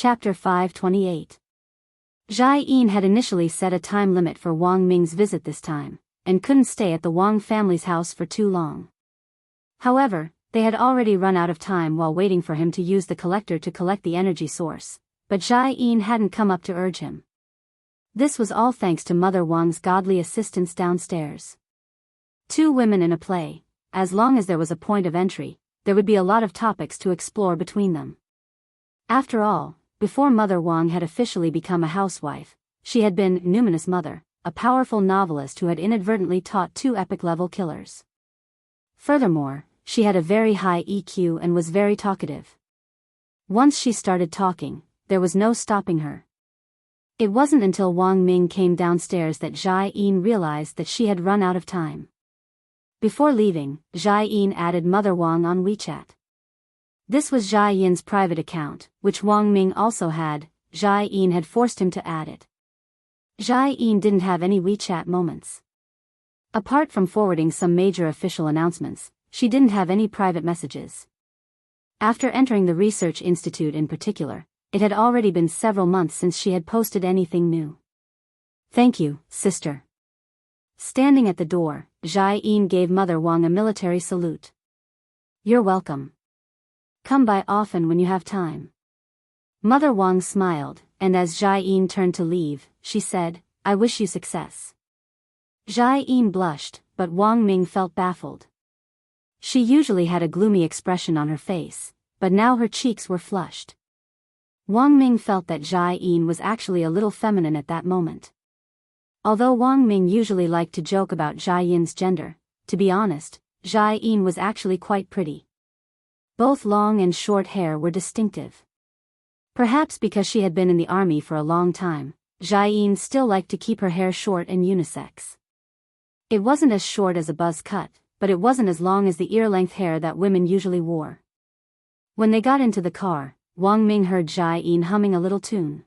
Chapter 528. Jai-in had initially set a time limit for Wang Ming's visit this time, and couldn't stay at the Wang family's house for too long. However, they had already run out of time while waiting for him to use the collector to collect the energy source, but Jai-in hadn't come up to urge him. This was all thanks to Mother Wang's godly assistance downstairs. Two women in a play, as long as there was a point of entry, there would be a lot of topics to explore between them. After all, before Mother Wang had officially become a housewife, she had been Numinous Mother, a powerful novelist who had inadvertently taught two epic-level killers. Furthermore, she had a very high EQ and was very talkative. Once she started talking, there was no stopping her. It wasn't until Wang Ming came downstairs that Jai-in realized that she had run out of time. Before leaving, Jai-in added Mother Wang on WeChat. This was Jai-in's private account, which Wang Ming also had. Jai-in had forced him to add it. Jai-in didn't have any WeChat moments. Apart from forwarding some major official announcements, she didn't have any private messages. After entering the research institute in particular, it had already been several months since she had posted anything new. "Thank you, sister." Standing at the door, Jai-in gave Mother Wang a military salute. "You're welcome. Come by often when you have time." Mother Wang smiled, and as Jai-in turned to leave, she said, "I wish you success." Jai-in blushed, but Wang Ming felt baffled. She usually had a gloomy expression on her face, but now her cheeks were flushed. Wang Ming felt that Jai-in was actually a little feminine at that moment. Although Wang Ming usually liked to joke about Jai-in's gender, to be honest, Jai-in was actually quite pretty. Both long and short hair were distinctive. Perhaps because she had been in the army for a long time, Jai-in still liked to keep her hair short and unisex. It wasn't as short as a buzz cut, but it wasn't as long as the ear-length hair that women usually wore. When they got into the car, Wang Ming heard Jai-in humming a little tune.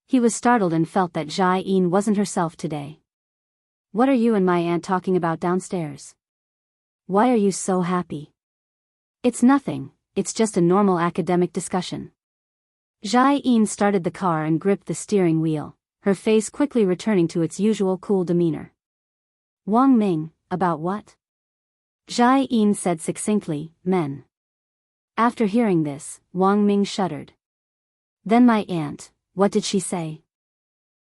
He was startled and felt that Jai-in wasn't herself today. "What are you and my aunt talking about downstairs? Why are you so happy?" "It's nothing, it's just a normal academic discussion." Jai-in started the car and gripped the steering wheel, her face quickly returning to its usual cool demeanor. "Wang Ming, about what?" Jai-in said succinctly, "Men." After hearing this, Wang Ming shuddered. "Then my aunt, what did she say?"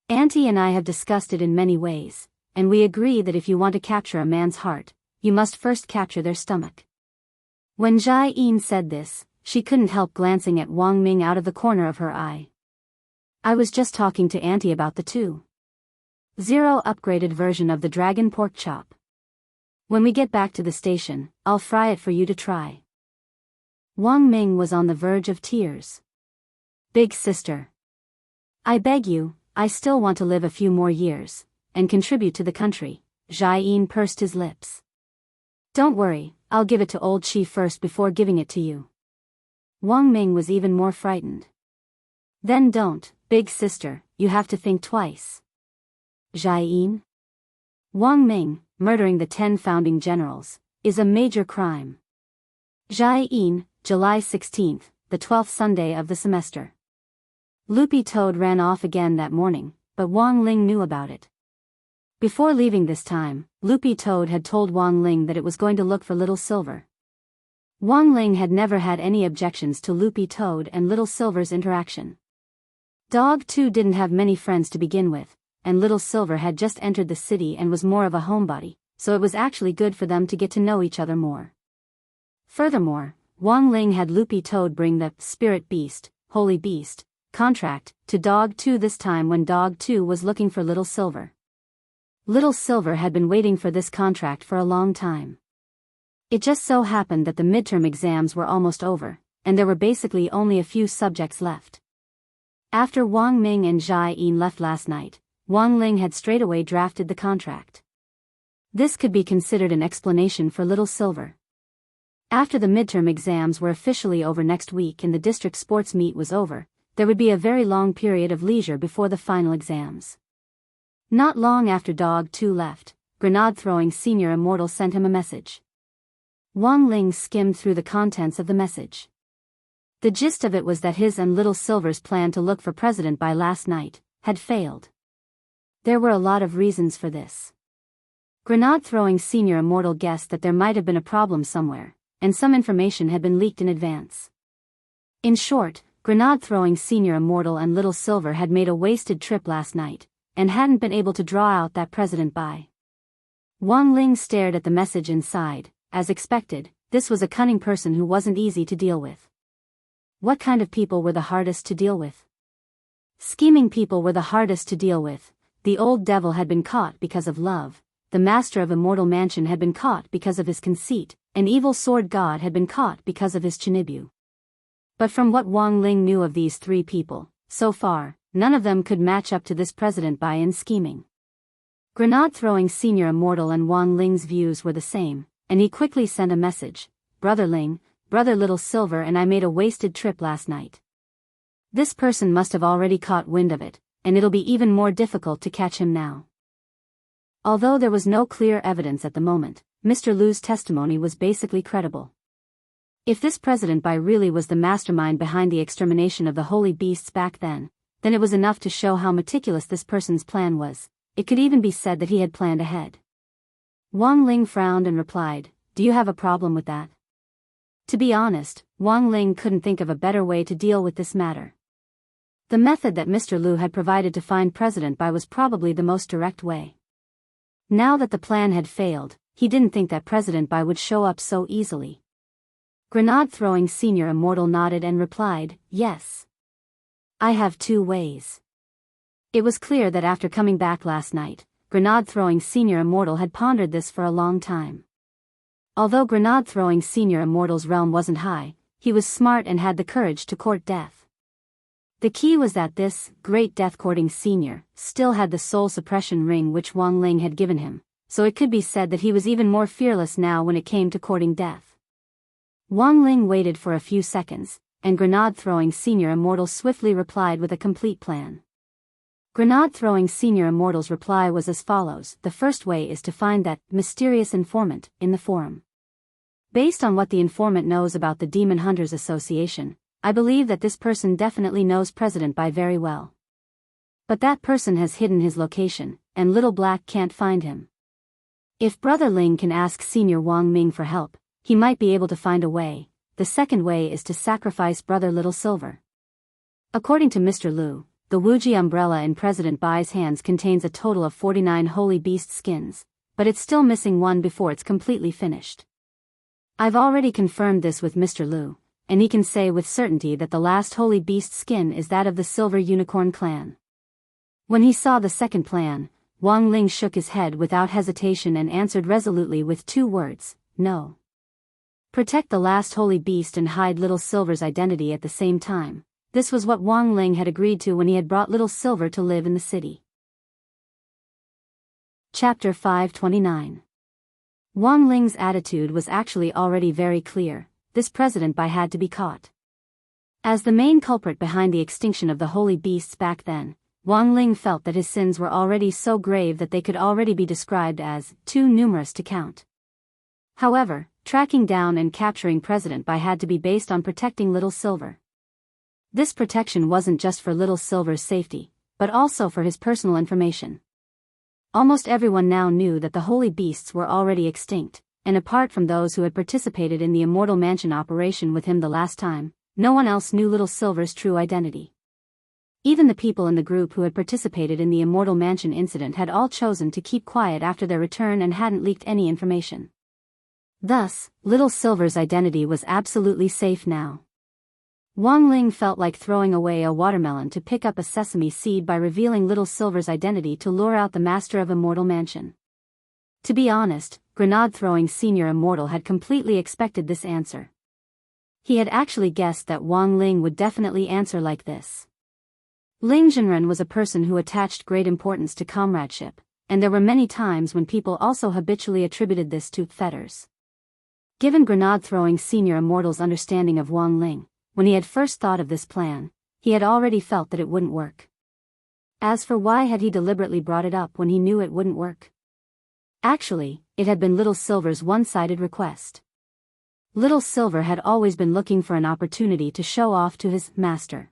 "Auntie and I have discussed it in many ways, and we agree that if you want to capture a man's heart, you must first capture their stomach." When Jai-in said this, she couldn't help glancing at Wang Ming out of the corner of her eye. "I was just talking to Auntie about the 2.0 upgraded version of the dragon pork chop. When we get back to the station, I'll fry it for you to try." Wang Ming was on the verge of tears. "Big sister. I beg you, I still want to live a few more years, and contribute to the country." Jai-in pursed his lips. "Don't worry, I'll give it to old Chief first before giving it to you." Wang Ming was even more frightened. "Then don't, big sister, you have to think twice." Jai-in? Wang Ming, murdering the 10 founding generals, is a major crime. Jai-in, July 16, the 12th Sunday of the semester. Loopy Toad ran off again that morning, but Wang Ling knew about it. Before leaving this time, Loopy Toad had told Wang Ling that it was going to look for Little Silver. Wang Ling had never had any objections to Loopy Toad and Little Silver's interaction. Dog 2 didn't have many friends to begin with, and Little Silver had just entered the city and was more of a homebody, so it was actually good for them to get to know each other more. Furthermore, Wang Ling had Loopy Toad bring the Spirit Beast, Holy Beast, contract to Dog 2 this time when Dog 2 was looking for Little Silver. Little Silver had been waiting for this contract for a long time. It just so happened that the midterm exams were almost over, and there were basically only a few subjects left. After Wang Ming and Jai-in left last night, Wang Ling had straightaway drafted the contract. This could be considered an explanation for Little Silver. After the midterm exams were officially over next week and the district sports meet was over, there would be a very long period of leisure before the final exams. Not long after Dog 2 left, grenade-throwing Senior Immortal sent him a message. Wang Ling skimmed through the contents of the message. The gist of it was that his and Little Silver's plan to look for President by last night had failed. There were a lot of reasons for this. Grenade-throwing Senior Immortal guessed that there might have been a problem somewhere, and some information had been leaked in advance. In short, Grenade-throwing Senior Immortal and Little Silver had made a wasted trip last night, and hadn't been able to draw out that President by. Wang Ling stared at the message and sighed. As expected, this was a cunning person who wasn't easy to deal with. What kind of people were the hardest to deal with? Scheming people were the hardest to deal with. The old devil had been caught because of love, the master of Immortal Mansion had been caught because of his conceit, an evil sword god had been caught because of his chinibu. But from what Wang Ling knew of these three people, so far, none of them could match up to this President Bai in scheming. Grenade-throwing Senior Immortal and Wang Ling's views were the same, and he quickly sent a message. Brother Ling, Brother Little Silver and I made a wasted trip last night. This person must have already caught wind of it, and it'll be even more difficult to catch him now. Although there was no clear evidence at the moment, Mr. Lu's testimony was basically credible. If this President Bai really was the mastermind behind the extermination of the holy beasts back then it was enough to show how meticulous this person's plan was. It could even be said that he had planned ahead. Wang Ling frowned and replied, "Do you have a problem with that?" To be honest, Wang Ling couldn't think of a better way to deal with this matter. The method that Mr. Lu had provided to find President Bai was probably the most direct way. Now that the plan had failed, he didn't think that President Bai would show up so easily. Grenade-throwing Senior Immortal nodded and replied, "Yes. I have two ways." It was clear that after coming back last night, Grenade-throwing Senior Immortal had pondered this for a long time. Although Grenade-throwing Senior Immortal's realm wasn't high, he was smart and had the courage to court death. The key was that this great death-courting senior still had the soul suppression ring which Wang Ling had given him, so it could be said that he was even more fearless now when it came to courting death. Wang Ling waited for a few seconds, and Grenade-throwing Senior Immortal swiftly replied with a complete plan. Grenade-throwing Senior Immortal's reply was as follows: "The first way is to find that mysterious informant in the forum. Based on what the informant knows about the Demon Hunters Association, I believe that this person definitely knows President Bai very well. But that person has hidden his location, and Little Black can't find him. If Brother Ling can ask Senior Wang Ming for help, he might be able to find a way. The second way is to sacrifice Brother Little Silver." According to Mr. Lu, the Wuji umbrella in President Bai's hands contains a total of 49 holy beast skins, but it's still missing one before it's completely finished. I've already confirmed this with Mr. Lu, and he can say with certainty that the last holy beast skin is that of the Silver Unicorn clan. When he saw the second plan, Wang Ling shook his head without hesitation and answered resolutely with two words: "No." Protect the last holy beast and hide Little Silver's identity at the same time. This was what Wang Ling had agreed to when he had brought Little Silver to live in the city. Chapter 529. Wang Ling's attitude was actually already very clear. This President Bai had to be caught. As the main culprit behind the extinction of the holy beasts back then, Wang Ling felt that his sins were already so grave that they could already be described as too numerous to count. However, tracking down and capturing President Bai had to be based on protecting Little Silver. This protection wasn't just for Little Silver's safety, but also for his personal information. Almost everyone now knew that the holy beasts were already extinct, and apart from those who had participated in the Immortal Mansion operation with him the last time, no one else knew Little Silver's true identity. Even the people in the group who had participated in the Immortal Mansion incident had all chosen to keep quiet after their return and hadn't leaked any information. Thus, Little Silver's identity was absolutely safe now. Wang Ling felt like throwing away a watermelon to pick up a sesame seed by revealing Little Silver's identity to lure out the master of Immortal Mansion. To be honest, Grenade-throwing Senior Immortal had completely expected this answer. He had actually guessed that Wang Ling would definitely answer like this. Ling Zhenren was a person who attached great importance to comradeship, and there were many times when people also habitually attributed this to fetters. Given Grenade-throwing Senior Immortal's understanding of Wang Ling, when he had first thought of this plan, he had already felt that it wouldn't work. As for why had he deliberately brought it up when he knew it wouldn't work? Actually, it had been Little Silver's one-sided request. Little Silver had always been looking for an opportunity to show off to his master.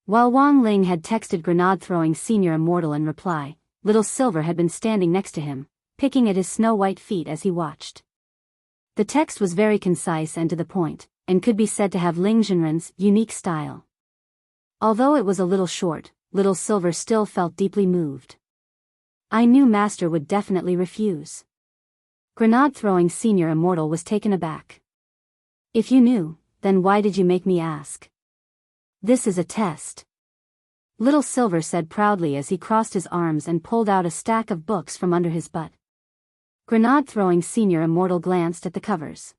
While Wang Ling had texted grenade-throwing Senior Immortal in reply, Little Silver had been standing next to him, picking at his snow-white feet as he watched. The text was very concise and to the point, and could be said to have Ling Zhenren's unique style. Although it was a little short, Little Silver still felt deeply moved. I knew Master would definitely refuse. Grenade-throwing Senior Immortal was taken aback. If you knew, then why did you make me ask? This is a test. Little Silver said proudly as he crossed his arms and pulled out a stack of books from under his butt. Grenade-throwing Senior Immortal glanced at the covers.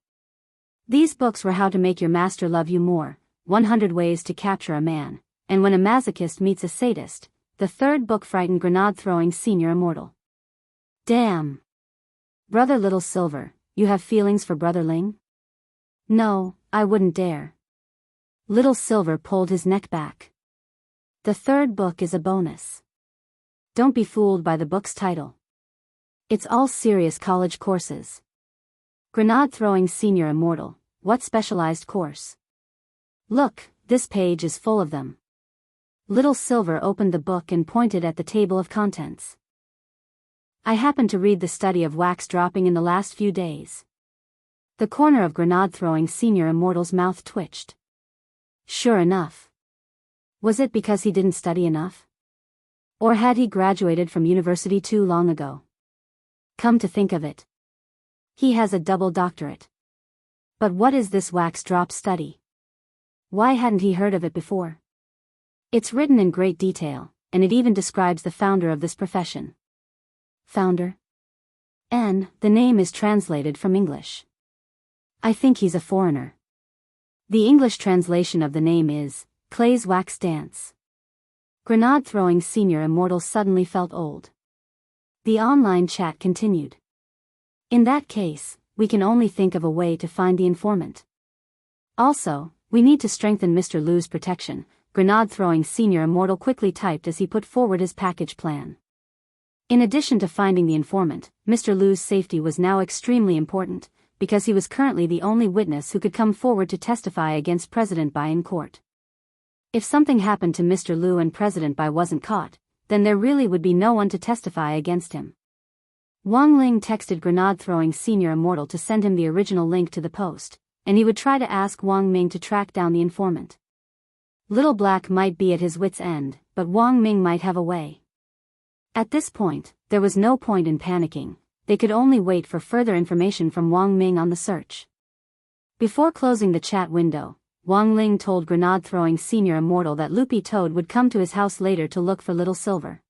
These books were How to Make Your Master Love You More, 100 Ways to Capture a Man, and When a Masochist Meets a Sadist. The third book frightened grenade-throwing Senior Immortal. Damn. Brother Little Silver, you have feelings for Brother Ling? No, I wouldn't dare. Little Silver pulled his neck back. The third book is a bonus. Don't be fooled by the book's title. It's all serious college courses. Grenade-throwing Senior Immortal, what specialized course? Look, this page is full of them. Little Silver opened the book and pointed at the table of contents. I happened to read the study of wax dropping in the last few days. The corner of grenade-throwing Senior Immortal's mouth twitched. Sure enough. Was it because he didn't study enough? Or had he graduated from university too long ago? Come to think of it, he has a double doctorate. But what is this wax drop study? Why hadn't he heard of it before? It's written in great detail, and it even describes the founder of this profession. Founder? The name is translated from English. I think he's a foreigner. The English translation of the name is Clay's Wax Dance. Grenade-throwing Senior Immortal suddenly felt old. The online chat continued. In that case, we can only think of a way to find the informant. Also, we need to strengthen Mr. Liu's protection, grenade-throwing Senior Immortal quickly typed as he put forward his package plan. In addition to finding the informant, Mr. Liu's safety was now extremely important, because he was currently the only witness who could come forward to testify against President Bai in court. If something happened to Mr. Liu and President Bai wasn't caught, then there really would be no one to testify against him. Wang Ling texted grenade-throwing Senior Immortal to send him the original link to the post, and he would try to ask Wang Ming to track down the informant. Little Black might be at his wit's end, but Wang Ming might have a way. At this point, there was no point in panicking. They could only wait for further information from Wang Ming on the search. Before closing the chat window, Wang Ling told grenade-throwing Senior Immortal that Loopy Toad would come to his house later to look for Little Silver.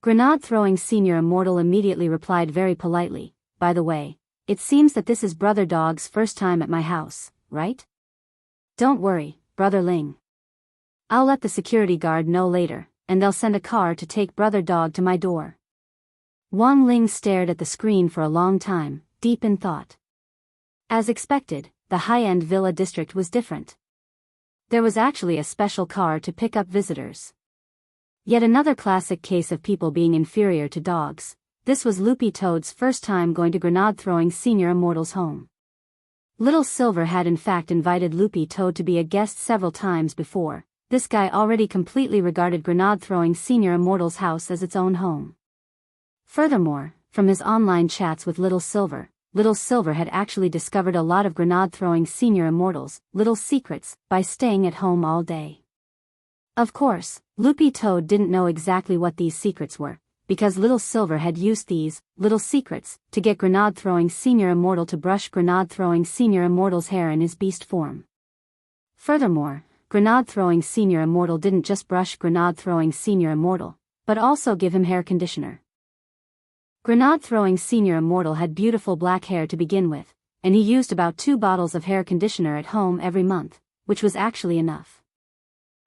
Grenade-throwing Senior Immortal immediately replied very politely, by the way, it seems that this is Brother Dog's first time at my house, right? Don't worry, Brother Ling. I'll let the security guard know later, and they'll send a car to take Brother Dog to my door. Wang Ling stared at the screen for a long time, deep in thought. As expected, the high-end villa district was different. There was actually a special car to pick up visitors. Yet another classic case of people being inferior to dogs. This was Loopy Toad's first time going to grenade-throwing Senior Immortal's home. Little Silver had in fact invited Loopy Toad to be a guest several times before. This guy already completely regarded grenade-throwing Senior Immortal's house as its own home. Furthermore, from his online chats with Little Silver had actually discovered a lot of grenade-throwing Senior Immortal's little secrets by staying at home all day. Of course, Loopy Toad didn't know exactly what these secrets were, because Little Silver had used these little secrets to get grenade-throwing Senior Immortal to brush grenade-throwing Senior Immortal's hair in his beast form. Furthermore, grenade-throwing Senior Immortal didn't just brush grenade-throwing Senior Immortal, but also give him hair conditioner. Grenade-throwing Senior Immortal had beautiful black hair to begin with, and he used about 2 bottles of hair conditioner at home every month, which was actually enough.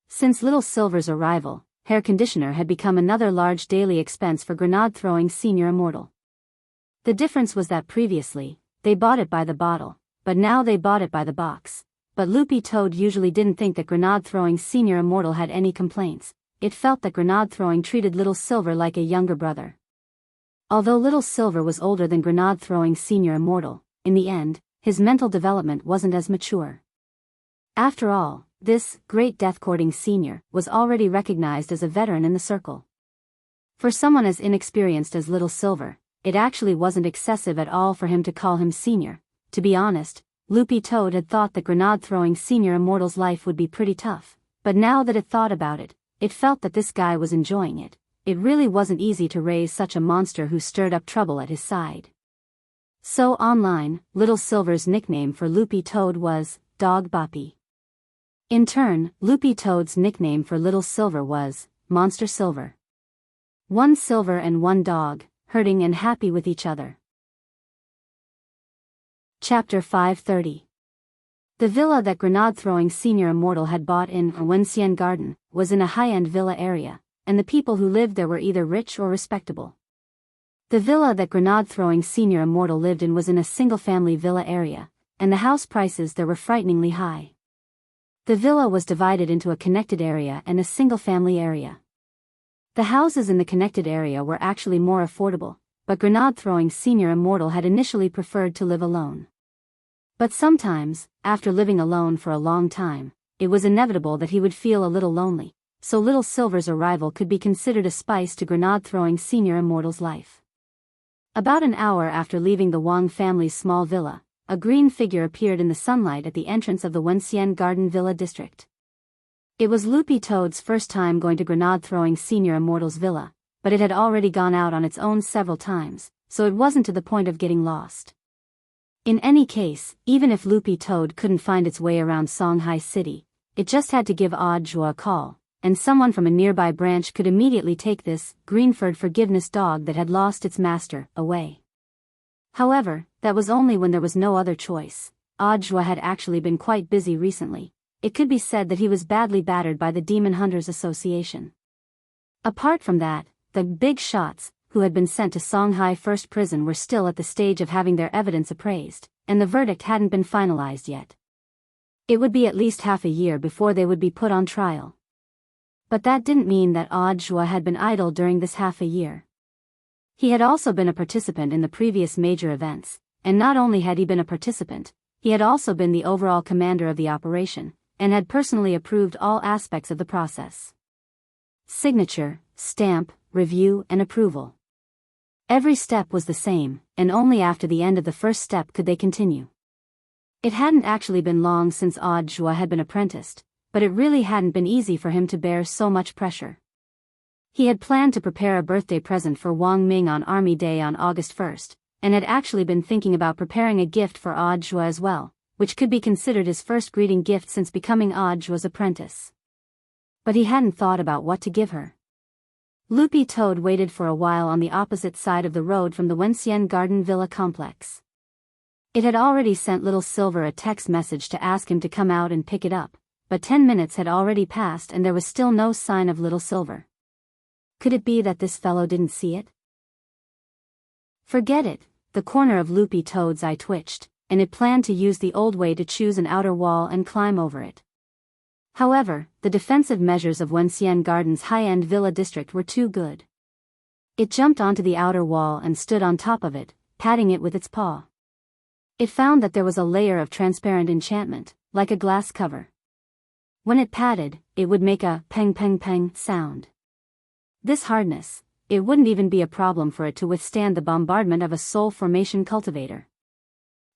Since Little Silver's arrival, hair conditioner had become another large daily expense for grenade-throwing Senior Immortal. The difference was that previously, they bought it by the bottle, but now they bought it by the box. But Loopy Toad usually didn't think that grenade-throwing Senior Immortal had any complaints. It felt that grenade-throwing treated Little Silver like a younger brother. Although Little Silver was older than grenade-throwing Senior Immortal, in the end, his mental development wasn't as mature. After all, this great death-courting senior was already recognized as a veteran in the circle. For someone as inexperienced as Little Silver, it actually wasn't excessive at all for him to call him senior. To be honest, Loopy Toad had thought that grenade-throwing senior Immortal's life would be pretty tough, but now that it thought about it, it felt that this guy was enjoying it. It really wasn't easy to raise such a monster who stirred up trouble at his side. So online, Little Silver's nickname for Loopy Toad was Dog Boppy. In turn, Loopy Toad's nickname for Little Silver was Monster Silver. One silver and one dog, hurting and happy with each other. Chapter 530. The villa that grenade-throwing senior Immortal had bought in Wenxian Garden was in a high-end villa area, and the people who lived there were either rich or respectable. The villa that grenade-throwing senior Immortal lived in was in a single-family villa area, and the house prices there were frighteningly high. The villa was divided into a connected area and a single-family area. The houses in the connected area were actually more affordable, but grenade-throwing senior Immortal had initially preferred to live alone. But sometimes, after living alone for a long time, it was inevitable that he would feel a little lonely, so Little Silver's arrival could be considered a spice to grenade-throwing senior Immortal's life. About an hour after leaving the Wang family's small villa, a green figure appeared in the sunlight at the entrance of the Wenxian Garden Villa district. It was Loopy Toad's first time going to grenade-throwing senior Immortal's villa, but it had already gone out on its own several times, so it wasn't to the point of getting lost. In any case, even if Loopy Toad couldn't find its way around Songhai City, it just had to give Audiobook a call, and someone from a nearby branch could immediately take this green-furred forgiveness dog that had lost its master away. However, that was only when there was no other choice. Audiobook had actually been quite busy recently. It could be said that he was badly battered by the Demon Hunters Association. Apart from that, the big shots, who had been sent to Songhai First Prison, were still at the stage of having their evidence appraised, and the verdict hadn't been finalized yet. It would be at least half a year before they would be put on trial. But that didn't mean that Audiobook had been idle during this half a year. He had also been a participant in the previous major events, and not only had he been a participant, he had also been the overall commander of the operation, and had personally approved all aspects of the process. Signature, stamp, review, and approval. Every step was the same, and only after the end of the first step could they continue. It hadn't actually been long since Audiobook had been apprenticed, but it really hadn't been easy for him to bear so much pressure. He had planned to prepare a birthday present for Wang Ming on Army Day on August 1st, and had actually been thinking about preparing a gift for Audiobook as well, which could be considered his first greeting gift since becoming Audiobook's apprentice. But he hadn't thought about what to give her. Loopy Toad waited for a while on the opposite side of the road from the Wenxian Garden Villa complex. It had already sent Little Silver a text message to ask him to come out and pick it up, but 10 minutes had already passed and there was still no sign of Little Silver. Could it be that this fellow didn't see it? Forget it, the corner of Loopy Toad's eye twitched, and it planned to use the old way to choose an outer wall and climb over it. However, the defensive measures of Wenxian Garden's high-end villa district were too good. It jumped onto the outer wall and stood on top of it, patting it with its paw. It found that there was a layer of transparent enchantment, like a glass cover. When it patted, it would make a peng peng peng sound. This hardness, it wouldn't even be a problem for it to withstand the bombardment of a soul formation cultivator.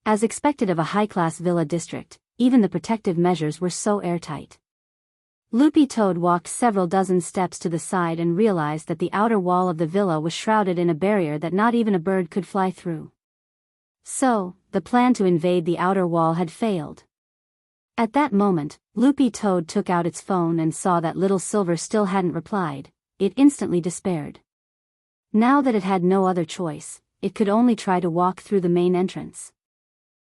As expected of a high-class villa district, even the protective measures were so airtight. Loopy Toad walked several dozen steps to the side and realized that the outer wall of the villa was shrouded in a barrier that not even a bird could fly through. So, the plan to invade the outer wall had failed. At that moment, Loopy Toad took out its phone and saw that Little Silver still hadn't replied. It instantly despaired. Now that it had no other choice, it could only try to walk through the main entrance.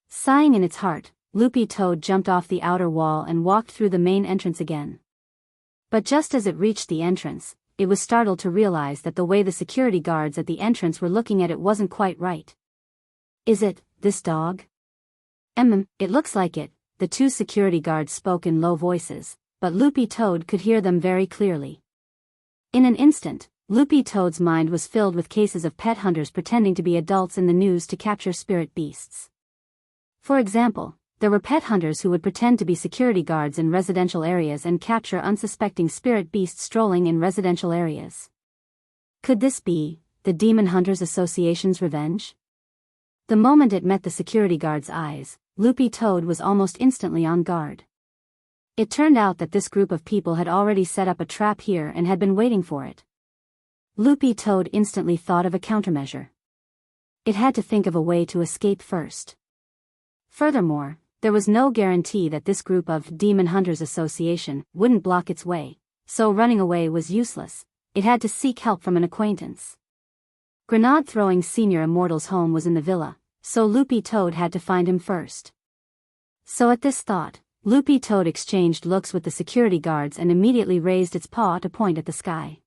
Sighing in its heart, Loopy Toad jumped off the outer wall and walked through the main entrance again. But just as it reached the entrance, it was startled to realize that the way the security guards at the entrance were looking at it wasn't quite right. "Is it, this dog?" It looks like it," the two security guards spoke in low voices, but Loopy Toad could hear them very clearly. In an instant, Loopy Toad's mind was filled with cases of pet hunters pretending to be adults in the news to capture spirit beasts. For example, there were pet hunters who would pretend to be security guards in residential areas and capture unsuspecting spirit beasts strolling in residential areas. Could this be the Demon Hunters Association's revenge? The moment it met the security guard's eyes, Loopy Toad was almost instantly on guard. It turned out that this group of people had already set up a trap here and had been waiting for it. Loopy Toad instantly thought of a countermeasure. It had to think of a way to escape first. Furthermore, there was no guarantee that this group of Demon Hunters Association wouldn't block its way, so running away was useless. It had to seek help from an acquaintance. Grenade Throwing Senior Immortal's home was in the villa, so Loopy Toad had to find him first. So at this thought, Loopy Toad exchanged looks with the security guards and immediately raised its paw to point at the sky.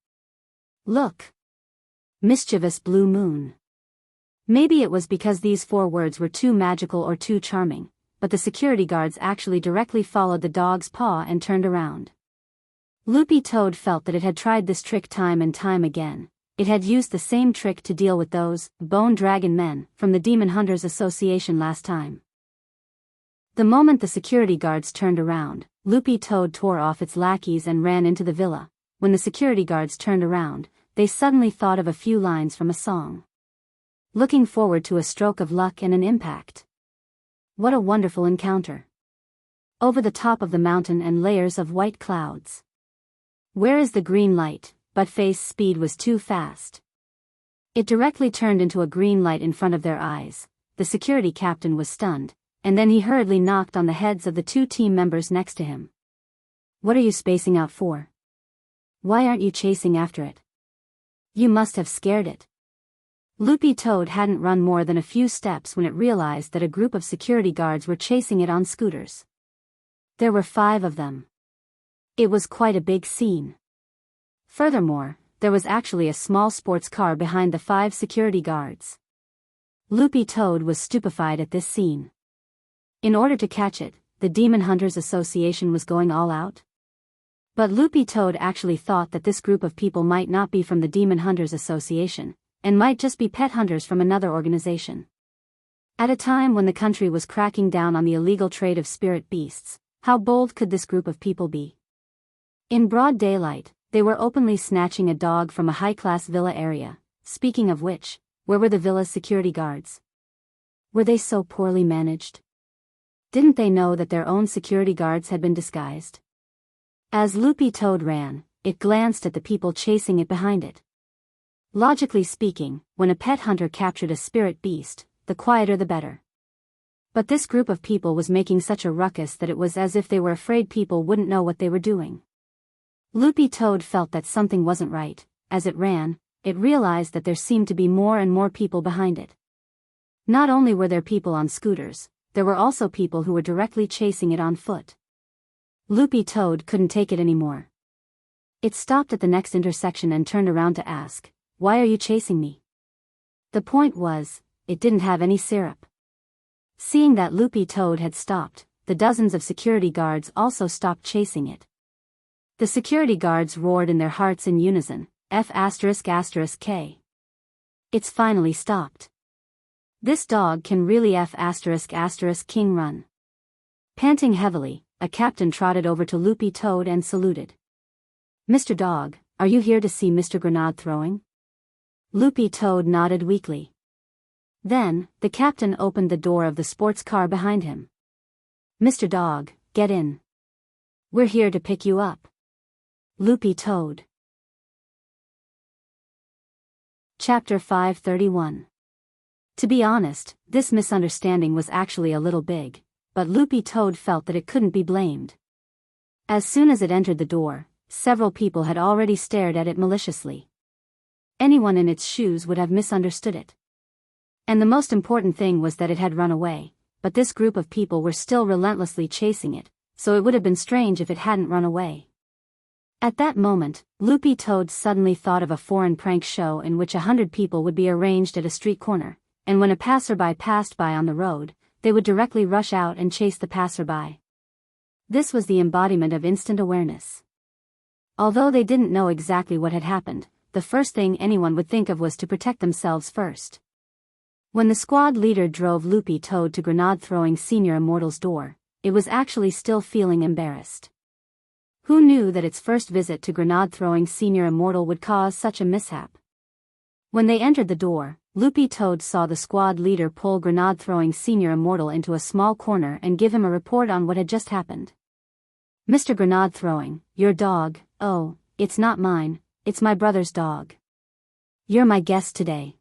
Look! Mischievous blue moon. Maybe it was because these 4 words were too magical or too charming, but the security guards actually directly followed the dog's paw and turned around. Loopy Toad felt that it had tried this trick time and time again. It had used the same trick to deal with those Bone Dragon men from the Demon Hunters Association last time. The moment the security guards turned around, Loopy Toad tore off its lackeys and ran into the villa. When the security guards turned around, they suddenly thought of a few lines from a song. Looking forward to a stroke of luck and an impact. What a wonderful encounter. Over the top of the mountain and layers of white clouds. Where is the green light? But Face's speed was too fast. It directly turned into a green light in front of their eyes. The security captain was stunned, and then he hurriedly knocked on the heads of the 2 team members next to him. What are you spacing out for? Why aren't you chasing after it? You must have scared it. Loopy Toad hadn't run more than a few steps when it realized that a group of security guards were chasing it on scooters. There were 5 of them. It was quite a big scene. Furthermore, there was actually a small sports car behind the 5 security guards. Loopy Toad was stupefied at this scene. In order to catch it, the Demon Hunters Association was going all out. But Loopy Toad actually thought that this group of people might not be from the Demon Hunters Association, and might just be pet hunters from another organization. At a time when the country was cracking down on the illegal trade of spirit beasts, how bold could this group of people be? In broad daylight, they were openly snatching a dog from a high-class villa area. Speaking of which, where were the villa's security guards? Were they so poorly managed? Didn't they know that their own security guards had been disguised? As Loopy Toad ran, it glanced at the people chasing it behind it. Logically speaking, when a pet hunter captured a spirit beast, the quieter the better. But this group of people was making such a ruckus that it was as if they were afraid people wouldn't know what they were doing. Loopy Toad felt that something wasn't right. As it ran, it realized that there seemed to be more and more people behind it. Not only were there people on scooters, there were also people who were directly chasing it on foot. Loopy Toad couldn't take it anymore. It stopped at the next intersection and turned around to ask, "Why are you chasing me?" The point was, it didn't have any syrup. Seeing that Loopy Toad had stopped, the dozens of security guards also stopped chasing it. The security guards roared in their hearts in unison, F***K. It's finally stopped. This dog can really F***King run. Panting heavily, a captain trotted over to Loopy Toad and saluted. "Mr. Dog, are you here to see Mr. Grenade Throwing?" Loopy Toad nodded weakly. Then, the captain opened the door of the sports car behind him. "Mr. Dog, get in. We're here to pick you up." Loopy Toad. Chapter 531. To be honest, this misunderstanding was actually a little big, but Loopy Toad felt that it couldn't be blamed. As soon as it entered the door, several people had already stared at it maliciously. Anyone in its shoes would have misunderstood it. And the most important thing was that it had run away, but this group of people were still relentlessly chasing it, so it would have been strange if it hadn't run away. At that moment, Loopy Toad suddenly thought of a foreign prank show in which 100 people would be arranged at a street corner, and when a passerby passed by on the road, they would directly rush out and chase the passerby. This was the embodiment of instant awareness. Although they didn't know exactly what had happened, the first thing anyone would think of was to protect themselves first. When the squad leader drove Loopy Toad to Grenade-throwing Senior Immortal's door, it was actually still feeling embarrassed. Who knew that its first visit to Grenade-throwing Senior Immortal would cause such a mishap? When they entered the door, Loopy Toad saw the squad leader pull Grenade-throwing Senior Immortal into a small corner and give him a report on what had just happened. "Mr. Grenade-throwing, your dog, oh, it's not mine, it's my brother's dog. You're my guest today."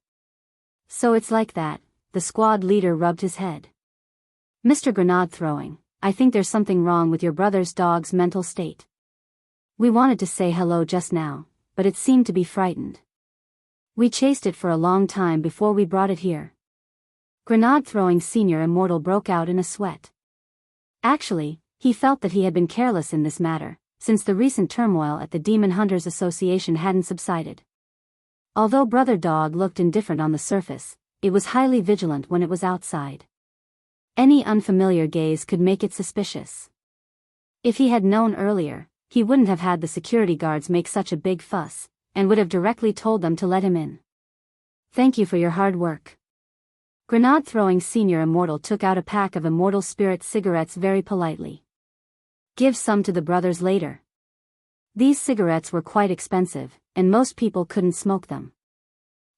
"So it's like that," the squad leader rubbed his head. "Mr. Grenade-throwing, I think there's something wrong with your brother's dog's mental state. We wanted to say hello just now, but it seemed to be frightened. We chased it for a long time before we brought it here." Grenade-throwing Senior Immortal broke out in a sweat. Actually, he felt that he had been careless in this matter, since the recent turmoil at the Demon Hunters Association hadn't subsided. Although Brother Dog looked indifferent on the surface, it was highly vigilant when it was outside. Any unfamiliar gaze could make it suspicious. If he had known earlier, he wouldn't have had the security guards make such a big fuss, and would have directly told them to let him in. "Thank you for your hard work." Grenade-throwing Senior Immortal took out a pack of Immortal Spirit cigarettes very politely. "Give some to the brothers later." These cigarettes were quite expensive, and most people couldn't smoke them.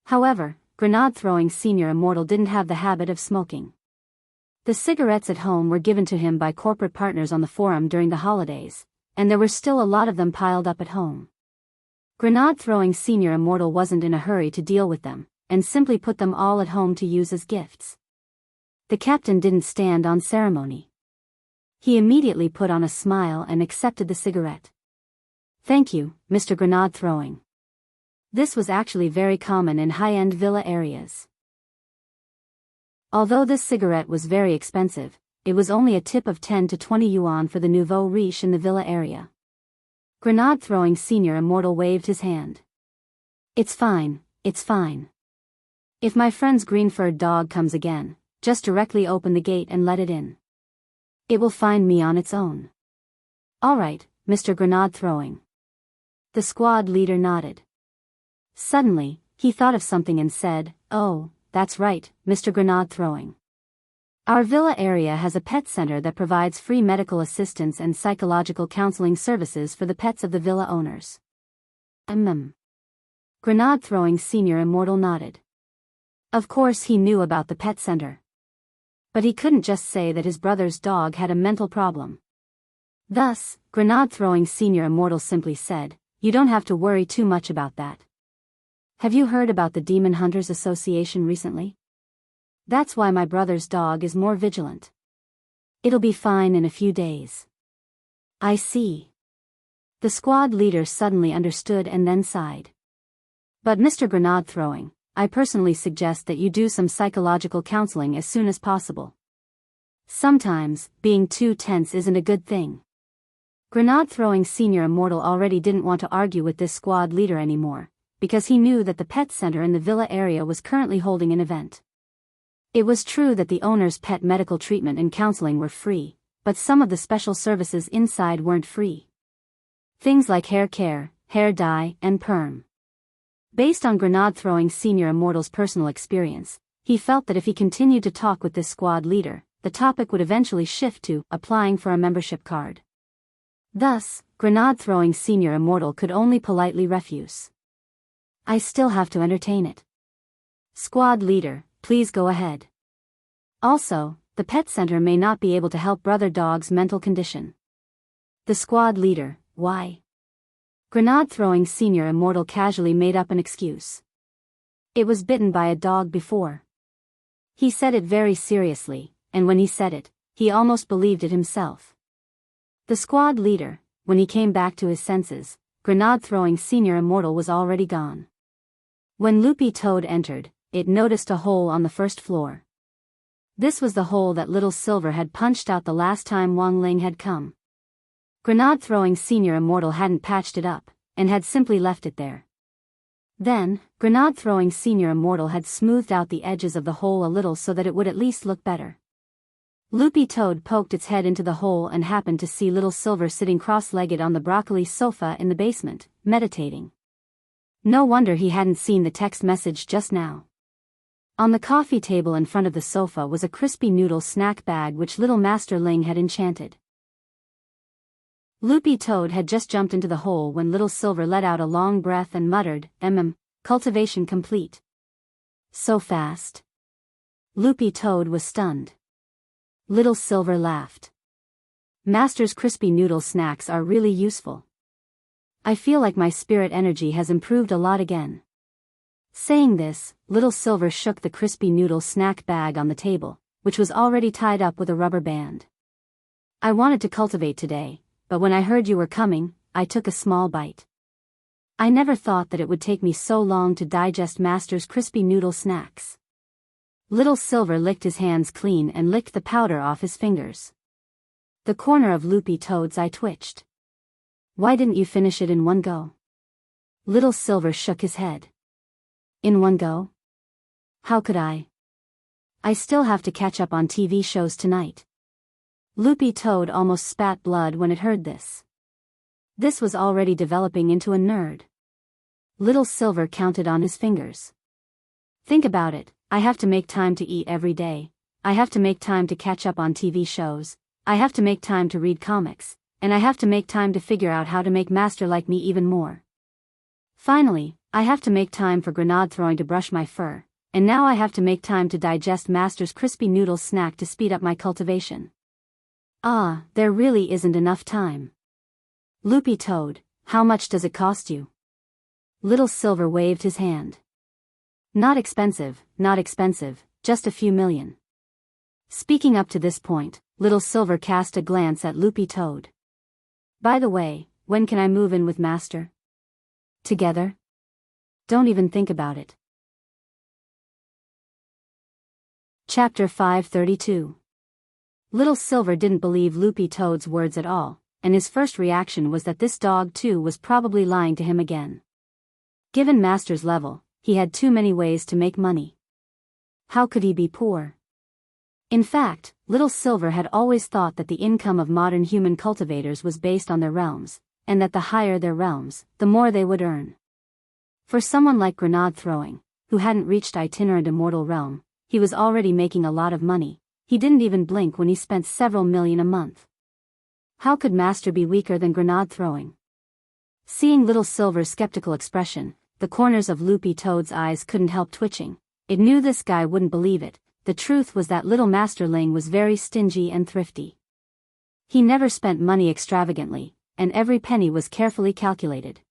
However, Grenade-throwing Senior Immortal didn't have the habit of smoking. The cigarettes at home were given to him by corporate partners on the forum during the holidays, and there were still a lot of them piled up at home. Grenade-throwing Senior Immortal wasn't in a hurry to deal with them, and simply put them all at home to use as gifts. The captain didn't stand on ceremony. He immediately put on a smile and accepted the cigarette. "Thank you, Mr. Grenade-throwing." This was actually very common in high-end villa areas. Although this cigarette was very expensive, it was only a tip of 10 to 20 yuan for the nouveau riche in the villa area. Grenade-throwing Senior Immortal waved his hand. It's fine. If my friend's green-furred dog comes again, just directly open the gate and let it in. It will find me on its own." "All right, Mr. Grenade-throwing." The squad leader nodded. Suddenly, he thought of something and said, "Oh, that's right, Mr. Grenade-throwing. Our villa area has a pet center that provides free medical assistance and psychological counseling services for the pets of the villa owners." Grenade-throwing Senior Immortal nodded. Of course he knew about the pet center. But he couldn't just say that his brother's dog had a mental problem. Thus, Grenade-throwing Senior Immortal simply said, "You don't have to worry too much about that. Have you heard about the Demon Hunters Association recently? That's why my brother's dog is more vigilant. It'll be fine in a few days." "I see." The squad leader suddenly understood and then sighed. "But Mr. Grenade-throwing, I personally suggest that you do some psychological counseling as soon as possible. Sometimes, being too tense isn't a good thing." Grenade-throwing Senior Immortal already didn't want to argue with this squad leader anymore, because he knew that the pet center in the villa area was currently holding an event. It was true that the owner's pet medical treatment and counseling were free, but some of the special services inside weren't free. Things like hair care, hair dye, and perm. Based on Grenade-throwing Senior Immortal's personal experience, he felt that if he continued to talk with this squad leader, the topic would eventually shift to applying for a membership card. Thus, Grenade-throwing Senior Immortal could only politely refuse. "I still have to entertain it." "Squad leader, please go ahead. Also, the pet center may not be able to help Brother Dog's mental condition." The squad leader, "Why?" Grenade-throwing Senior Immortal casually made up an excuse. "It was bitten by a dog before." He said it very seriously, and when he said it, he almost believed it himself. The squad leader, when he came back to his senses, Grenade-throwing Senior Immortal was already gone. When Loopy Toad entered, it noticed a hole on the first floor. This was the hole that Little Silver had punched out the last time Wang Ling had come. Grenade-throwing Senior Immortal hadn't patched it up, and had simply left it there. Then, Grenade-throwing Senior Immortal had smoothed out the edges of the hole a little so that it would at least look better. Loopy Toad poked its head into the hole and happened to see Little Silver sitting cross-legged on the broccoli sofa in the basement, meditating. No wonder he hadn't seen the text message just now. On the coffee table in front of the sofa was a crispy noodle snack bag which little Master Ling had enchanted. Loopy Toad had just jumped into the hole when Little Silver let out a long breath and muttered, cultivation complete. So fast. Loopy Toad was stunned. Little Silver laughed. Master's crispy noodle snacks are really useful. I feel like my spirit energy has improved a lot again. Saying this, Little Silver shook the crispy noodle snack bag on the table, which was already tied up with a rubber band. I wanted to cultivate today, but when I heard you were coming, I took a small bite. I never thought that it would take me so long to digest Master's crispy noodle snacks. Little Silver licked his hands clean and licked the powder off his fingers. The corner of Loopy Toad's eye twitched. Why didn't you finish it in one go? Little Silver shook his head. In one go? How could I? I still have to catch up on TV shows tonight. Loopy Toad almost spat blood when it heard this. This was already developing into a nerd. Little Silver counted on his fingers. Think about it, I have to make time to eat every day, I have to make time to catch up on TV shows, I have to make time to read comics, and I have to make time to figure out how to make Master like me even more. Finally, I have to make time for grenade throwing to brush my fur, and now I have to make time to digest Master's crispy noodle snack to speed up my cultivation. There really isn't enough time. Loopy Toad, how much does it cost you? Little Silver waved his hand. Not expensive, just a few million. Speaking up to this point, Little Silver cast a glance at Loopy Toad. By the way, when can I move in with Master? Together? Don't even think about it. Chapter 532. Little Silver didn't believe Loopy Toad's words at all, and his first reaction was that this dog too was probably lying to him again. Given Master's level, he had too many ways to make money. How could he be poor? In fact, Little Silver had always thought that the income of modern human cultivators was based on their realms, and that the higher their realms, the more they would earn. For someone like grenade throwing, who hadn't reached itinerant immortal realm, he was already making a lot of money. He didn't even blink when he spent several million a month. How could Master be weaker than grenade throwing? Seeing Little Silver's skeptical expression, the corners of Loopy Toad's eyes couldn't help twitching. It knew this guy wouldn't believe it. The truth was that little Master Ling was very stingy and thrifty. He never spent money extravagantly, and every penny was carefully calculated.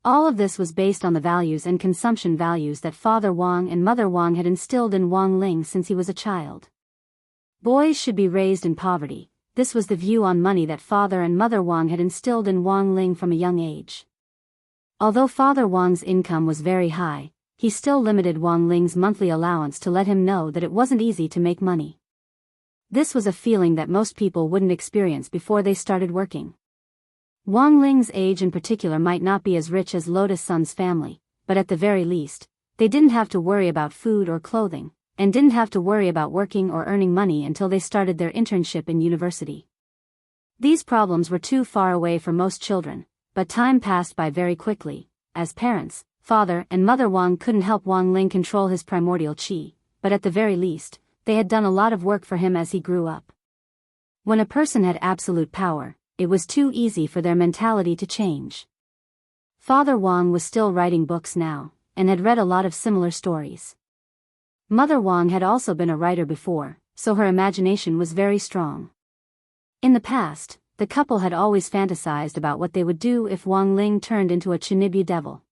All of this was based on the values and consumption values that Father Wang and Mother Wang had instilled in Wang Ling since he was a child. Boys should be raised in poverty. This was the view on money that Father and Mother Wang had instilled in Wang Ling from a young age. Although Father Wang's income was very high, he still limited Wang Ling's monthly allowance to let him know that it wasn't easy to make money. This was a feeling that most people wouldn't experience before they started working. Wang Ling's age in particular might not be as rich as Lotus Sun's family, but at the very least, they didn't have to worry about food or clothing, and didn't have to worry about working or earning money until they started their internship in university. These problems were too far away for most children, but time passed by very quickly. As parents, Father and Mother Wang couldn't help Wang Ling control his primordial qi, but at the very least, they had done a lot of work for him as he grew up. When a person had absolute power, it was too easy for their mentality to change. Father Wang was still writing books now, and had read a lot of similar stories. Mother Wang had also been a writer before, so her imagination was very strong. In the past, the couple had always fantasized about what they would do if Wang Ling turned into a Chinibyu devil.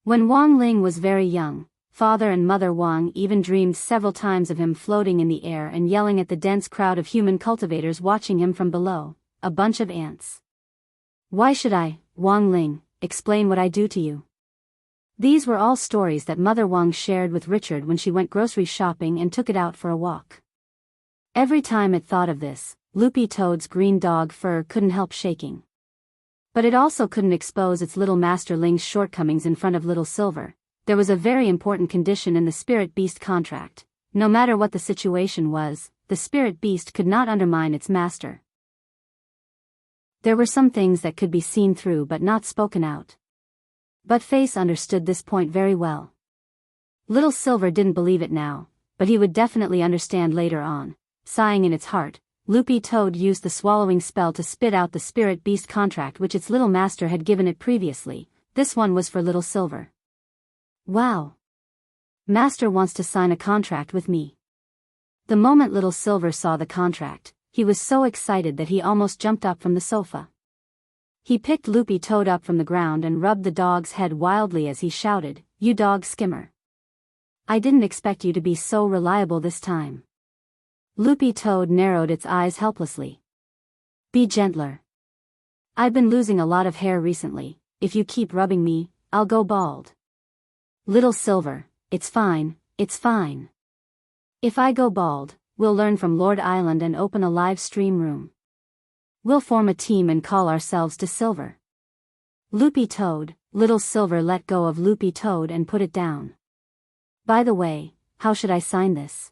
When Wang Ling was very young, Father and Mother Wang even dreamed several times of him floating in the air and yelling at the dense crowd of human cultivators watching him from below. A bunch of ants. Why should I, Wang Ling, explain what I do to you? These were all stories that Mother Wang shared with Richard when she went grocery shopping and took it out for a walk. Every time it thought of this, Loopy Toad's green dog fur couldn't help shaking. But it also couldn't expose its little Master Ling's shortcomings in front of Little Silver. There was a very important condition in the Spirit Beast contract. No matter what the situation was, the Spirit Beast could not undermine its master. There were some things that could be seen through but not spoken out. But Face understood this point very well. Little Silver didn't believe it now, but he would definitely understand later on. Sighing in its heart, Loopy Toad used the swallowing spell to spit out the spirit beast contract which its little master had given it previously. This one was for Little Silver. Wow! Master wants to sign a contract with me. The moment Little Silver saw the contract, he was so excited that he almost jumped up from the sofa. He picked Loopy Toad up from the ground and rubbed the dog's head wildly as he shouted, "You dog skimmer! I didn't expect you to be so reliable this time." Loopy Toad narrowed its eyes helplessly. "Be gentler. I've been losing a lot of hair recently. If you keep rubbing me, I'll go bald." "Little Silver, it's fine, it's fine. If I go bald, we'll learn from Lord Island and open a live stream room. We'll form a team and call ourselves to Silver." Loopy Toad, Little Silver let go of Loopy Toad and put it down. "By the way, how should I sign this?"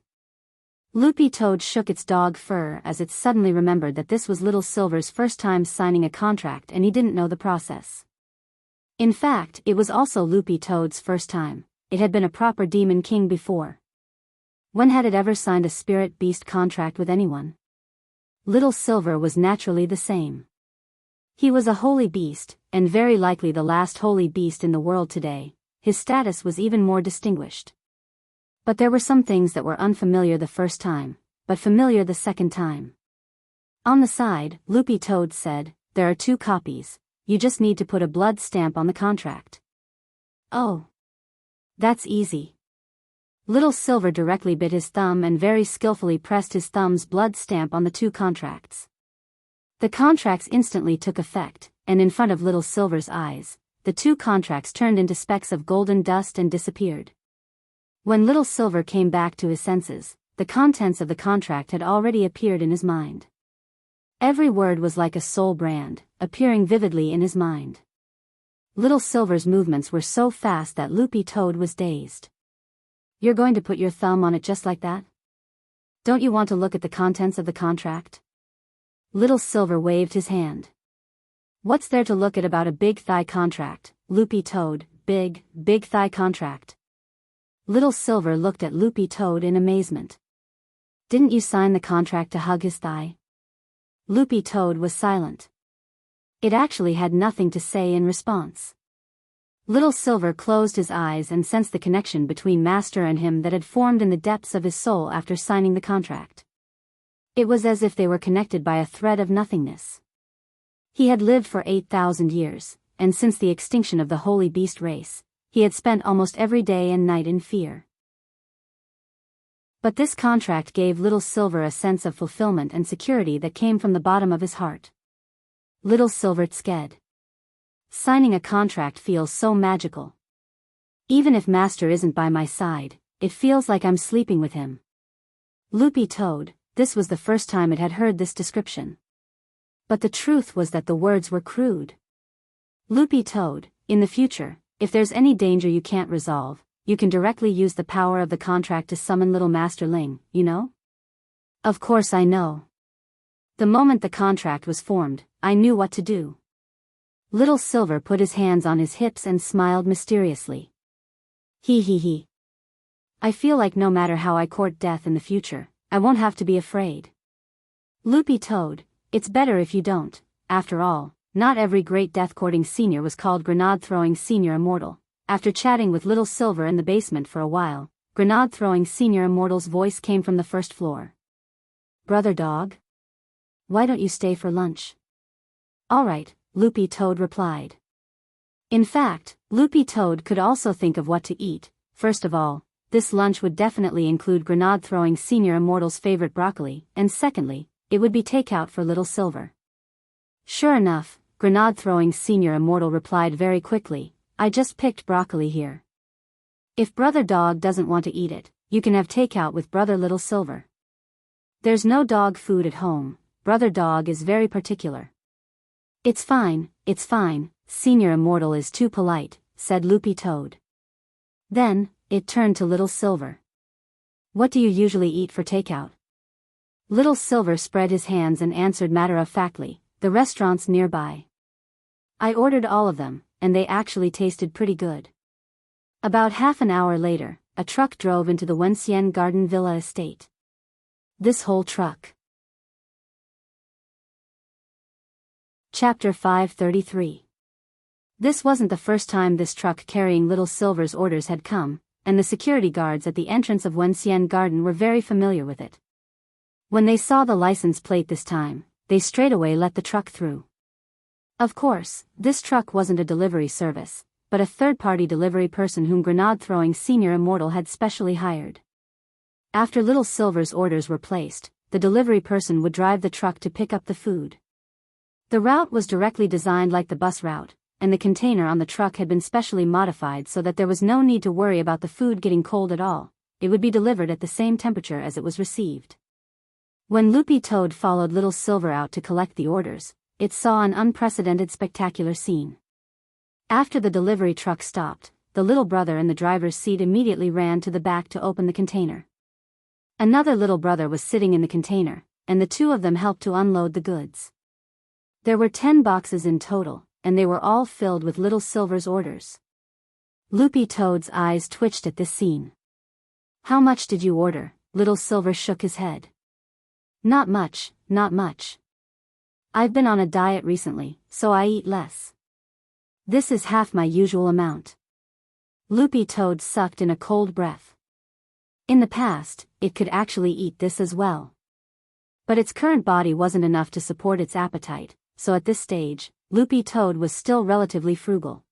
Loopy Toad shook its dog fur as it suddenly remembered that this was Little Silver's first time signing a contract and he didn't know the process. In fact, it was also Loopy Toad's first time. It had been a proper Demon King before. When had it ever signed a spirit beast contract with anyone? Little Silver was naturally the same. He was a holy beast, and very likely the last holy beast in the world today. His status was even more distinguished. But there were some things that were unfamiliar the first time, but familiar the second time. On the side, Loopy Toad said, "There are 2 copies. You just need to put a blood stamp on the contract." "Oh. That's easy." Little Silver directly bit his thumb and very skillfully pressed his thumb's blood stamp on the 2 contracts. The contracts instantly took effect, and in front of Little Silver's eyes, the 2 contracts turned into specks of golden dust and disappeared. When Little Silver came back to his senses, the contents of the contract had already appeared in his mind. Every word was like a soul brand, appearing vividly in his mind. Little Silver's movements were so fast that Loopy Toad was dazed. "You're going to put your thumb on it just like that? Don't you want to look at the contents of the contract?" Little Silver waved his hand. "What's there to look at about a big thigh contract, Loopy Toad? Big thigh contract?" Little Silver looked at Loopy Toad in amazement. "Didn't you sign the contract to hug his thigh?" Loopy Toad was silent. It actually had nothing to say in response. Little Silver closed his eyes and sensed the connection between Master and him that had formed in the depths of his soul after signing the contract. It was as if they were connected by a thread of nothingness. He had lived for 8,000 years, and since the extinction of the holy beast race, he had spent almost every day and night in fear. But this contract gave Little Silver a sense of fulfillment and security that came from the bottom of his heart. Little Silver sked. Signing a contract feels so magical. Even if Master isn't by my side, it feels like I'm sleeping with him. Loopy Toad, this was the first time it had heard this description. But the truth was that the words were crude. "Loopy Toad, in the future, if there's any danger you can't resolve, you can directly use the power of the contract to summon Little Master Ling, you know?" "Of course I know. The moment the contract was formed, I knew what to do." Little Silver put his hands on his hips and smiled mysteriously. He. I feel like no matter how I court death in the future, I won't have to be afraid." "Loopy Toad, it's better if you don't. After all, not every great death-courting senior was called Grenade-throwing Senior Immortal." After chatting with Little Silver in the basement for a while, Grenade-throwing Senior Immortal's voice came from the first floor. "Brother Dog? Why don't you stay for lunch?" "All right," Loopy Toad replied. In fact, Loopy Toad could also think of what to eat. First of all, this lunch would definitely include Grenade-throwing Senior Immortal's favorite broccoli, and secondly, it would be takeout for Little Silver. Sure enough, Grenade-throwing Senior Immortal replied very quickly, "I just picked broccoli here. If Brother Dog doesn't want to eat it, you can have takeout with Brother Little Silver. There's no dog food at home. Brother Dog is very particular." It's fine, Senior Immortal is too polite," said Loopy Toad. Then, it turned to Little Silver. "What do you usually eat for takeout?" Little Silver spread his hands and answered matter-of-factly, "The restaurants nearby. I ordered all of them, and they actually tasted pretty good." About half an hour later, a truck drove into the Wenxian Garden Villa estate. This whole truck. Chapter 533. This wasn't the first time this truck carrying Little Silver's orders had come, and the security guards at the entrance of Wenxian Garden were very familiar with it. When they saw the license plate this time, they straightaway let the truck through. Of course, this truck wasn't a delivery service, but a third-party delivery person whom grenade-throwing Senior Immortal had specially hired. After Little Silver's orders were placed, the delivery person would drive the truck to pick up the food. The route was directly designed like the bus route, and the container on the truck had been specially modified so that there was no need to worry about the food getting cold at all. It would be delivered at the same temperature as it was received. When Loopy Toad followed Little Silver out to collect the orders, it saw an unprecedented spectacular scene. After the delivery truck stopped, the little brother in the driver's seat immediately ran to the back to open the container. Another little brother was sitting in the container, and the two of them helped to unload the goods. There were 10 boxes in total, and they were all filled with Little Silver's orders. Loopy Toad's eyes twitched at this scene. "How much did you order?" Little Silver shook his head. Not much. I've been on a diet recently, so I eat less. This is half my usual amount." Loopy Toad sucked in a cold breath. In the past, it could actually eat this as well. But its current body wasn't enough to support its appetite, so at this stage, Loopy Toad was still relatively frugal.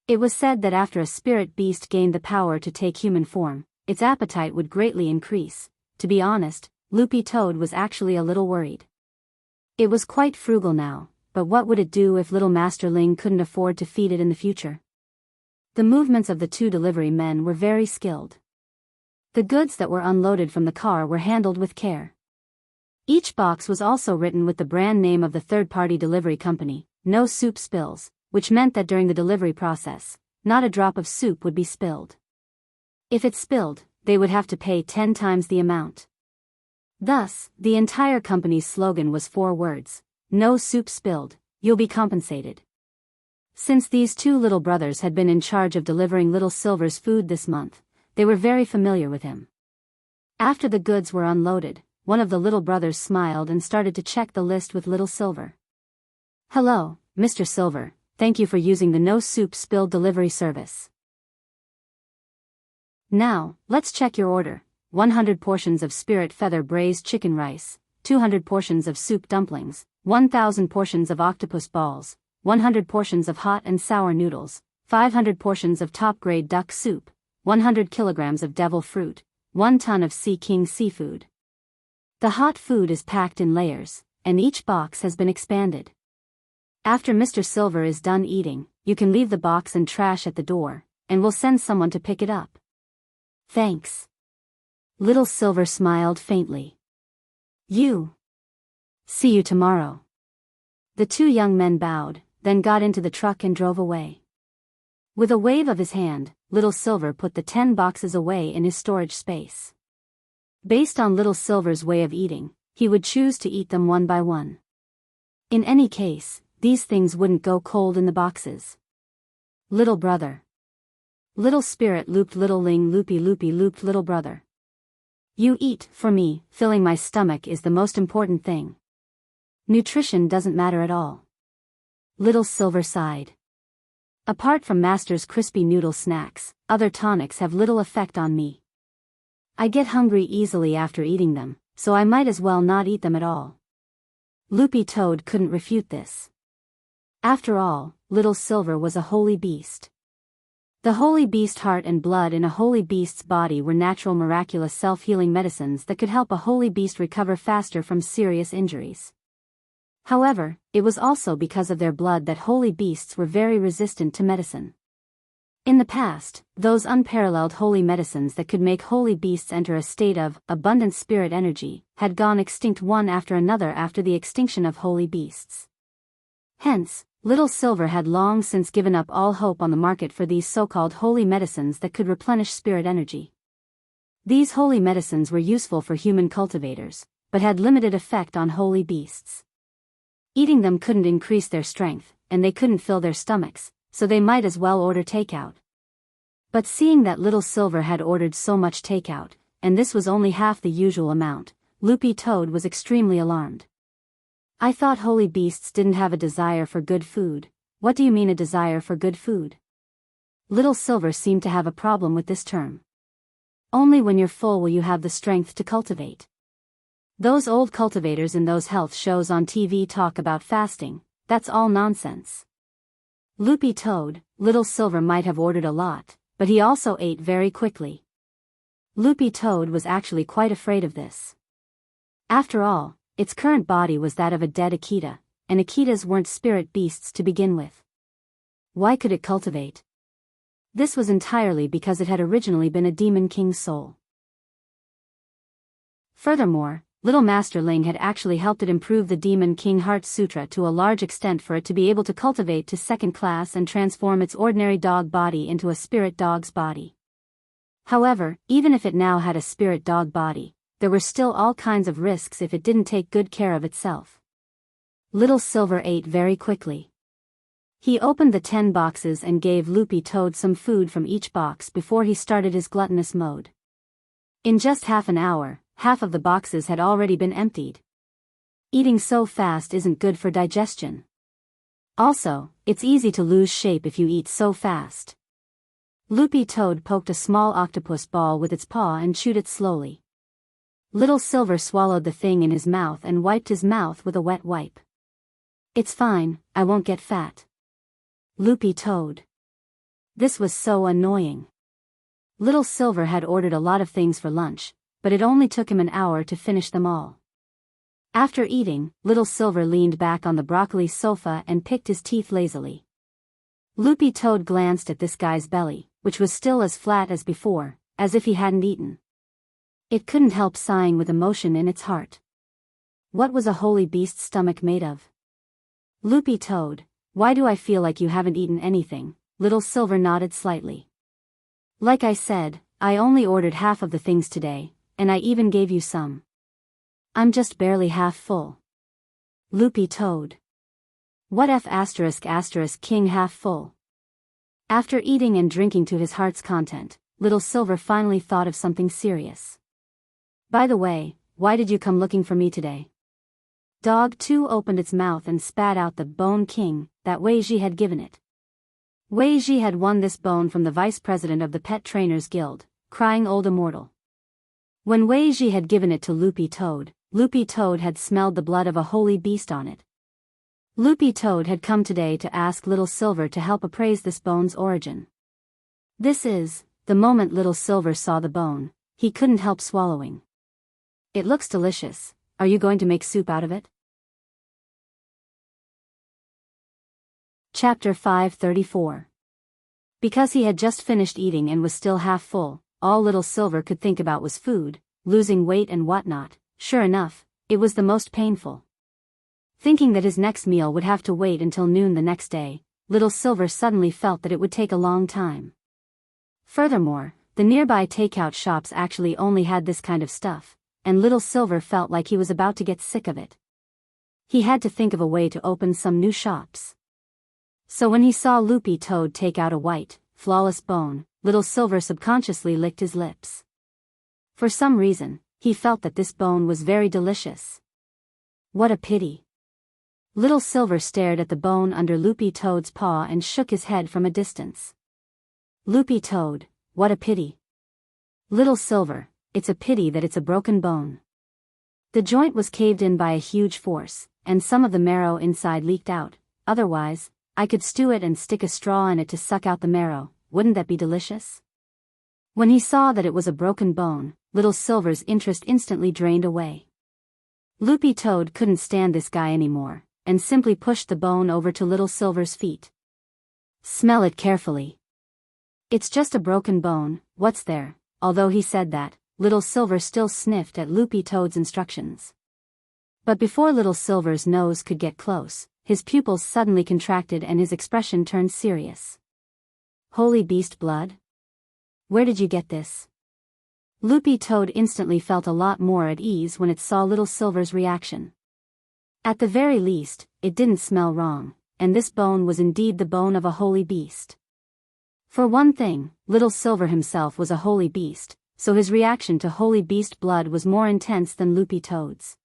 It was said that after a spirit beast gained the power to take human form, its appetite would greatly increase. To be honest, Loopy Toad was actually a little worried. It was quite frugal now, but what would it do if little Master Ling couldn't afford to feed it in the future? The movements of the two delivery men were very skilled. The goods that were unloaded from the car were handled with care. Each box was also written with the brand name of the third-party delivery company, "No soup spills," which meant that during the delivery process, not a drop of soup would be spilled. If it spilled, they would have to pay 10 times the amount. Thus, the entire company's slogan was 4 words: "No soup spilled, you'll be compensated." Since these two little brothers had been in charge of delivering Little Silver's food this month, they were very familiar with him. After the goods were unloaded, one of the little brothers smiled and started to check the list with Little Silver. "Hello, Mr. Silver, thank you for using the No Soup Spilled delivery service. Now, let's check your order. 100 portions of spirit feather braised chicken rice, 200 portions of soup dumplings, 1,000 portions of octopus balls, 100 portions of hot and sour noodles, 500 portions of top-grade duck soup, 100 kilograms of devil fruit, 1 ton of Sea King seafood." The hot food is packed in layers, and each box has been expanded. After Mr. Silver is done eating, you can leave the box and trash at the door, and we'll send someone to pick it up. "Thanks." Little Silver smiled faintly. See you tomorrow." The two young men bowed, then got into the truck and drove away. With a wave of his hand, Little Silver put the 10 boxes away in his storage space. Based on Little Silver's way of eating, he would choose to eat them one by one. In any case, these things wouldn't go cold in the boxes. "Little brother." Little Spirit looped Little Ling loopy looped Little brother. "You eat, for me, filling my stomach is the most important thing. Nutrition doesn't matter at all." Little Silver sighed. "Apart from Master's crispy noodle snacks, other tonics have little effect on me. I get hungry easily after eating them, so I might as well not eat them at all." Loopy Toad couldn't refute this. After all, Little Silver was a holy beast. The holy beast heart and blood in a holy beast's body were natural miraculous self-healing medicines that could help a holy beast recover faster from serious injuries. However, it was also because of their blood that holy beasts were very resistant to medicine. In the past, those unparalleled holy medicines that could make holy beasts enter a state of abundant spirit energy had gone extinct one after another after the extinction of holy beasts. Hence, Little Silver had long since given up all hope on the market for these so-called holy medicines that could replenish spirit energy. These holy medicines were useful for human cultivators, but had limited effect on holy beasts. Eating them couldn't increase their strength, and they couldn't fill their stomachs, so they might as well order takeout. But seeing that Little Silver had ordered so much takeout, and this was only half the usual amount, Loopy Toad was extremely alarmed. "I thought holy beasts didn't have a desire for good food. What do you mean a desire for good food?" Little Silver seemed to have a problem with this term. "Only when you're full will you have the strength to cultivate. Those old cultivators in those health shows on TV talk about fasting, that's all nonsense." Loopy Toad, Little Silver might have ordered a lot, but he also ate very quickly. Loopy Toad was actually quite afraid of this. After all, its current body was that of a dead Akita, and Akitas weren't spirit beasts to begin with. Why could it cultivate? This was entirely because it had originally been a Demon King's soul. Furthermore, Little Masterling had actually helped it improve the Demon King Heart Sutra to a large extent for it to be able to cultivate to second class and transform its ordinary dog body into a spirit dog's body. However, even if it now had a spirit dog body, there were still all kinds of risks if it didn't take good care of itself. Little Silver ate very quickly. He opened the 10 boxes and gave Loopy Toad some food from each box before he started his gluttonous mode. In just half an hour, half of the boxes had already been emptied. Eating so fast isn't good for digestion. Also, it's easy to lose shape if you eat so fast. Loopy Toad poked a small octopus ball with its paw and chewed it slowly. Little Silver swallowed the thing in his mouth and wiped his mouth with a wet wipe. "It's fine, I won't get fat." Loopy Toad. This was so annoying. Little Silver had ordered a lot of things for lunch, but it only took him an hour to finish them all. After eating, Little Silver leaned back on the broccoli sofa and picked his teeth lazily. Loopy Toad glanced at this guy's belly, which was still as flat as before, as if he hadn't eaten. It couldn't help sighing with emotion in its heart. What was a holy beast's stomach made of? "Loopy Toad, why do I feel like you haven't eaten anything?" Little Silver nodded slightly. "Like I said, I only ordered half of the things today, and I even gave you some. I'm just barely half full." Loopy Toad. What F*** king half full? After eating and drinking to his heart's content, Little Silver finally thought of something serious. "By the way, why did you come looking for me today?" Dog 2 opened its mouth and spat out the Bone King that Wei Ji had given it. Wei Ji had won this bone from the vice president of the Pet Trainers Guild, crying old Immortal. When Wei Ji had given it to Loopy Toad had smelled the blood of a holy beast on it. Loopy Toad had come today to ask Little Silver to help appraise this bone's origin. The moment Little Silver saw the bone, he couldn't help swallowing. "It looks delicious. Are you going to make soup out of it?" Chapter 534. Because he had just finished eating and was still half full, all Little Silver could think about was food, losing weight and whatnot. Sure enough, it was the most painful. Thinking that his next meal would have to wait until noon the next day, Little Silver suddenly felt that it would take a long time. Furthermore, the nearby takeout shops actually only had this kind of stuff, and Little Silver felt like he was about to get sick of it. He had to think of a way to open some new shops. So when he saw Loopy Toad take out a white, flawless bone, Little Silver subconsciously licked his lips. For some reason, he felt that this bone was very delicious. What a pity. Little Silver stared at the bone under Loopy Toad's paw and shook his head from a distance. "Loopy Toad, what a pity." "Little Silver, it's a pity that it's a broken bone." The joint was caved in by a huge force, and some of the marrow inside leaked out. "Otherwise, I could stew it and stick a straw in it to suck out the marrow. Wouldn't that be delicious?" When he saw that it was a broken bone, Little Silver's interest instantly drained away. Loopy Toad couldn't stand this guy anymore, and simply pushed the bone over to Little Silver's feet. "Smell it carefully. It's just a broken bone, what's there?" Although he said that, Little Silver still sniffed at Loopy Toad's instructions. But before Little Silver's nose could get close, his pupils suddenly contracted and his expression turned serious. "Holy beast blood? Where did you get this?" Loopy Toad instantly felt a lot more at ease when it saw Little Silver's reaction. At the very least, it didn't smell wrong, and this bone was indeed the bone of a holy beast. For one thing, Little Silver himself was a holy beast, so his reaction to holy beast blood was more intense than Loopy Toad's.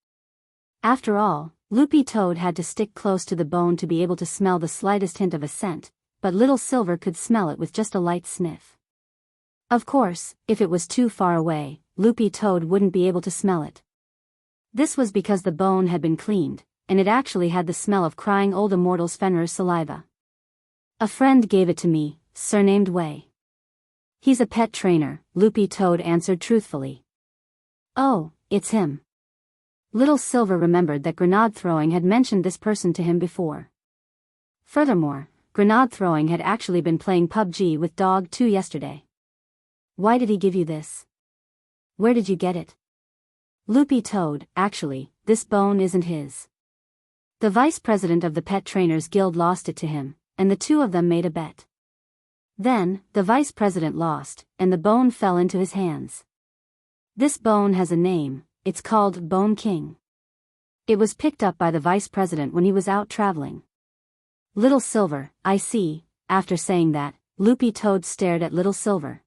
After all, Loopy Toad had to stick close to the bone to be able to smell the slightest hint of a scent, but Little Silver could smell it with just a light sniff. Of course, if it was too far away, Loopy Toad wouldn't be able to smell it. This was because the bone had been cleaned, and it actually had the smell of crying old Immortal's Fenrir's saliva. A friend gave it to me, surnamed Way. He's a pet trainer, Loopy Toad answered truthfully. Oh, it's him. Little Silver remembered that grenade throwing had mentioned this person to him before. Furthermore, grenade throwing had actually been playing PUBG with Dog 2 yesterday. Why did he give you this? Where did you get it? Loopy Toad, actually, this bone isn't his. The vice president of the Pet Trainers Guild lost it to him, and the two of them made a bet. Then, the vice president lost, and the bone fell into his hands. This bone has a name, it's called Bone King. It was picked up by the vice president when he was out traveling. Little Silver, I see. After saying that, Loopy Toad stared at Little Silver.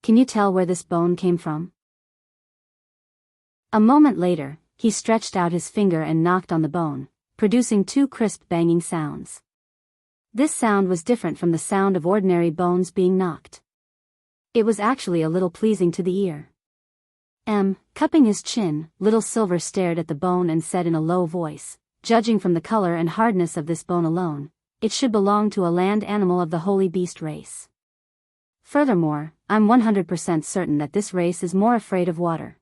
Can you tell where this bone came from? A moment later, he stretched out his finger and knocked on the bone, producing two crisp banging sounds. This sound was different from the sound of ordinary bones being knocked. It was actually a little pleasing to the ear. Cupping his chin, Little Silver stared at the bone and said in a low voice, judging from the color and hardness of this bone alone, it should belong to a land animal of the holy beast race. Furthermore, I'm 100% certain that this race is more afraid of water.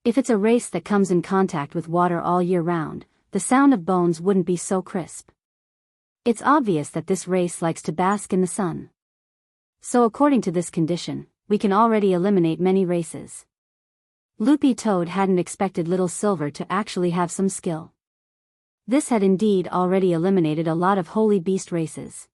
If it's a race that comes in contact with water all year round, the sound of bones wouldn't be so crisp. It's obvious that this race likes to bask in the sun. So according to this condition, we can already eliminate many races. Loopy Toad hadn't expected Little Silver to actually have some skill. This had indeed already eliminated a lot of holy beast races.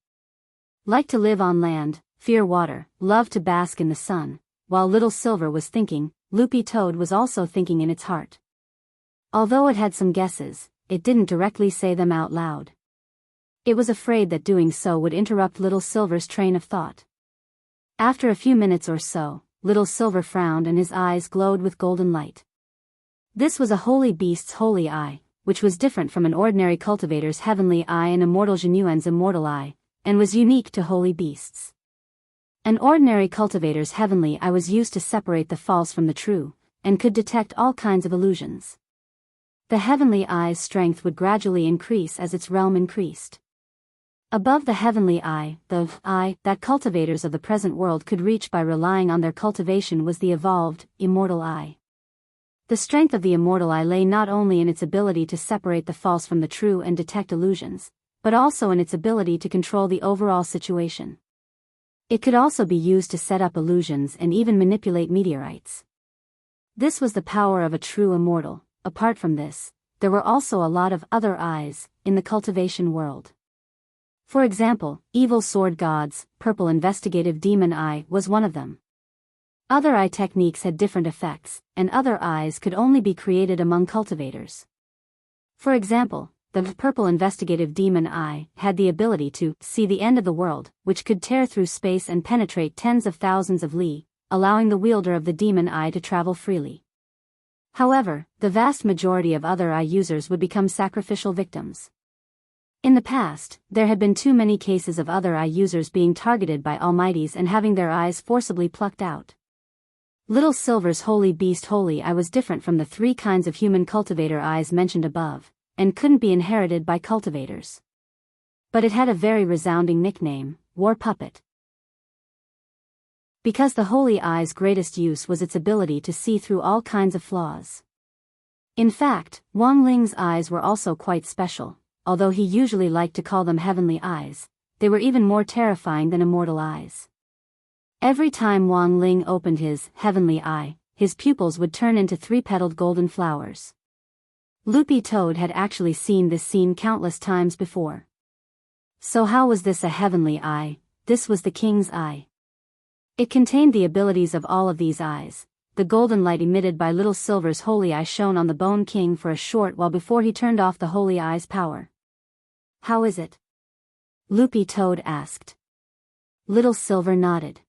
Like to live on land, fear water, love to bask in the sun. While Little Silver was thinking, Loopy Toad was also thinking in its heart. Although it had some guesses, it didn't directly say them out loud. It was afraid that doing so would interrupt Little Silver's train of thought. After a few minutes or so, Little Silver frowned and his eyes glowed with golden light. This was a holy beast's holy eye, which was different from an ordinary cultivator's heavenly eye and Immortal Genuine's immortal eye, and was unique to holy beasts. An ordinary cultivator's heavenly eye was used to separate the false from the true, and could detect all kinds of illusions. The heavenly eye's strength would gradually increase as its realm increased. Above the heavenly eye, the eye that cultivators of the present world could reach by relying on their cultivation was the evolved, immortal eye. The strength of the immortal eye lay not only in its ability to separate the false from the true and detect illusions, but also in its ability to control the overall situation. It could also be used to set up illusions and even manipulate meteorites. This was the power of a true immortal. Apart from this, there were also a lot of other eyes in the cultivation world. For example, Evil Sword God's Purple Investigative Demon Eye was one of them. Other eye techniques had different effects, and other eyes could only be created among cultivators. For example, the Purple Investigative Demon Eye had the ability to see the end of the world, which could tear through space and penetrate tens of thousands of li, allowing the wielder of the demon eye to travel freely. However, the vast majority of other eye users would become sacrificial victims. In the past, there had been too many cases of other eye users being targeted by almighties and having their eyes forcibly plucked out. Little Silver's holy beast holy eye was different from the three kinds of human cultivator eyes mentioned above, and couldn't be inherited by cultivators. But it had a very resounding nickname, War Puppet. Because the holy eye's greatest use was its ability to see through all kinds of flaws. In fact, Wang Ling's eyes were also quite special. Although he usually liked to call them heavenly eyes, they were even more terrifying than immortal eyes. Every time Wang Ling opened his heavenly eye, his pupils would turn into three-petaled golden flowers. Loopy Toad had actually seen this scene countless times before. So how was this a heavenly eye? This was the king's eye. It contained the abilities of all of these eyes. The golden light emitted by Little Silver's holy eye shone on the Bone King for a short while before he turned off the holy eye's power. How is it? Loopy Toad asked. Little Silver nodded.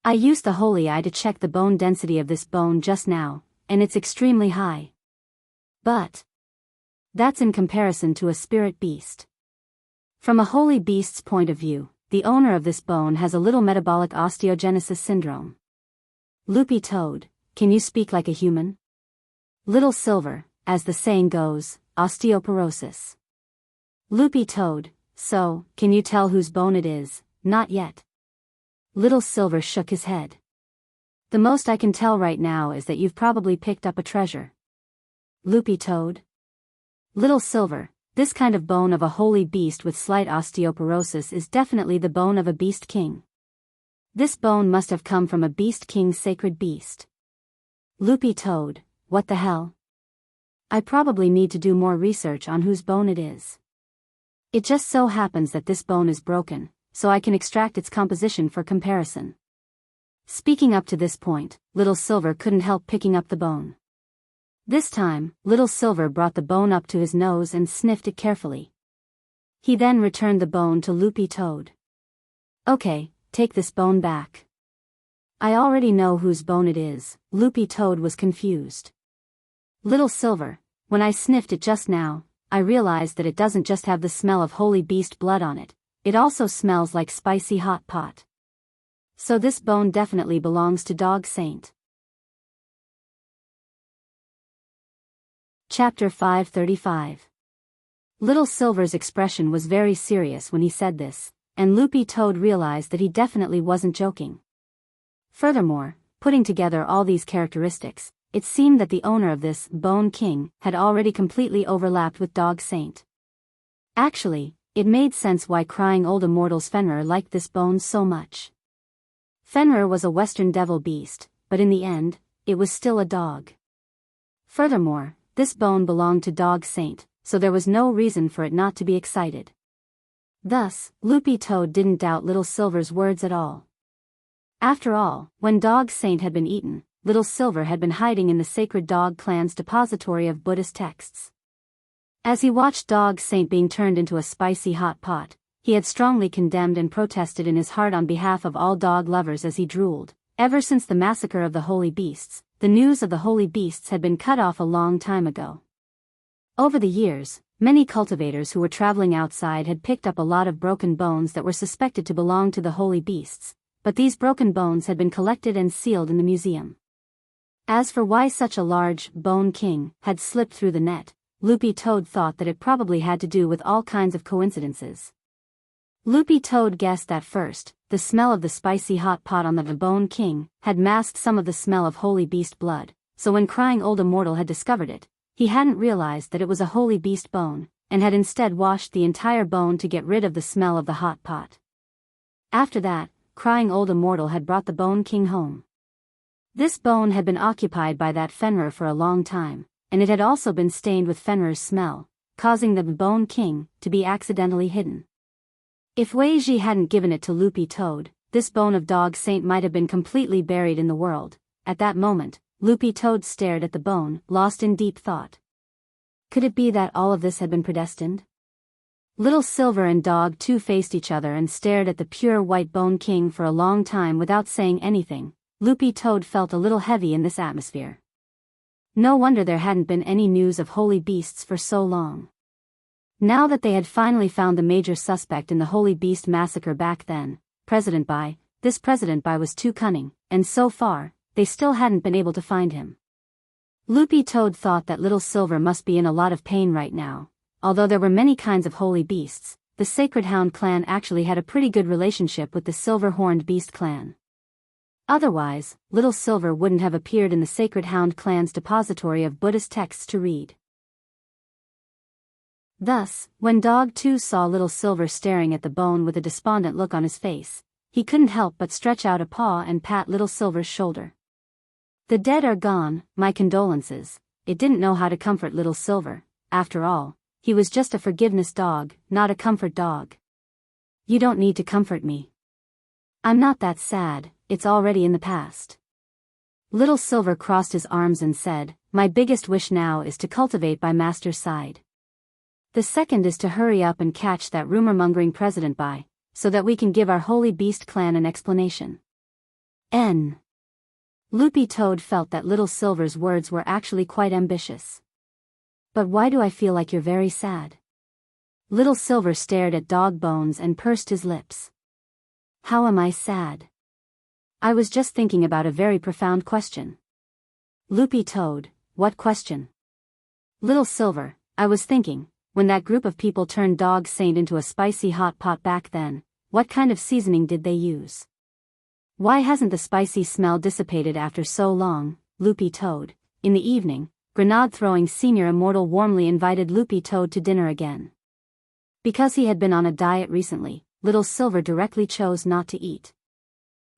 I used the holy eye to check the bone density of this bone just now, and it's extremely high. But that's in comparison to a spirit beast. From a holy beast's point of view, the owner of this bone has a little metabolic osteogenesis syndrome. Loopy Toad, can you speak like a human? Little Silver, as the saying goes, osteoporosis. Loopy Toad, so, can you tell whose bone it is? Not yet. Little Silver shook his head. The most I can tell right now is that you've probably picked up a treasure. Loopy Toad. Little Silver, this kind of bone of a holy beast with slight osteoporosis is definitely the bone of a beast king. This bone must have come from a beast king's sacred beast. Loopy Toad, what the hell? I probably need to do more research on whose bone it is. It just so happens that this bone is broken, so I can extract its composition for comparison. Speaking up to this point, Little Silver couldn't help picking up the bone. This time, Little Silver brought the bone up to his nose and sniffed it carefully. He then returned the bone to Loopy Toad. Okay, take this bone back. I already know whose bone it is. Loopy Toad was confused. Little Silver, when I sniffed it just now, I realized that it doesn't just have the smell of holy beast blood on it, it also smells like spicy hot pot. So this bone definitely belongs to Dog Saint. Chapter 535. Little Silver's expression was very serious when he said this, and Loopy Toad realized that he definitely wasn't joking. Furthermore, putting together all these characteristics, it seemed that the owner of this Bone King had already completely overlapped with Dog Saint. Actually, it made sense why crying old Immortal's Fenrir liked this bone so much. Fenrir was a western devil beast, but in the end, it was still a dog. Furthermore, this bone belonged to Dog Saint, so there was no reason for it not to be excited. Thus, Loopy Toad didn't doubt Little Silver's words at all. After all, when Dog Saint had been eaten, Little Silver had been hiding in the sacred dog clan's depository of Buddhist texts. As he watched Dog Saint being turned into a spicy hot pot, he had strongly condemned and protested in his heart on behalf of all dog lovers as he drooled. Ever since the massacre of the holy beasts, the news of the holy beasts had been cut off a long time ago. Over the years, many cultivators who were traveling outside had picked up a lot of broken bones that were suspected to belong to the holy beasts, but these broken bones had been collected and sealed in the museum. As for why such a large Bone King had slipped through the net, Loopy Toad thought that it probably had to do with all kinds of coincidences. Loopy Toad guessed that first, the smell of the spicy hot pot on the Bone King had masked some of the smell of holy beast blood, so when crying old Immortal had discovered it, he hadn't realized that it was a holy beast bone, and had instead washed the entire bone to get rid of the smell of the hot pot. After that, crying old Immortal had brought the Bone King home. This bone had been occupied by that Fenrir for a long time, and it had also been stained with Fenrir's smell, causing the Bone King to be accidentally hidden. If Weiji hadn't given it to Loopy Toad, this bone of Dog Saint might have been completely buried in the world. At that moment, Loopy Toad stared at the bone, lost in deep thought. Could it be that all of this had been predestined? Little Silver and Dog Two faced each other and stared at the pure white Bone King for a long time without saying anything. Loopy Toad felt a little heavy in this atmosphere. No wonder there hadn't been any news of holy beasts for so long. Now that they had finally found the major suspect in the Holy Beast massacre back then, this President Bai was too cunning, and so far, they still hadn't been able to find him. Loopy Toad thought that Little Silver must be in a lot of pain right now. Although there were many kinds of holy beasts, the Sacred Hound clan actually had a pretty good relationship with the Silver-Horned Beast clan. Otherwise, Little Silver wouldn't have appeared in the Sacred Hound clan's depository of Buddhist texts to read. Thus, when Dog 2 saw Little Silver staring at the bone with a despondent look on his face, he couldn't help but stretch out a paw and pat Little Silver's shoulder. The dead are gone, my condolences. It didn't know how to comfort Little Silver. After all, he was just a forgiveness dog, not a comfort dog. You don't need to comfort me. I'm not that sad, it's already in the past. Little Silver crossed his arms and said, my biggest wish now is to cultivate by Master's side. The second is to hurry up and catch that rumor-mongering President Bai, so that we can give our holy beast clan an explanation. N. Loopy Toad felt that Little Silver's words were actually quite ambitious. But why do I feel like you're very sad? Little Silver stared at Dog Bones and pursed his lips. How am I sad? I was just thinking about a very profound question. Loopy Toad, what question? Little Silver, I was thinking, when that group of people turned Dog Saint into a spicy hot pot back then, what kind of seasoning did they use? Why hasn't the spicy smell dissipated after so long, Loopy Toad? In the evening, Grenade-throwing Senior Immortal warmly invited Loopy Toad to dinner again. Because he had been on a diet recently, Little Silver directly chose not to eat.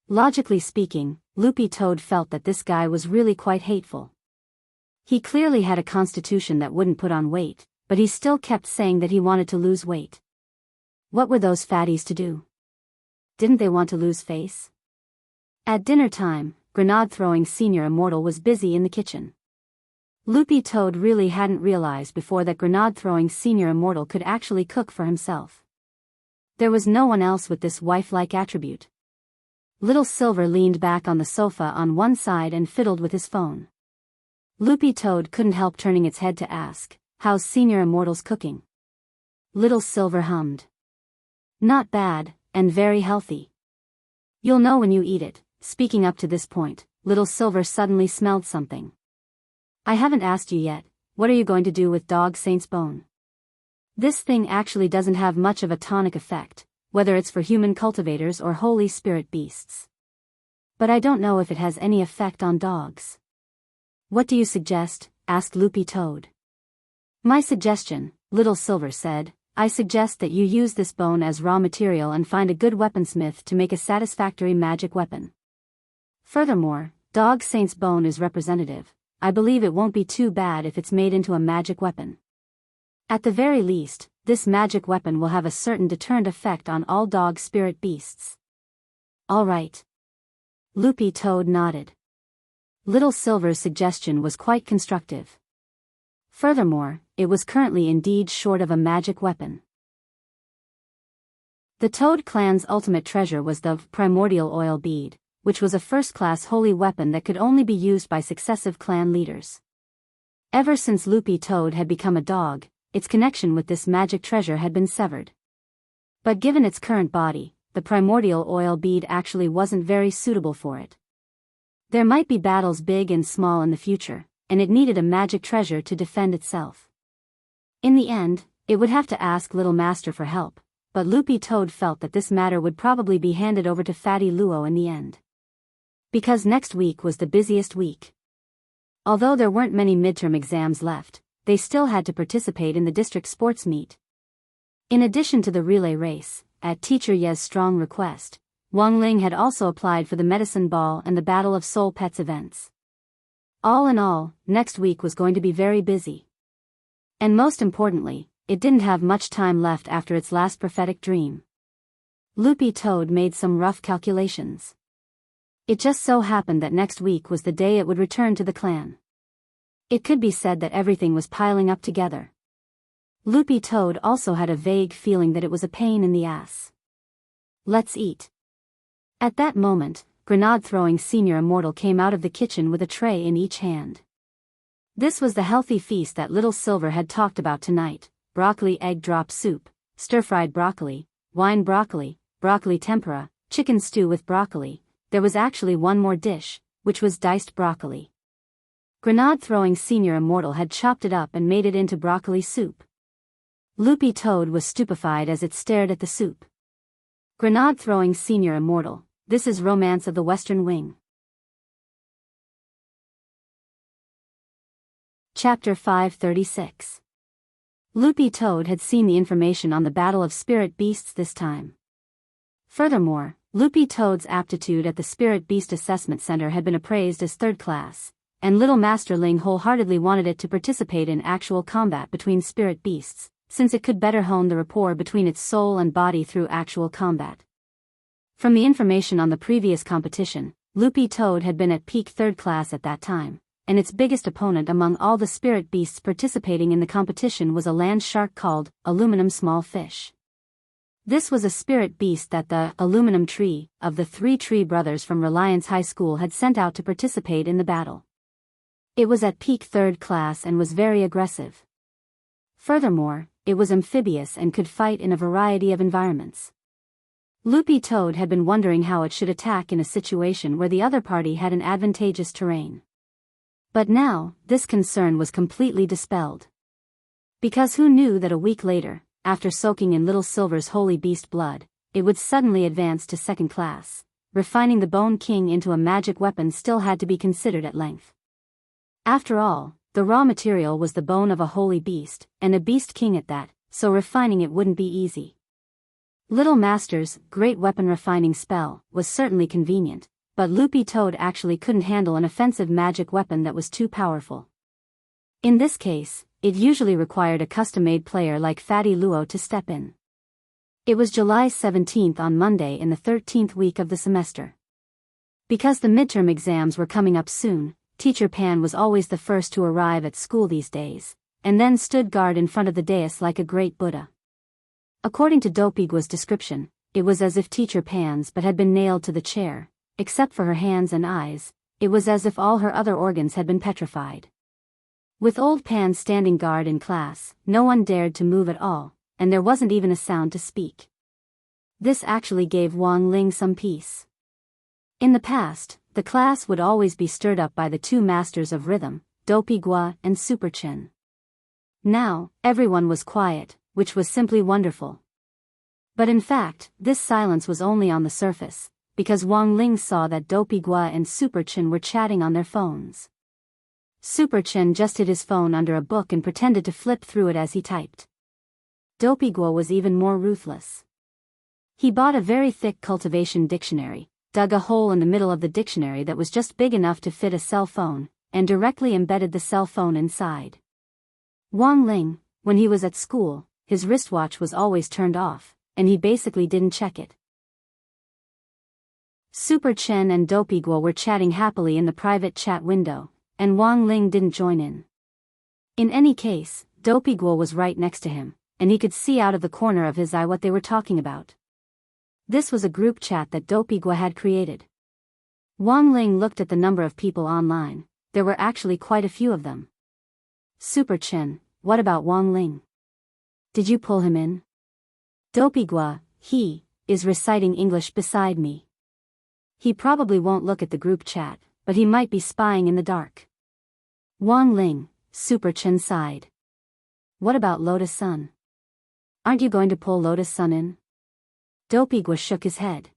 Logically speaking, Loopy Toad felt that this guy was really quite hateful. He clearly had a constitution that wouldn't put on weight, but he still kept saying that he wanted to lose weight. What were those fatties to do? Didn't they want to lose face? At dinner time, Grenade-throwing Senior Immortal was busy in the kitchen. Loopy Toad really hadn't realized before that Grenade-throwing Senior Immortal could actually cook for himself. There was no one else with this wife-like attribute. Little Silver leaned back on the sofa on one side and fiddled with his phone. Loopy Toad couldn't help turning its head to ask, "How's Senior Immortal's cooking?" Little Silver hummed. "Not bad, and very healthy. You'll know when you eat it." Speaking up to this point, Little Silver suddenly smelled something. "I haven't asked you yet, what are you going to do with Dog Saint's bone?" This thing actually doesn't have much of a tonic effect, whether it's for human cultivators or holy spirit beasts. But I don't know if it has any effect on dogs. "What do you suggest?" asked Loopy Toad. "My suggestion," Little Silver said, "I suggest that you use this bone as raw material and find a good weaponsmith to make a satisfactory magic weapon. Furthermore, Dog Saint's bone is representative. I believe it won't be too bad if it's made into a magic weapon. At the very least, this magic weapon will have a certain deterrent effect on all dog spirit beasts." "All right." Loopy Toad nodded. Little Silver's suggestion was quite constructive. Furthermore, it was currently indeed short of a magic weapon. The Toad clan's ultimate treasure was the primordial oil bead, which was a first-class holy weapon that could only be used by successive clan leaders. Ever since Loopy Toad had become a dog, its connection with this magic treasure had been severed. But given its current body, the primordial oil bead actually wasn't very suitable for it. There might be battles big and small in the future, and it needed a magic treasure to defend itself. In the end, it would have to ask Little Master for help, but Loopy Toad felt that this matter would probably be handed over to Fatty Luo in the end. Because next week was the busiest week. Although there weren't many midterm exams left, they still had to participate in the district sports meet. In addition to the relay race, at Teacher Ye's strong request, Wang Ling had also applied for the medicine ball and the Battle of Soul Pets events. All in all, next week was going to be very busy. And most importantly, it didn't have much time left after its last prophetic dream. Loopy Toad made some rough calculations. It just so happened that next week was the day it would return to the clan. It could be said that everything was piling up together. Loopy Toad also had a vague feeling that it was a pain in the ass. "Let's eat." At that moment, Grenade-throwing Senior Immortal came out of the kitchen with a tray in each hand. This was the healthy feast that Little Silver had talked about tonight: broccoli egg drop soup, stir-fried broccoli, wine broccoli, broccoli tempura, chicken stew with broccoli. There was actually one more dish, which was diced broccoli. Grenade-throwing Senior Immortal had chopped it up and made it into broccoli soup. Loopy Toad was stupefied as it stared at the soup. Grenade-throwing Senior Immortal, this is Romance of the Western Wing. Chapter 536. Loopy Toad had seen the information on the Battle of Spirit Beasts this time. Furthermore, Loopy Toad's aptitude at the Spirit Beast Assessment Center had been appraised as third class, and Little Master Ling wholeheartedly wanted it to participate in actual combat between spirit beasts, since it could better hone the rapport between its soul and body through actual combat. From the information on the previous competition, Loopy Toad had been at peak third class at that time, and its biggest opponent among all the spirit beasts participating in the competition was a land shark called Aluminum Small Fish. This was a spirit beast that the aluminum tree of the three tree brothers from Reliance High School had sent out to participate in the battle. It was at peak third class and was very aggressive. Furthermore, it was amphibious and could fight in a variety of environments. Loopy Toad had been wondering how it should attack in a situation where the other party had an advantageous terrain. But now, this concern was completely dispelled. Because who knew that a week later, after soaking in Little Silver's holy beast blood, it would suddenly advance to second class. Refining the Bone King into a magic weapon still had to be considered at length. After all, the raw material was the bone of a holy beast, and a beast king at that, so refining it wouldn't be easy. Little Master's great weapon refining spell was certainly convenient, but Loopy Toad actually couldn't handle an offensive magic weapon that was too powerful. In this case, it usually required a custom-made player like Fatty Luo to step in. It was July 17th on Monday in the 13th week of the semester. Because the midterm exams were coming up soon, Teacher Pan was always the first to arrive at school these days, and then stood guard in front of the dais like a great Buddha. According to Dopigua's description, it was as if Teacher Pan's but had been nailed to the chair, except for her hands and eyes. It was as if all her other organs had been petrified. With Old Pan standing guard in class, no one dared to move at all, and there wasn't even a sound to speak. This actually gave Wang Ling some peace. In the past, the class would always be stirred up by the two masters of rhythm, Dopigua and Super Chin. Now, everyone was quiet, which was simply wonderful. But in fact, this silence was only on the surface, because Wang Ling saw that Dopigua and Super Chin were chatting on their phones. Super Chin just hid his phone under a book and pretended to flip through it as he typed. Dopigua was even more ruthless. He bought a very thick cultivation dictionary, dug a hole in the middle of the dictionary that was just big enough to fit a cell phone, and directly embedded the cell phone inside. Wang Ling, when he was at school, his wristwatch was always turned off, and he basically didn't check it. Super Chen and Dopigua were chatting happily in the private chat window, and Wang Ling didn't join in. In any case, Dopigua was right next to him, and he could see out of the corner of his eye what they were talking about. This was a group chat that Dopigua had created. Wang Ling looked at the number of people online. There were actually quite a few of them. Super Chen, what about Wang Ling? Did you pull him in? Dopigua, he is reciting English beside me. He probably won't look at the group chat, but he might be spying in the dark. Wang Ling, Super Chen sighed. What about Lotus Sun? Aren't you going to pull Lotus Sun in? Dopigua shook his head.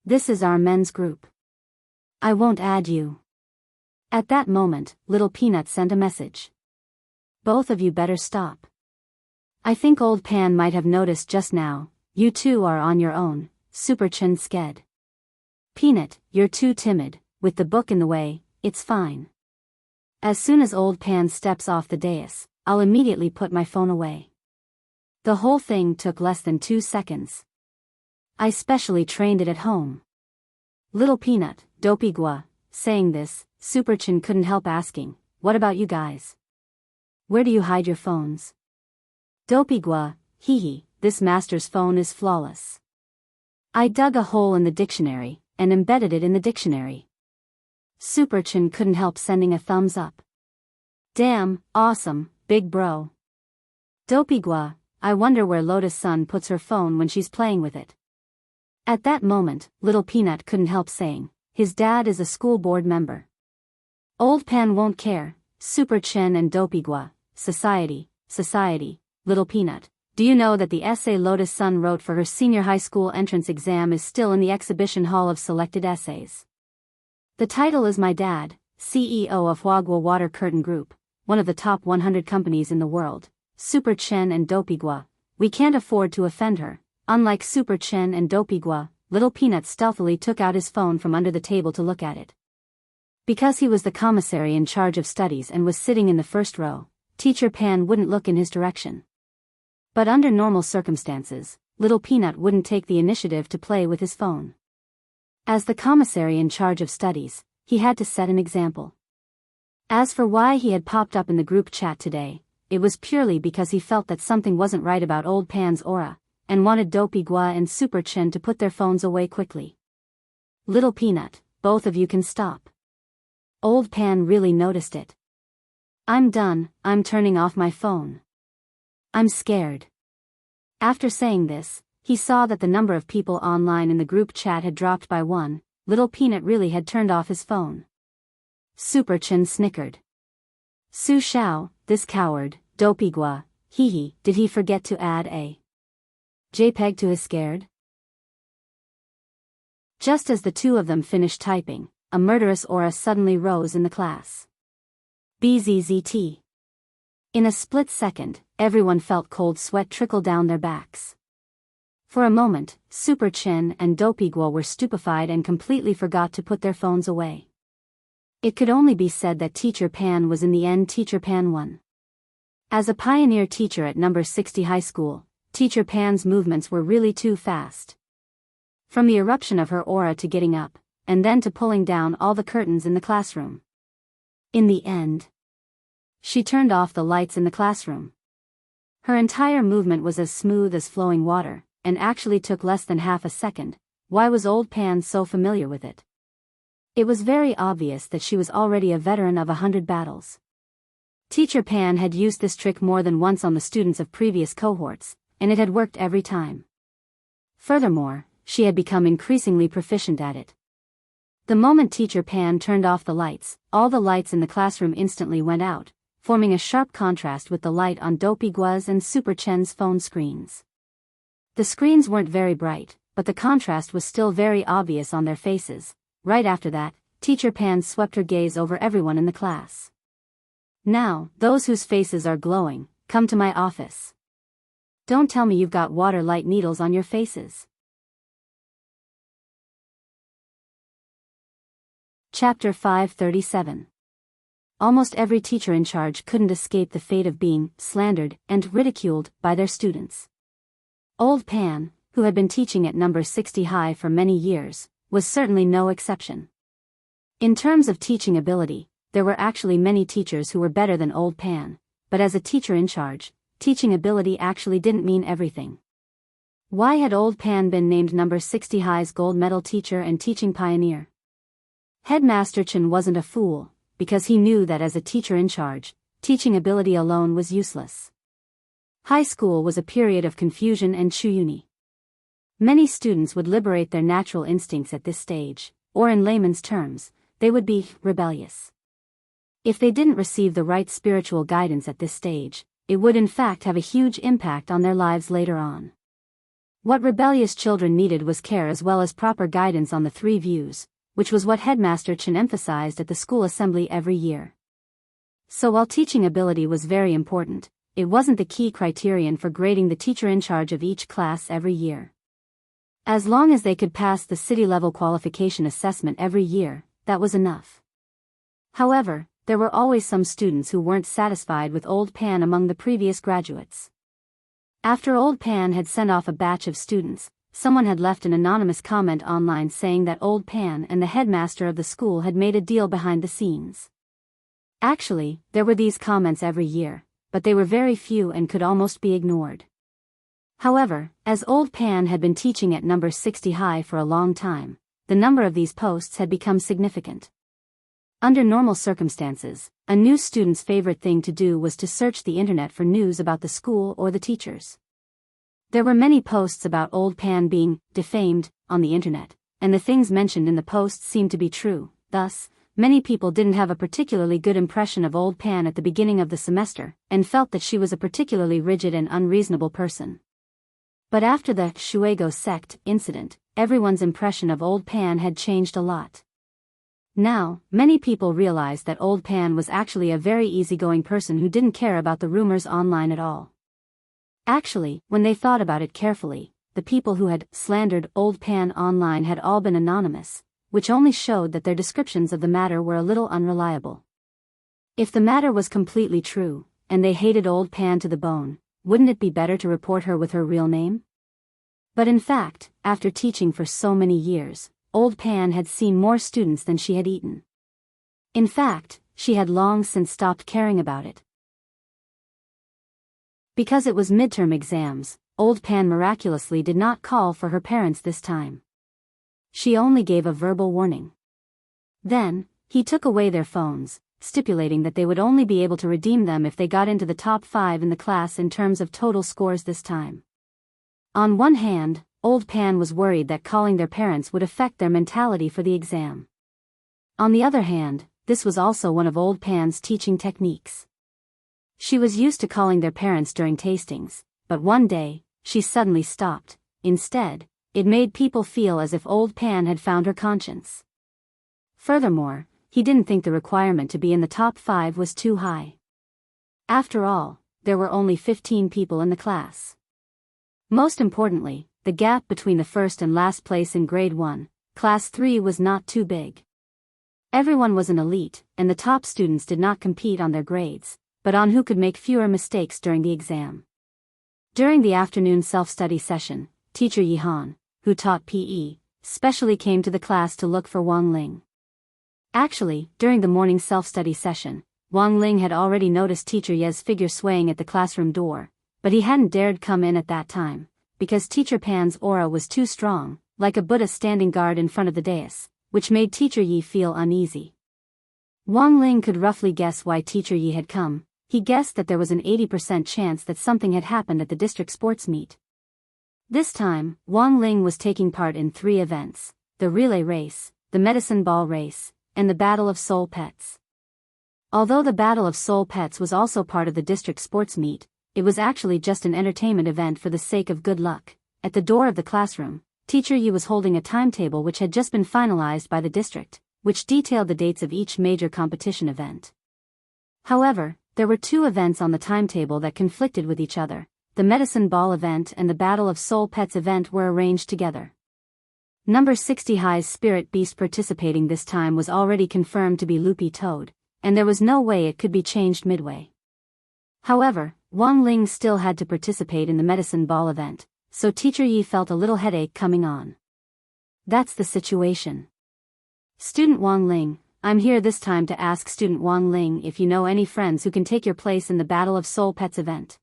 This is our men's group. I won't add you. At that moment, Little Peanut sent a message. Both of you better stop. I think Old Pan might have noticed just now. You two are on your own, Super Chen sked. Peanut, you're too timid, with the book in the way, it's fine. As soon as Old Pan steps off the dais, I'll immediately put my phone away. The whole thing took less than 2 seconds. I specially trained it at home. Little Peanut, Dopigua, saying this, Super Chin couldn't help asking, what about you guys? Where do you hide your phones? Dopigua, hee, this master's phone is flawless. I dug a hole in the dictionary, and embedded it in the dictionary. Super Chin couldn't help sending a thumbs up. Damn, awesome, big bro. Dopigua, I wonder where Lotus Sun puts her phone when she's playing with it. At that moment, Little Peanut couldn't help saying, his dad is a school board member. Old Pan won't care, Super Chen and Dopigua, society, Little Peanut. Do you know that the essay Lotus Sun wrote for her senior high school entrance exam is still in the exhibition hall of selected essays? The title is My Dad, CEO of Huagua Water Curtain Group, one of the top 100 companies in the world. Super Chen and Dopigua, we can't afford to offend her. Unlike Super Chen and Dopigua, Little Peanut stealthily took out his phone from under the table to look at it. Because he was the commissary in charge of studies and was sitting in the first row, Teacher Pan wouldn't look in his direction. But under normal circumstances, Little Peanut wouldn't take the initiative to play with his phone. As the commissary in charge of studies, he had to set an example. As for why he had popped up in the group chat today, it was purely because he felt that something wasn't right about Old Pan's aura, and wanted Dopey Gua and Super Chin to put their phones away quickly. Little Peanut, both of you can stop. Old Pan really noticed it. I'm done, I'm turning off my phone. I'm scared. After saying this, he saw that the number of people online in the group chat had dropped by one. Little Peanut really had turned off his phone. Super Chin snickered. Su Xiao, this coward, Dopey Gua, hee, did he forget to add a JPEG to his scared? Just as the two of them finished typing, a murderous aura suddenly rose in the class. BZZT. In a split second, everyone felt cold sweat trickle down their backs. For a moment, Super Chin and Dopey Gua were stupefied and completely forgot to put their phones away. It could only be said that Teacher Pan was in the end Teacher Pan won. As a pioneer teacher at number 60 high school, Teacher Pan's movements were really too fast. From the eruption of her aura to getting up, and then to pulling down all the curtains in the classroom. In the end, she turned off the lights in the classroom. Her entire movement was as smooth as flowing water, and actually took less than half a second. Why was Old Pan so familiar with it? It was very obvious that she was already a veteran of 100 battles. Teacher Pan had used this trick more than once on the students of previous cohorts, and it had worked every time. Furthermore, she had become increasingly proficient at it. The moment Teacher Pan turned off the lights, all the lights in the classroom instantly went out, forming a sharp contrast with the light on Dopey Gua's and Super Chen's phone screens. The screens weren't very bright, but the contrast was still very obvious on their faces. Right after that, Teacher Pan swept her gaze over everyone in the class. Now, those whose faces are glowing, come to my office. Don't tell me you've got water light needles on your faces. Chapter 537. Almost every teacher in charge couldn't escape the fate of being slandered and ridiculed by their students. Old Pan, who had been teaching at number 60 high for many years, was certainly no exception. In terms of teaching ability, there were actually many teachers who were better than Old Pan, but as a teacher in charge, teaching ability actually didn't mean everything. Why had Old Pan been named number 60 high's gold medal teacher and teaching pioneer? Headmaster Chen wasn't a fool, because he knew that as a teacher in charge, teaching ability alone was useless. High school was a period of confusion and chuyuni. Many students would liberate their natural instincts at this stage, or in layman's terms, they would be rebellious. If they didn't receive the right spiritual guidance at this stage, it would in fact have a huge impact on their lives later on. What rebellious children needed was care as well as proper guidance on the three views, which was what Headmaster Chen emphasized at the school assembly every year. So while teaching ability was very important, it wasn't the key criterion for grading the teacher in charge of each class every year. As long as they could pass the city-level qualification assessment every year, that was enough. However, there were always some students who weren't satisfied with Old Pan among the previous graduates. After Old Pan had sent off a batch of students, someone had left an anonymous comment online saying that Old Pan and the headmaster of the school had made a deal behind the scenes. Actually, there were these comments every year, but they were very few and could almost be ignored. However, as Old Pan had been teaching at number 60 high for a long time, the number of these posts had become significant. Under normal circumstances, a new student's favorite thing to do was to search the internet for news about the school or the teachers. There were many posts about Old Pan being defamed on the internet, and the things mentioned in the posts seemed to be true. Thus, many people didn't have a particularly good impression of Old Pan at the beginning of the semester, and felt that she was a particularly rigid and unreasonable person. But after the Shuego sect incident, everyone's impression of Old Pan had changed a lot. Now, many people realized that Old Pan was actually a very easygoing person who didn't care about the rumors online at all. Actually, when they thought about it carefully, the people who had slandered Old Pan online had all been anonymous, which only showed that their descriptions of the matter were a little unreliable. If the matter was completely true, and they hated Old Pan to the bone, wouldn't it be better to report her with her real name? But in fact, after teaching for so many years, Old Pan had seen more students than she had eaten. In fact, she had long since stopped caring about it. Because it was midterm exams, Old Pan miraculously did not call for her parents this time. She only gave a verbal warning. Then, he took away their phones, stipulating that they would only be able to redeem them if they got into the top 5 in the class in terms of total scores this time. On one hand, Old Pan was worried that calling their parents would affect their mentality for the exam. On the other hand, this was also one of Old Pan's teaching techniques. She was used to calling their parents during tastings, but one day, she suddenly stopped. Instead, it made people feel as if Old Pan had found her conscience. Furthermore, he didn't think the requirement to be in the top 5 was too high. After all, there were only 15 people in the class. Most importantly, the gap between the first and last place in grade 1, class 3 was not too big. Everyone was an elite, and the top students did not compete on their grades, but on who could make fewer mistakes during the exam. During the afternoon self-study session, Teacher Yihan, who taught PE, specially came to the class to look for Wang Ling. Actually, during the morning self-study session, Wang Ling had already noticed Teacher Ye's figure swaying at the classroom door, but he hadn't dared come in at that time, because Teacher Pan's aura was too strong, like a Buddha standing guard in front of the dais, which made Teacher Yi feel uneasy. Wang Ling could roughly guess why Teacher Yi had come. He guessed that there was an 80% chance that something had happened at the district sports meet. This time, Wang Ling was taking part in 3 events: the relay race, the medicine ball race, and the Battle of Soul Pets. Although the Battle of Soul Pets was also part of the district sports meet, it was actually just an entertainment event for the sake of good luck. At the door of the classroom, Teacher Yi was holding a timetable which had just been finalized by the district, which detailed the dates of each major competition event. However, there were 2 events on the timetable that conflicted with each other. The Medicine Ball event and the Battle of Soul Pets event were arranged together. Number 60 High's spirit beast participating this time was already confirmed to be Loopy Toad, and there was no way it could be changed midway. However, Wang Ling still had to participate in the Medicine Ball event, so Teacher Yi felt a little headache coming on. That's the situation. Student Wang Ling, I'm here this time to ask Student Wang Ling if you know any friends who can take your place in the Battle of Soul Pets event.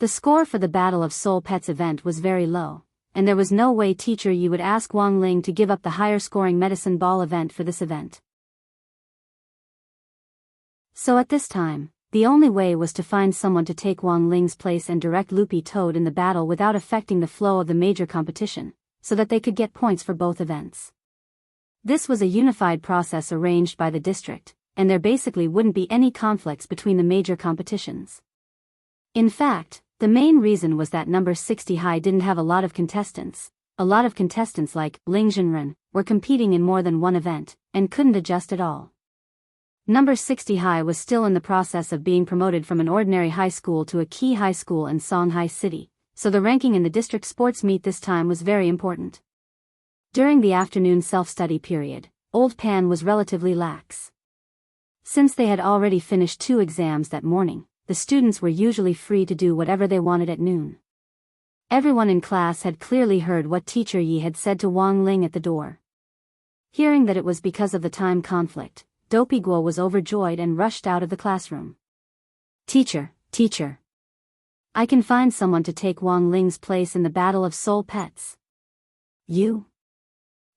The score for the Battle of Soul Pets event was very low, and there was no way Teacher Yi would ask Wang Ling to give up the higher scoring Medicine Ball event for this event. So at this time, the only way was to find someone to take Wang Ling's place and direct Loopy Toad in the battle without affecting the flow of the major competition, so that they could get points for both events. This was a unified process arranged by the district, and there basically wouldn't be any conflicts between the major competitions. In fact, the main reason was that number 60 High didn't have a lot of contestants. A lot of contestants like Ling Zhenren were competing in more than one event, and couldn't adjust at all. Number 60 High was still in the process of being promoted from an ordinary high school to a key high school in Songhai City, so the ranking in the district sports meet this time was very important. During the afternoon self-study period, Old Pan was relatively lax. Since they had already finished 2 exams that morning, the students were usually free to do whatever they wanted at noon. Everyone in class had clearly heard what Teacher Yi had said to Wang Ling at the door. Hearing that it was because of the time conflict, Dopey Guo was overjoyed and rushed out of the classroom. Teacher, I can find someone to take Wang Ling's place in the Battle of Soul Pets. You?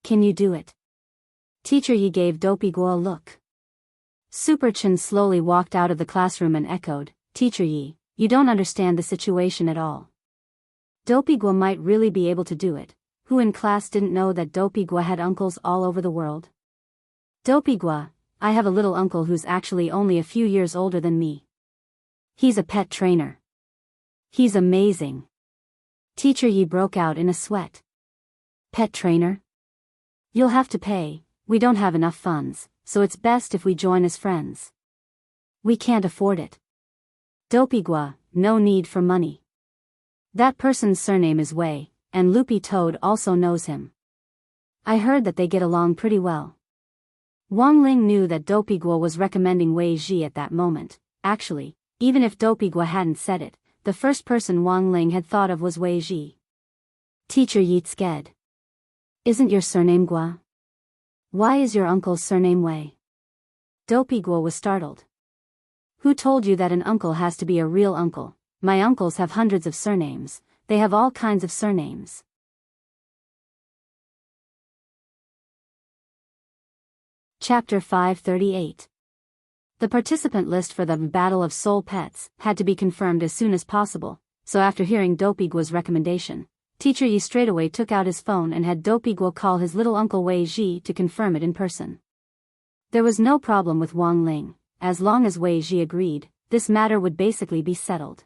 Can you do it? Teacher Yi gave Dopey Guo a look. Super Chen slowly walked out of the classroom and echoed, Teacher Yi, you don't understand the situation at all. Dopey Guo might really be able to do it. Who in class didn't know that Dopey Guo had uncles all over the world? Dopey Guo, I have a little uncle who's actually only a few years older than me. He's a pet trainer. He's amazing. Teacher Yi broke out in a sweat. Pet trainer? You'll have to pay. We don't have enough funds, so it's best if we join as friends. We can't afford it. Dopey Guo, no need for money. That person's surname is Wei, and Loopy Toad also knows him. I heard that they get along pretty well. Wang Ling knew that Dopey Guo was recommending Wei Ji at that moment. Actually, even if Dopey Guo hadn't said it, the first person Wang Ling had thought of was Wei Ji. Teacher Yi Tsged. Isn't your surname Guo? Why is your uncle's surname Wei? Dopey Guo was startled. Who told you that an uncle has to be a real uncle? My uncles have hundreds of surnames. they have all kinds of surnames. Chapter 538. The participant list for the Battle of Soul Pets had to be confirmed as soon as possible, so after hearing Dopigua's recommendation, Teacher Yi straightaway took out his phone and had Dopigua call his little uncle Wei Ji to confirm it in person. There was no problem with Wang Ling. As long as Wei Ji agreed, this matter would basically be settled.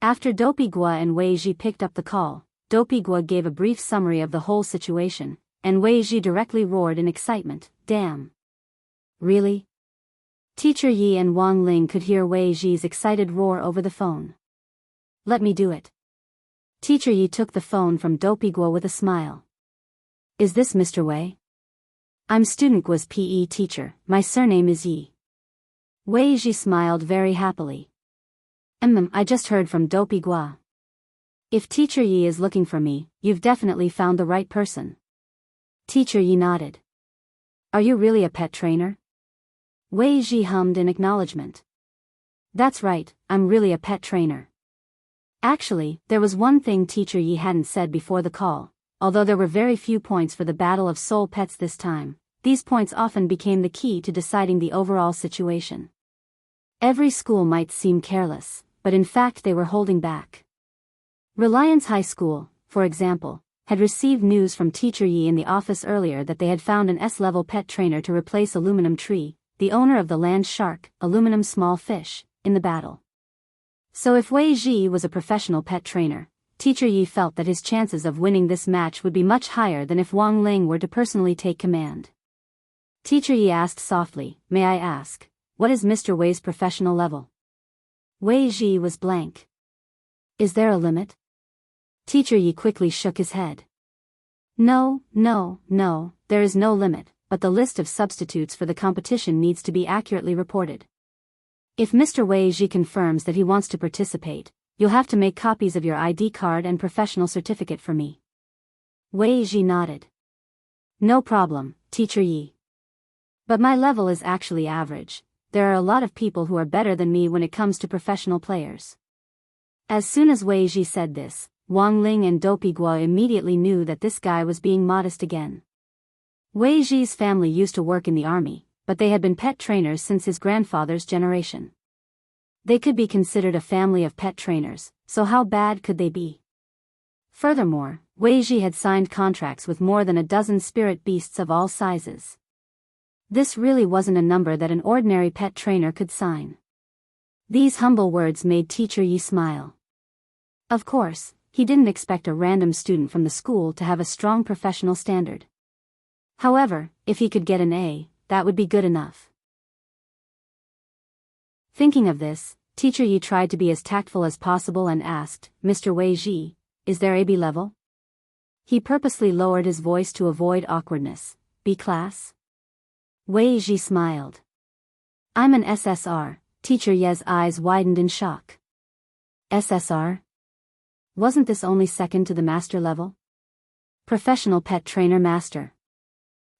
After Dopigua and Wei Ji picked up the call, Dopigua gave a brief summary of the whole situation, and Wei Ji directly roared in excitement, "Damn! Really?" Teacher Yi and Wang Ling could hear Wei Ji's excited roar over the phone. "Let me do it." Teacher Yi took the phone from Dopigua with a smile. "Is this Mr. Wei? I'm student Gua's PE teacher, my surname is Yi." Wei Ji smiled very happily. I just heard from Dopigua. If Teacher Yi is looking for me, you've definitely found the right person." Teacher Yi nodded. "Are you really a pet trainer?" Wei Ji hummed in acknowledgement. "That's right, I'm really a pet trainer." Actually, there was one thing Teacher Yi hadn't said before the call. Although there were very few points for the Battle of Soul Pets this time, these points often became the key to deciding the overall situation. Every school might seem careless, but in fact they were holding back. Reliance High School, for example, had received news from Teacher Yi in the office earlier that they had found an S-level pet trainer to replace Aluminum Tree, the owner of the land shark, Aluminum Small Fish, in the battle. So if Wei Ji was a professional pet trainer, Teacher Yi felt that his chances of winning this match would be much higher than if Wang Ling were to personally take command. Teacher Yi asked softly, "May I ask, what is Mr. Wei's professional level?" Wei Ji was blank. "Is there a limit?" Teacher Yi quickly shook his head. No, there is no limit, but the list of substitutes for the competition needs to be accurately reported. If Mr. Wei Ji confirms that he wants to participate, you'll have to make copies of your ID card and professional certificate for me." Wei Ji nodded. "No problem, Teacher Yi. But my level is actually average. There are a lot of people who are better than me when it comes to professional players." As soon as Wei Ji said this, Wang Ling and Dopigua immediately knew that this guy was being modest again. Wei Ji's family used to work in the army, but they had been pet trainers since his grandfather's generation. They could be considered a family of pet trainers, so how bad could they be? Furthermore, Wei Ji had signed contracts with more than a dozen spirit beasts of all sizes. This really wasn't a number that an ordinary pet trainer could sign. These humble words made Teacher Yi smile. Of course, he didn't expect a random student from the school to have a strong professional standard. However, if he could get an A, that would be good enough. Thinking of this, Teacher Yi tried to be as tactful as possible and asked, "Mr. Wei Ji, is there a B level?" He purposely lowered his voice to avoid awkwardness. "B class?" Wei Ji smiled. "I'm an SSR." Teacher Ye's eyes widened in shock. SSR? Wasn't this only second to the master level? Professional pet trainer master.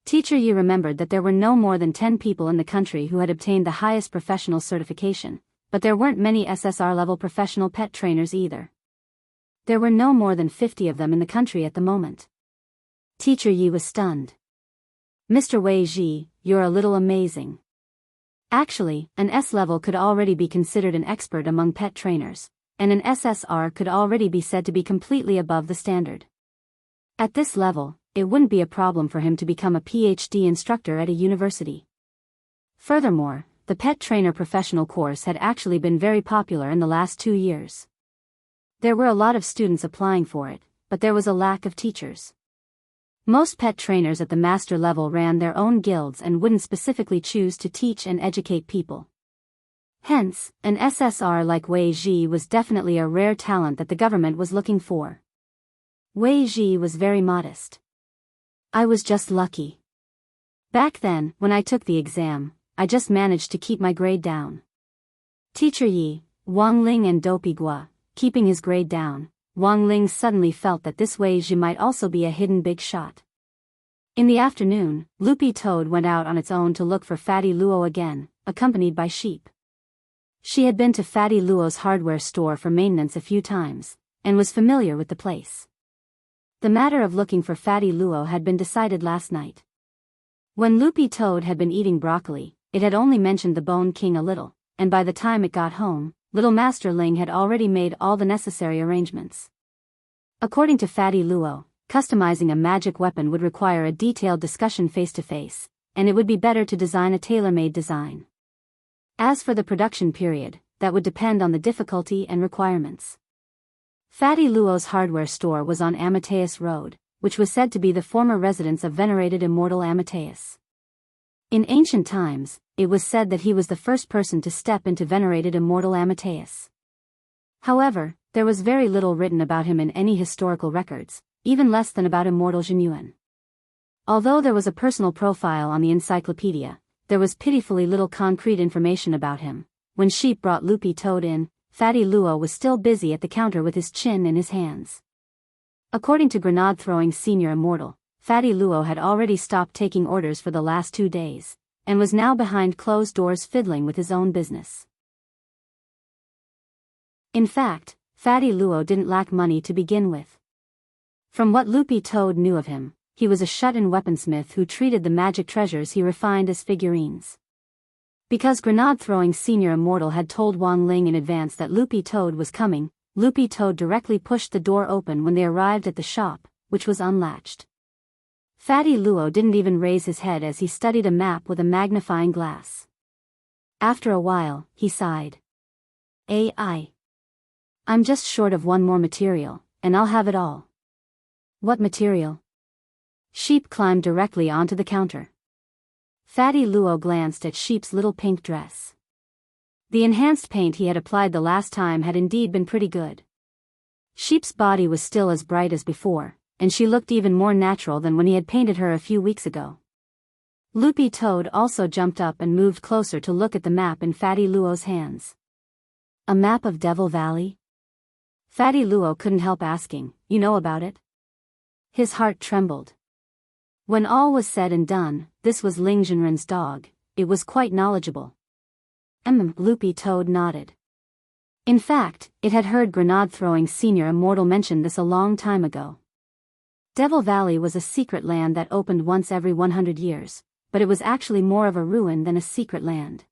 Teacher Yi remembered that there were no more than 10 people in the country who had obtained the highest professional certification, but there weren't many SSR-level professional pet trainers either. There were no more than 50 of them in the country at the moment. Teacher Yi was stunned. "Mr. Wei Ji, you're a little amazing." Actually, an S-level could already be considered an expert among pet trainers, and an SSR could already be said to be completely above the standard. At this level, it wouldn't be a problem for him to become a PhD instructor at a university. Furthermore, the pet trainer professional course had actually been very popular in the last 2 years. There were a lot of students applying for it, but there was a lack of teachers. Most pet trainers at the master level ran their own guilds and wouldn't specifically choose to teach and educate people. Hence, an SSR like Wei Ji was definitely a rare talent that the government was looking for. Wei Ji was very modest. "I was just lucky. Back then, when I took the exam, I just managed to keep my grade down." Teacher Yi, Wang Ling and Dopigua, keeping his grade down, Wang Ling suddenly felt that this Wei Ji might also be a hidden big shot. In the afternoon, Loopy Toad went out on its own to look for Fatty Luo again, accompanied by Sheep. She had been to Fatty Luo's hardware store for maintenance a few times, and was familiar with the place. The matter of looking for Fatty Luo had been decided last night. When Loopy Toad had been eating broccoli, it had only mentioned the Bone King a little, and by the time it got home, little Master Ling had already made all the necessary arrangements. According to Fatty Luo, customizing a magic weapon would require a detailed discussion face-to-face, and it would be better to design a tailor-made design. As for the production period, that would depend on the difficulty and requirements. Fatty Luo's hardware store was on Amateus Road, which was said to be the former residence of venerated Immortal Amateus. In ancient times, it was said that he was the first person to step into venerated Immortal Amateus. However, there was very little written about him in any historical records, even less than about Immortal Jinyuan. Although there was a personal profile on the encyclopedia, there was pitifully little concrete information about him. When Sheep brought Loopy Toad in, Fatty Luo was still busy at the counter with his chin in his hands. According to grenade-throwing Senior Immortal, Fatty Luo had already stopped taking orders for the last 2 days, and was now behind closed doors fiddling with his own business. In fact, Fatty Luo didn't lack money to begin with. From what Loopy Toad knew of him, he was a shut-in weaponsmith who treated the magic treasures he refined as figurines. Because grenade-throwing Senior Immortal had told Wang Ling in advance that Loopy Toad was coming, Loopy Toad directly pushed the door open when they arrived at the shop, which was unlatched. Fatty Luo didn't even raise his head as he studied a map with a magnifying glass. After a while, he sighed. I'm just short of one more material, and I'll have it all. What material? Sheep climbed directly onto the counter. Fatty Luo glanced at Sheep's little pink dress. The enhanced paint he had applied the last time had indeed been pretty good. Sheep's body was still as bright as before, and she looked even more natural than when he had painted her a few weeks ago. Loopy Toad also jumped up and moved closer to look at the map in Fatty Luo's hands. A map of Devil Valley? Fatty Luo couldn't help asking, "You know about it?" His heart trembled. When all was said and done, this was Ling Jinren's dog. It was quite knowledgeable. Loopy Toad nodded. In fact, it had heard grenade-throwing Senior Immortal mention this a long time ago. Devil Valley was a secret land that opened once every 100 years, but it was actually more of a ruin than a secret land.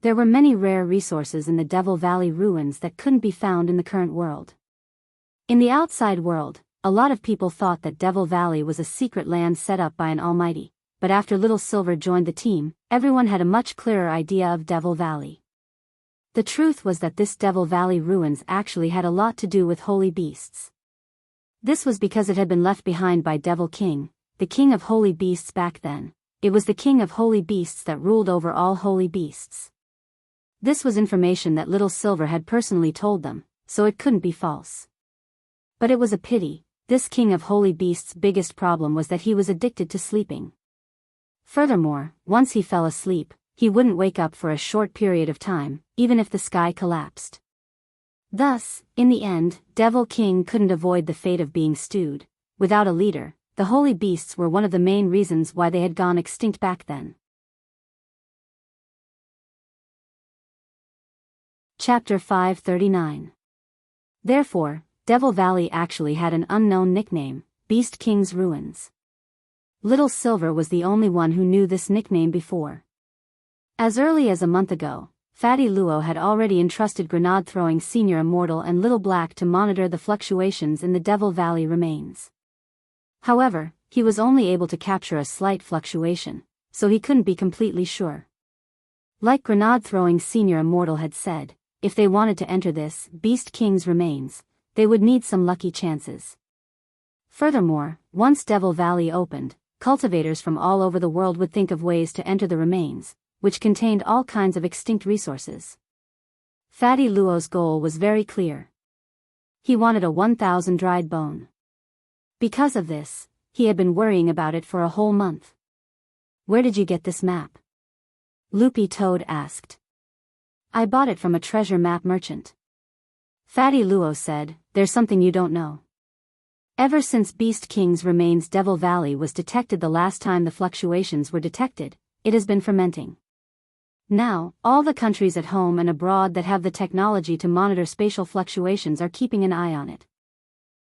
There were many rare resources in the Devil Valley ruins that couldn't be found in the current world. In the outside world, a lot of people thought that Devil Valley was a secret land set up by an almighty, but after Little Silver joined the team, everyone had a much clearer idea of Devil Valley. The truth was that this Devil Valley ruins actually had a lot to do with holy beasts. This was because it had been left behind by Devil King, the king of holy beasts back then. It was the king of holy beasts that ruled over all holy beasts. This was information that Little Silver had personally told them, so it couldn't be false. But it was a pity. This king of holy beasts' biggest problem was that he was addicted to sleeping. Furthermore, once he fell asleep, he wouldn't wake up for a short period of time, even if the sky collapsed. Thus, in the end, Devil King couldn't avoid the fate of being stewed. Without a leader, the holy beasts were one of the main reasons why they had gone extinct back then. Chapter 539. Therefore, Devil Valley actually had an unknown nickname, Beast King's Ruins. Little Silver was the only one who knew this nickname before. As early as a month ago, Fatty Luo had already entrusted grenade-throwing Senior Immortal and Little Black to monitor the fluctuations in the Devil Valley remains. However, he was only able to capture a slight fluctuation, so he couldn't be completely sure. Like grenade-throwing Senior Immortal had said, if they wanted to enter this Beast King's remains, they would need some lucky chances. Furthermore, once Devil Valley opened, cultivators from all over the world would think of ways to enter the remains, which contained all kinds of extinct resources. Fatty Luo's goal was very clear. He wanted a 1,000 dried bone. Because of this, he had been worrying about it for a whole month. "Where did you get this map?" Loopy Toad asked. "I bought it from a treasure map merchant." Fatty Luo said, "There's something you don't know. Ever since Beast King's remains Devil Valley was detected the last time the fluctuations were detected, it has been fermenting. Now, all the countries at home and abroad that have the technology to monitor spatial fluctuations are keeping an eye on it.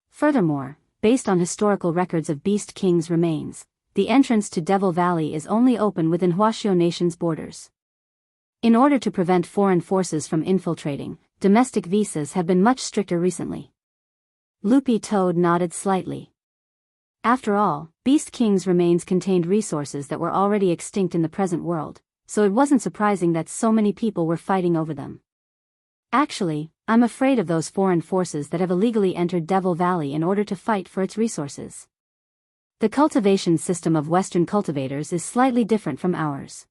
Furthermore, based on historical records of Beast King's remains, the entrance to Devil Valley is only open within Huaxiao Nation's borders. In order to prevent foreign forces from infiltrating, domestic visas have been much stricter recently. Loopy Toad nodded slightly. After all, Beast King's remains contained resources that were already extinct in the present world, so it wasn't surprising that so many people were fighting over them. Actually, I'm afraid of those foreign forces that have illegally entered Devil Valley in order to fight for its resources. The cultivation system of Western cultivators is slightly different from ours.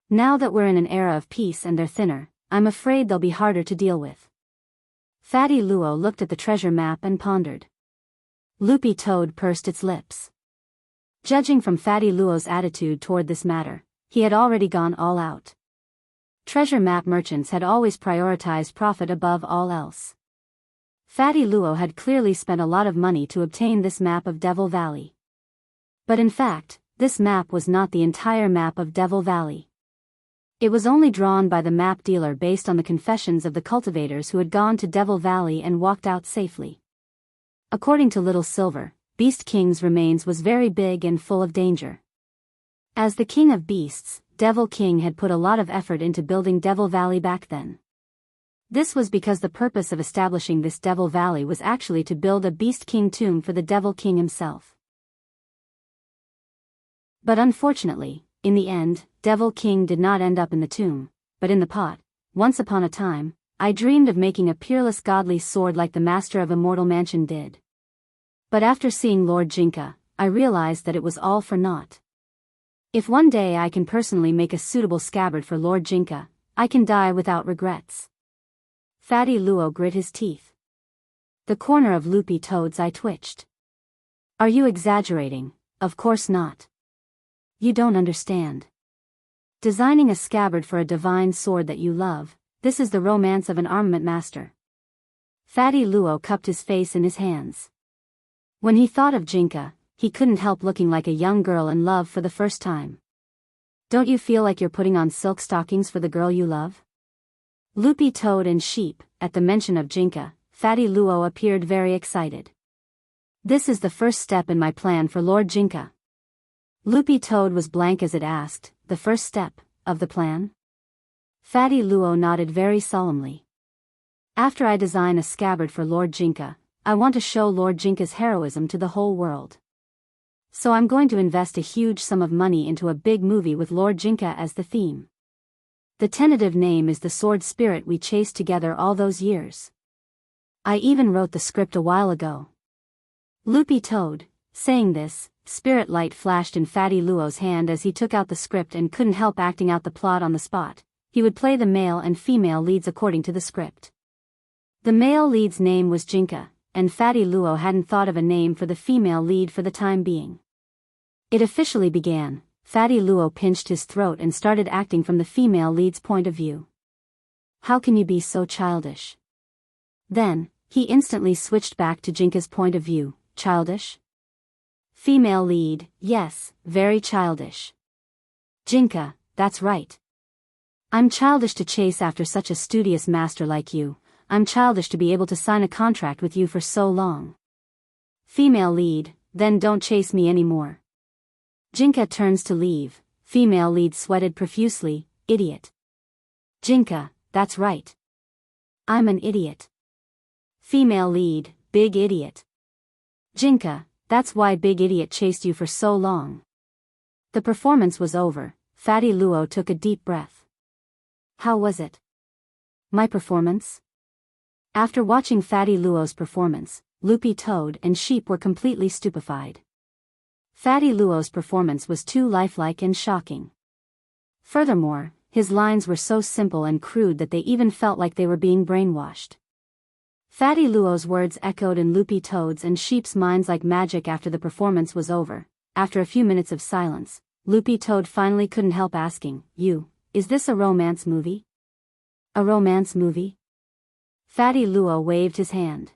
Now that we're in an era of peace and they're thinner, I'm afraid they'll be harder to deal with. Fatty Luo looked at the treasure map and pondered. Loopy Toad pursed its lips. Judging from Fatty Luo's attitude toward this matter, he had already gone all out. Treasure map merchants had always prioritized profit above all else. Fatty Luo had clearly spent a lot of money to obtain this map of Devil Valley. But in fact, this map was not the entire map of Devil Valley. It was only drawn by the map dealer based on the confessions of the cultivators who had gone to Devil Valley and walked out safely. According to Little Silver, Beast King's remains was very big and full of danger. As the king of beasts, Devil King had put a lot of effort into building Devil Valley back then. This was because the purpose of establishing this Devil Valley was actually to build a Beast King tomb for the Devil King himself. But unfortunately, in the end, Devil King did not end up in the tomb, but in the pot. Once upon a time, I dreamed of making a peerless godly sword like the master of Immortal Mansion did. But after seeing Lord Jinka, I realized that it was all for naught. If one day I can personally make a suitable scabbard for Lord Jinka, I can die without regrets. Fatty Luo grit his teeth. The corner of Loopy Toad's eye twitched. Are you exaggerating? Of course not. You don't understand. Designing a scabbard for a divine sword that you love, this is the romance of an armament master. Fatty Luo cupped his face in his hands. When he thought of Jinka, he couldn't help looking like a young girl in love for the first time. Don't you feel like you're putting on silk stockings for the girl you love? Loopy Toad and Sheep, at the mention of Jinka, Fatty Luo appeared very excited. This is the first step in my plan for Lord Jinka. Loopy Toad was blank as it asked, the first step of the plan? Fatty Luo nodded very solemnly. After I design a scabbard for Lord Jinka, I want to show Lord Jinka's heroism to the whole world. So I'm going to invest a huge sum of money into a big movie with Lord Jinka as the theme. The tentative name is The Sword Spirit We Chased Together All Those Years. I even wrote the script a while ago. Loopy Toad, saying this, spirit light flashed in Fatty Luo's hand as he took out the script and couldn't help acting out the plot on the spot. He would play the male and female leads according to the script. The male lead's name was Jinka, and Fatty Luo hadn't thought of a name for the female lead for the time being. It officially began. Fatty Luo pinched his throat and started acting from the female lead's point of view. How can you be so childish? Then, he instantly switched back to Jinka's point of view. Childish? Female lead, yes, very childish. Jinka, that's right. I'm childish to chase after such a studious master like you. I'm childish to be able to sign a contract with you for so long. Female lead, then don't chase me anymore. Jinka turns to leave. Female lead sweated profusely. Idiot. Jinka, that's right. I'm an idiot. Female lead, big idiot. Jinka, that's why big idiot chased you for so long. The performance was over. Fatty Luo took a deep breath. How was it? My performance? After watching Fatty Luo's performance, Loopy Toad and Sheep were completely stupefied. Fatty Luo's performance was too lifelike and shocking. Furthermore, his lines were so simple and crude that they even felt like they were being brainwashed. Fatty Luo's words echoed in Loopy Toad's and Sheep's minds like magic after the performance was over. After a few minutes of silence, Loopy Toad finally couldn't help asking, Is this a romance movie? A romance movie? Fatty Luo waved his hand.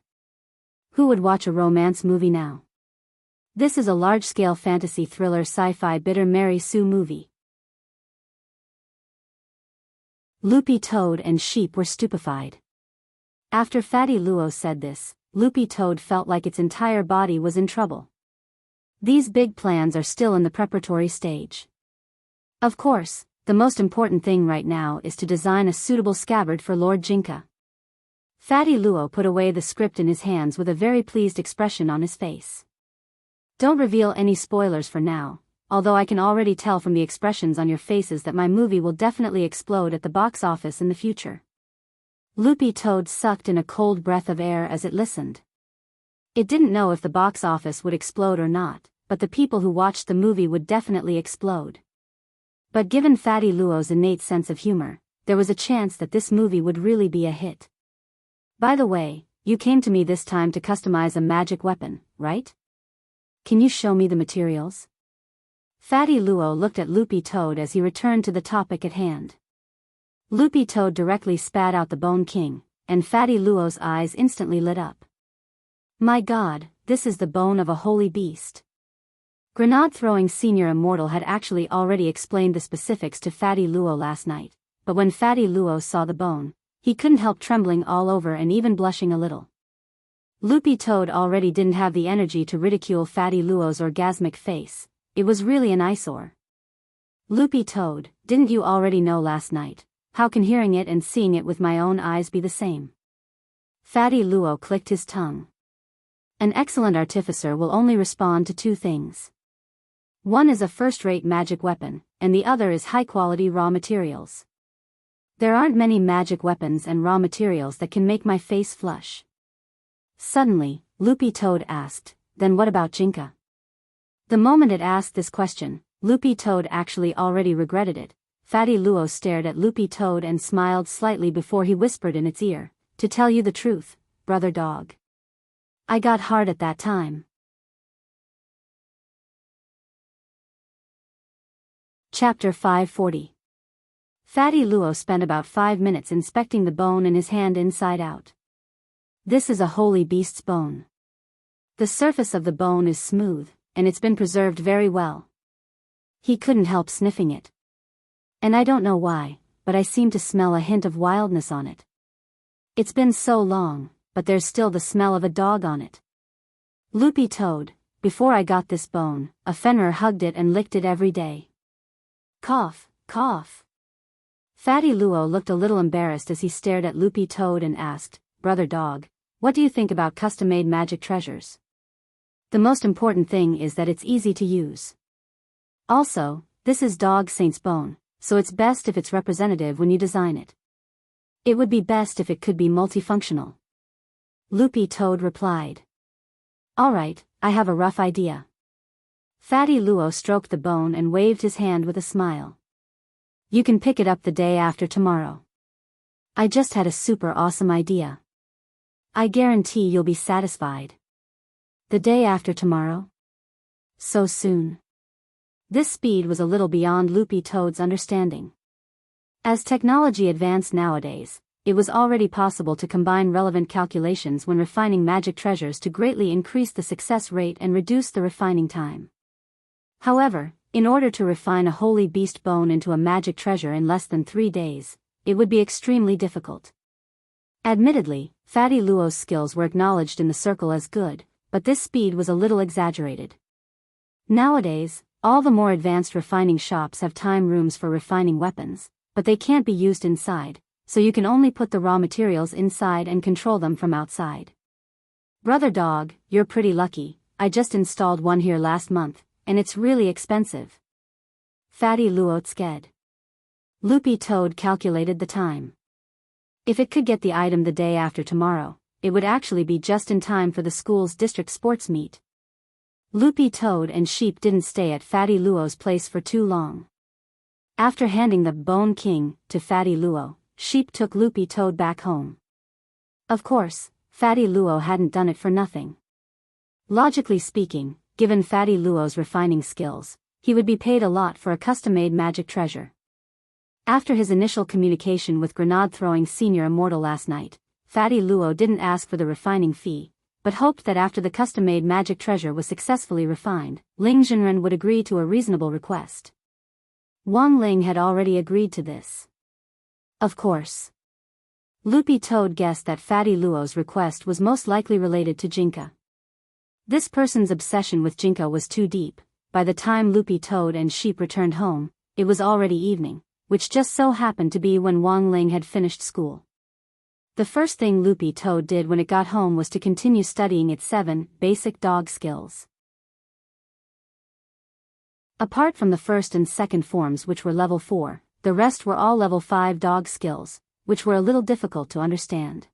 Who would watch a romance movie now? This is a large-scale fantasy thriller sci-fi bitter Mary Sue movie. Loopy Toad and Sheep were stupefied. After Fatty Luo said this, Loopy Toad felt like its entire body was in trouble. These big plans are still in the preparatory stage. Of course, the most important thing right now is to design a suitable scabbard for Lord Jinka. Fatty Luo put away the script in his hands with a very pleased expression on his face. Don't reveal any spoilers for now, although I can already tell from the expressions on your faces that my movie will definitely explode at the box office in the future. Loopy Toad sucked in a cold breath of air as it listened. It didn't know if the box office would explode or not, but the people who watched the movie would definitely explode. But given Fatty Luo's innate sense of humor, there was a chance that this movie would really be a hit. By the way, you came to me this time to customize a magic weapon, right? Can you show me the materials? Fatty Luo looked at Loopy Toad as he returned to the topic at hand. Loopy Toad directly spat out the Bone King, and Fatty Luo's eyes instantly lit up. My God, this is the bone of a holy beast. Grenade-throwing Senior Immortal had actually already explained the specifics to Fatty Luo last night, but when Fatty Luo saw the bone, he couldn't help trembling all over and even blushing a little. Loopy Toad already didn't have the energy to ridicule Fatty Luo's orgasmic face. It was really an eyesore. Loopy Toad, didn't you already know last night? How can hearing it and seeing it with my own eyes be the same? Fatty Luo clicked his tongue. An excellent artificer will only respond to two things. One is a first-rate magic weapon, and the other is high-quality raw materials. There aren't many magic weapons and raw materials that can make my face flush. Suddenly, Loopy Toad asked, then what about Jinka? The moment it asked this question, Loopy Toad actually already regretted it. Fatty Luo stared at Loopy Toad and smiled slightly before he whispered in its ear, to tell you the truth, brother dog. I got hard at that time. Chapter 540. Fatty Luo spent about 5 minutes inspecting the bone in his hand inside out. This is a holy beast's bone. The surface of the bone is smooth, and it's been preserved very well. He couldn't help sniffing it. And I don't know why, but I seem to smell a hint of wildness on it. It's been so long, but there's still the smell of a dog on it. Loopy Toad, before I got this bone, a Fenrir hugged it and licked it every day. Cough, cough. Fatty Luo looked a little embarrassed as he stared at Loopy Toad and asked, brother dog, what do you think about custom-made magic treasures? The most important thing is that it's easy to use. Also, this is Dog Saint's bone, so it's best if it's representative when you design it. It would be best if it could be multifunctional. Loopy Toad replied. Alright, I have a rough idea. Fatty Luo stroked the bone and waved his hand with a smile. You can pick it up the day after tomorrow. I just had a super awesome idea. I guarantee you'll be satisfied. The day after tomorrow? So soon. This speed was a little beyond Loopy Toad's understanding. As technology advanced nowadays, it was already possible to combine relevant calculations when refining magic treasures to greatly increase the success rate and reduce the refining time. However, in order to refine a holy beast bone into a magic treasure in less than 3 days, it would be extremely difficult. Admittedly, Fatty Luo's skills were acknowledged in the circle as good, but this speed was a little exaggerated. Nowadays, all the more advanced refining shops have time rooms for refining weapons, but they can't be used inside, so you can only put the raw materials inside and control them from outside. Brother dog, you're pretty lucky, I just installed one here last month, and it's really expensive. Fatty Luo sked. Loopy Toad calculated the time. If it could get the item the day after tomorrow, it would actually be just in time for the school's district sports meet. Loopy Toad and Sheep didn't stay at Fatty Luo's place for too long. After handing the Bone King to Fatty Luo, Sheep took Loopy Toad back home. Of course, Fatty Luo hadn't done it for nothing. Logically speaking, given Fatty Luo's refining skills, he would be paid a lot for a custom-made magic treasure. After his initial communication with grenade-throwing Senior Immortal last night, Fatty Luo didn't ask for the refining fee, but hoped that after the custom-made magic treasure was successfully refined, Ling Jinren would agree to a reasonable request. Wang Ling had already agreed to this. Of course. Loopy Toad guessed that Fatty Luo's request was most likely related to Jinka. This person's obsession with Jinka was too deep. By the time Loopy Toad and Sheep returned home, it was already evening, which just so happened to be when Wang Ling had finished school. The first thing Loopy Toad did when it got home was to continue studying its 7 basic dog skills. Apart from the first and second forms, which were level 4, the rest were all level 5 dog skills, which were a little difficult to understand.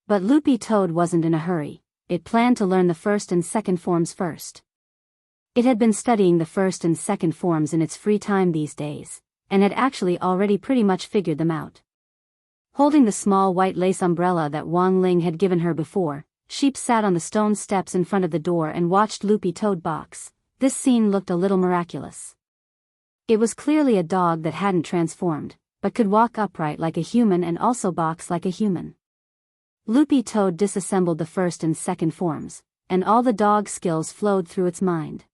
But Loopy Toad wasn't in a hurry. It planned to learn the first and second forms first. It had been studying the first and second forms in its free time these days, and had actually already pretty much figured them out. Holding the small white lace umbrella that Wang Ling had given her before, Sheep sat on the stone steps in front of the door and watched Loopy Toad box. This scene looked a little miraculous. It was clearly a dog that hadn't transformed, but could walk upright like a human and also box like a human. Loopy Toad disassembled the first and second forms, and all the dog skills flowed through its mind.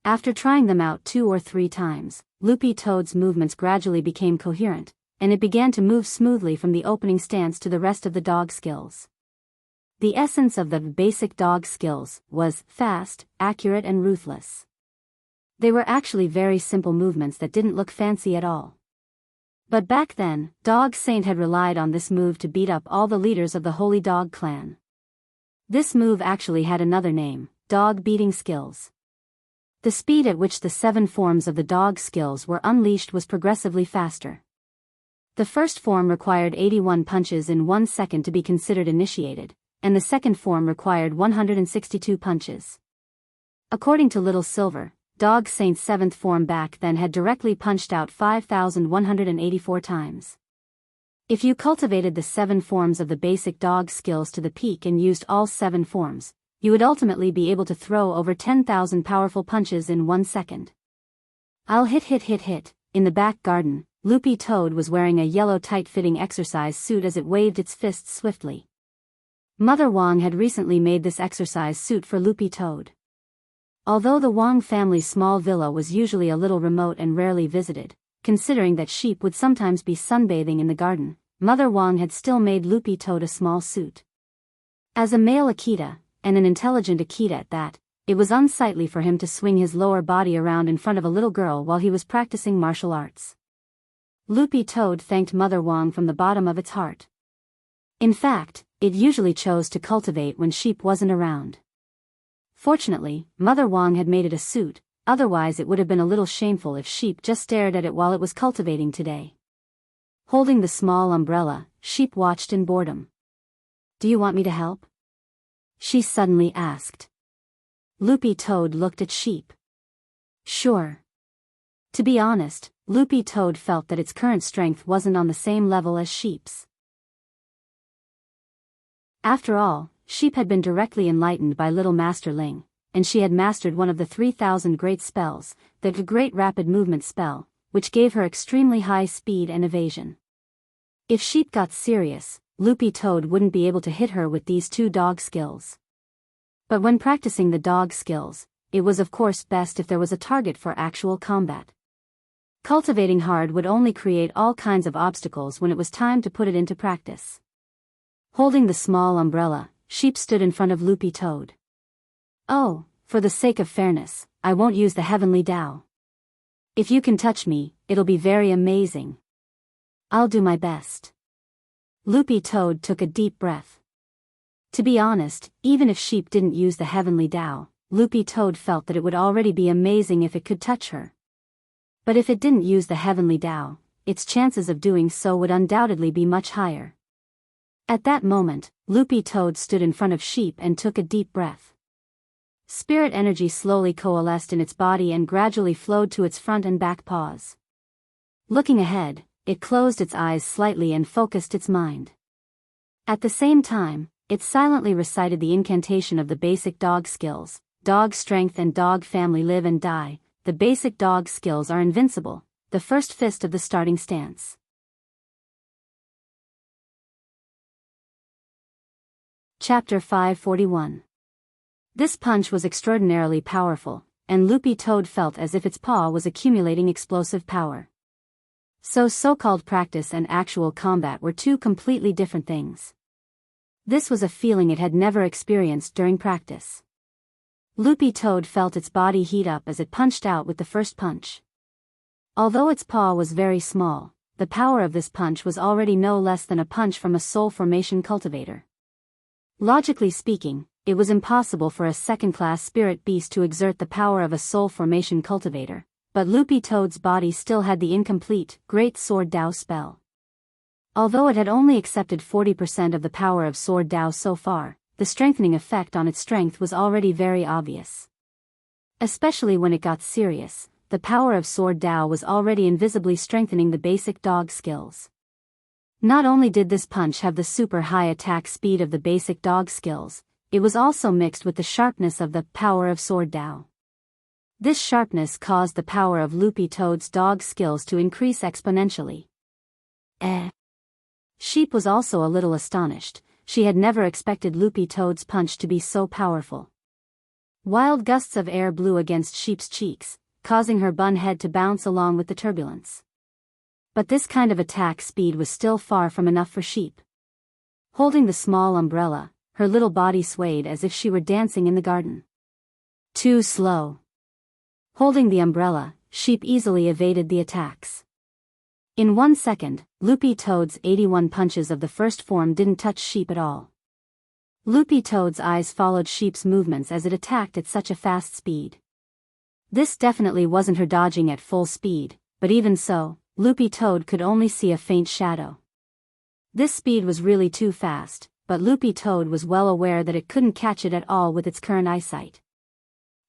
After trying them out 2 or 3 times, Loopy Toad's movements gradually became coherent, and it began to move smoothly from the opening stance to the rest of the dog skills. The essence of the basic dog skills was fast, accurate and ruthless. They were actually very simple movements that didn't look fancy at all. But back then, Dog Saint had relied on this move to beat up all the leaders of the Holy Dog clan. This move actually had another name, dog beating skills. The speed at which the 7 forms of the dog skills were unleashed was progressively faster. The first form required 81 punches in 1 second to be considered initiated, and the second form required 162 punches. According to Little Silver, Dog Saint's 7th form back then had directly punched out 5,184 times. If you cultivated the 7 forms of the basic dog skills to the peak and used all 7 forms, you would ultimately be able to throw over 10,000 powerful punches in 1 second. I'll hit. In the back garden, Loopy Toad was wearing a yellow tight-fitting exercise suit as it waved its fists swiftly. Mother Wang had recently made this exercise suit for Loopy Toad. Although the Wang family's small villa was usually a little remote and rarely visited, considering that Sheep would sometimes be sunbathing in the garden, Mother Wang had still made Loopy Toad a small suit. As a male Akita, and an intelligent Akita at that, it was unsightly for him to swing his lower body around in front of a little girl while he was practicing martial arts. Loopy Toad thanked Mother Wang from the bottom of its heart. In fact, it usually chose to cultivate when Sheep wasn't around. Fortunately, Mother Wang had made it a suit, otherwise it would have been a little shameful if Sheep just stared at it while it was cultivating today. Holding the small umbrella, Sheep watched in boredom. "Do you want me to help?" she suddenly asked. Loopy Toad looked at Sheep. "Sure." To be honest, Loopy Toad felt that its current strength wasn't on the same level as Sheep's. After all, Sheep had been directly enlightened by Little Master Ling, and she had mastered one of the 3,000 great spells, the Great Rapid Movement spell, which gave her extremely high speed and evasion. If Sheep got serious, Loopy Toad wouldn't be able to hit her with these 2 dog skills. But when practicing the dog skills, it was of course best if there was a target for actual combat. Cultivating hard would only create all kinds of obstacles when it was time to put it into practice. Holding the small umbrella, Sheep stood in front of Loopy Toad. "Oh, for the sake of fairness, I won't use the heavenly Tao. If you can touch me, it'll be very amazing. I'll do my best." Loopy Toad took a deep breath. To be honest, even if Sheep didn't use the heavenly Tao, Loopy Toad felt that it would already be amazing if it could touch her. But if it didn't use the heavenly Tao, its chances of doing so would undoubtedly be much higher. At that moment, Loopy Toad stood in front of Sheep and took a deep breath. Spirit energy slowly coalesced in its body and gradually flowed to its front and back paws. Looking ahead, it closed its eyes slightly and focused its mind. At the same time, it silently recited the incantation of the basic dog skills. Dog strength and dog family live and die. The basic dog skills are invincible. The first fist of the starting stance. Chapter 541. This punch was extraordinarily powerful, and Loopy Toad felt as if its paw was accumulating explosive power. So so-called practice and actual combat were two completely different things. This was a feeling it had never experienced during practice. Loopy Toad felt its body heat up as it punched out with the first punch. Although its paw was very small, the power of this punch was already no less than a punch from a soul formation cultivator. Logically speaking, it was impossible for a second-class spirit beast to exert the power of a soul formation cultivator, but Loopy Toad's body still had the incomplete, Great Sword Dao spell. Although it had only accepted 40% of the power of Sword Dao so far, the strengthening effect on its strength was already very obvious. Especially when it got serious, the power of Sword Dao was already invisibly strengthening the basic dog skills. Not only did this punch have the super high attack speed of the basic dog skills, it was also mixed with the sharpness of the power of Sword Dao. This sharpness caused the power of Loopy Toad's dog skills to increase exponentially. Sheep was also a little astonished. She had never expected Loopy Toad's punch to be so powerful. Wild gusts of air blew against Sheep's cheeks, causing her bun head to bounce along with the turbulence. But this kind of attack speed was still far from enough for Sheep. Holding the small umbrella, her little body swayed as if she were dancing in the garden. Too slow. Holding the umbrella, Sheep easily evaded the attacks. In 1 second, Loopy Toad's 81 punches of the first form didn't touch Sheep at all. Loopy Toad's eyes followed Sheep's movements as it attacked at such a fast speed. This definitely wasn't her dodging at full speed, but even so, Loopy Toad could only see a faint shadow. This speed was really too fast, but Loopy Toad was well aware that it couldn't catch it at all with its current eyesight.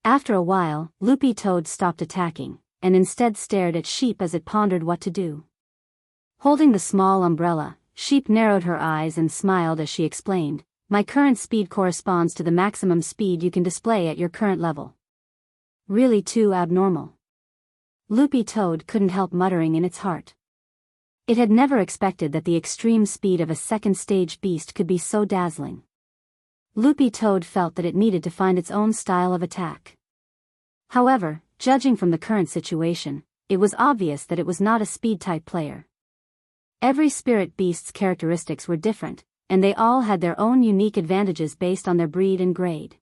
After a while, Loopy Toad stopped attacking, and instead stared at Sheep as it pondered what to do. Holding the small umbrella, Sheep narrowed her eyes and smiled as she explained, "My current speed corresponds to the maximum speed you can display at your current level." Really too abnormal. Loopy Toad couldn't help muttering in its heart. It had never expected that the extreme speed of a second-stage beast could be so dazzling. Loopy Toad felt that it needed to find its own style of attack. However, judging from the current situation, it was obvious that it was not a speed-type player. Every spirit beast's characteristics were different, and they all had their own unique advantages based on their breed and grade.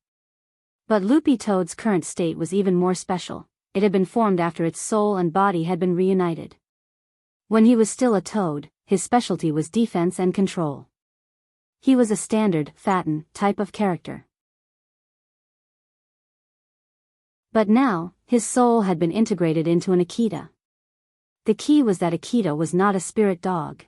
But Loopy Toad's current state was even more special. It had been formed after its soul and body had been reunited. When he was still a toad, his specialty was defense and control. He was a standard, fatten, type of character. But now, his soul had been integrated into an Akita. The key was that Akita was not a spirit dog.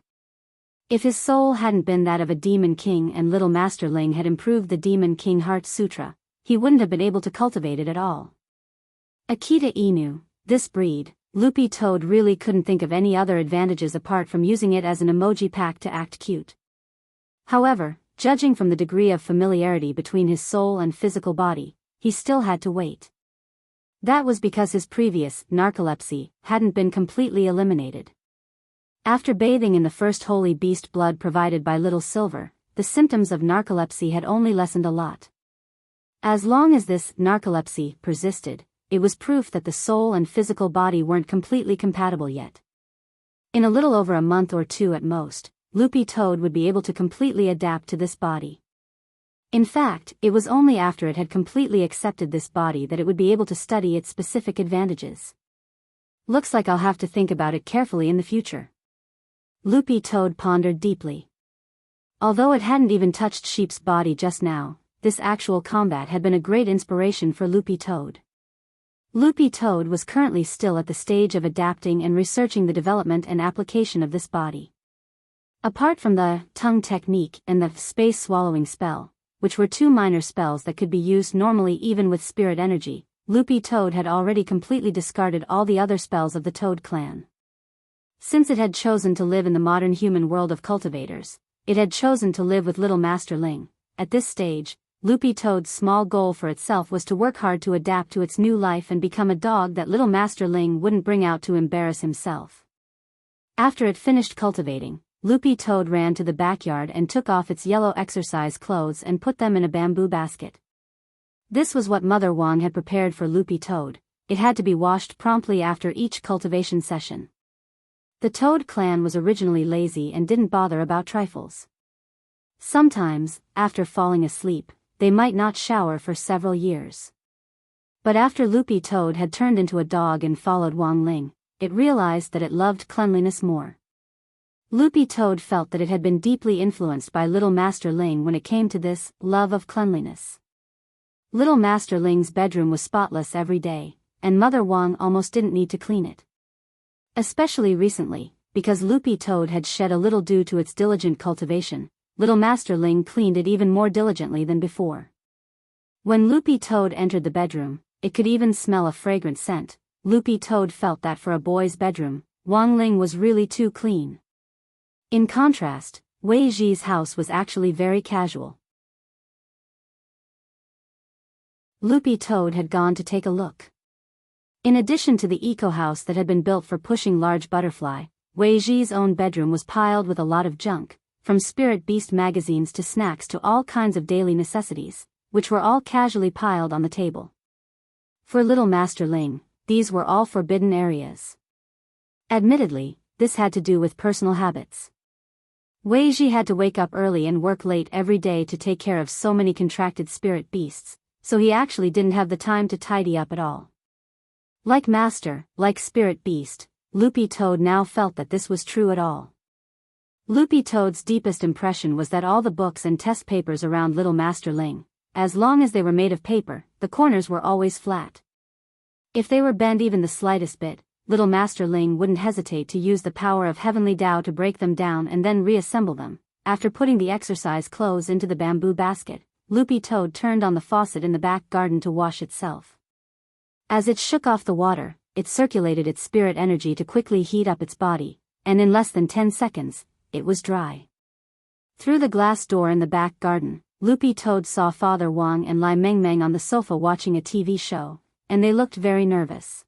If his soul hadn't been that of a Demon King and Little Masterling had improved the Demon King Heart Sutra, he wouldn't have been able to cultivate it at all. Akita Inu, this breed, Loopy Toad really couldn't think of any other advantages apart from using it as an emoji pack to act cute. However, judging from the degree of familiarity between his soul and physical body, he still had to wait. That was because his previous narcolepsy hadn't been completely eliminated. After bathing in the first holy beast blood provided by Little Silver, the symptoms of narcolepsy had only lessened a lot. As long as this narcolepsy persisted, it was proof that the soul and physical body weren't completely compatible yet. In a little over a month or two at most, Loopy Toad would be able to completely adapt to this body. In fact, it was only after it had completely accepted this body that it would be able to study its specific advantages. Looks like I'll have to think about it carefully in the future. Loopy Toad pondered deeply. Although it hadn't even touched Sheep's body just now, this actual combat had been a great inspiration for Loopy Toad. Loopy Toad was currently still at the stage of adapting and researching the development and application of this body. Apart from the tongue technique and the space swallowing spell, which were two minor spells that could be used normally even with spirit energy, Loopy Toad had already completely discarded all the other spells of the Toad clan. Since it had chosen to live in the modern human world of cultivators, it had chosen to live with Little Master Ling. At this stage, Loopy Toad's small goal for itself was to work hard to adapt to its new life and become a dog that Little Master Ling wouldn't bring out to embarrass himself. After it finished cultivating, Loopy Toad ran to the backyard and took off its yellow exercise clothes and put them in a bamboo basket. This was what Mother Wang had prepared for Loopy Toad. It had to be washed promptly after each cultivation session. The Toad clan was originally lazy and didn't bother about trifles. Sometimes, after falling asleep, they might not shower for several years. But after Loopy Toad had turned into a dog and followed Wang Ling, it realized that it loved cleanliness more. Loopy Toad felt that it had been deeply influenced by Little Master Ling when it came to this love of cleanliness. Little Master Ling's bedroom was spotless every day, and Mother Wang almost didn't need to clean it. Especially recently, because Loopy Toad had shed a little due to its diligent cultivation, Little Master Ling cleaned it even more diligently than before. When Loopy Toad entered the bedroom, it could even smell a fragrant scent. Loopy Toad felt that for a boy's bedroom, Wang Ling was really too clean. In contrast, Wei Ji's house was actually very casual. Loopy Toad had gone to take a look. In addition to the eco-house that had been built for pushing large butterfly, Wei Ji's own bedroom was piled with a lot of junk, from Spirit Beast magazines to snacks to all kinds of daily necessities, which were all casually piled on the table. For Little Master Ling, these were all forbidden areas. Admittedly, this had to do with personal habits. Wei Ji had to wake up early and work late every day to take care of so many contracted spirit beasts, so he actually didn't have the time to tidy up at all. Like Master, like Spirit Beast, Loopy Toad now felt that this was true at all. Loopy Toad's deepest impression was that all the books and test papers around Little Master Ling, as long as they were made of paper, the corners were always flat. If they were bent even the slightest bit, Little Master Ling wouldn't hesitate to use the power of Heavenly Tao to break them down and then reassemble them. After putting the exercise clothes into the bamboo basket, Loopy Toad turned on the faucet in the back garden to wash itself. As it shook off the water, it circulated its spirit energy to quickly heat up its body, and in less than 10 seconds, it was dry. Through the glass door in the back garden, Loopy Toad saw Father Wang and Lai Mengmeng on the sofa watching a TV show, and they looked very nervous.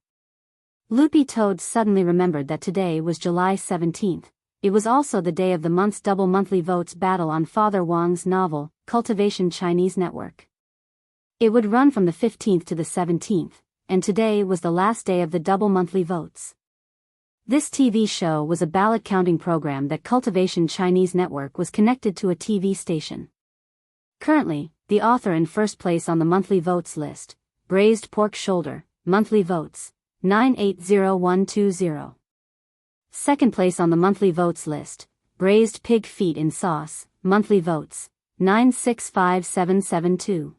Loopy Toad suddenly remembered that today was July 17th. It was also the day of the month's double monthly votes battle on Father Wang's novel, Cultivation Chinese Network. It would run from the 15th to the 17th, and today was the last day of the double monthly votes. This TV show was a ballot counting program that Cultivation Chinese Network was connected to a TV station. Currently, the author in first place on the monthly votes list, Braised Pork Shoulder, monthly votes, 980120. Second place on the monthly votes list, Braised Pig Feet in Sauce, monthly votes, 965772.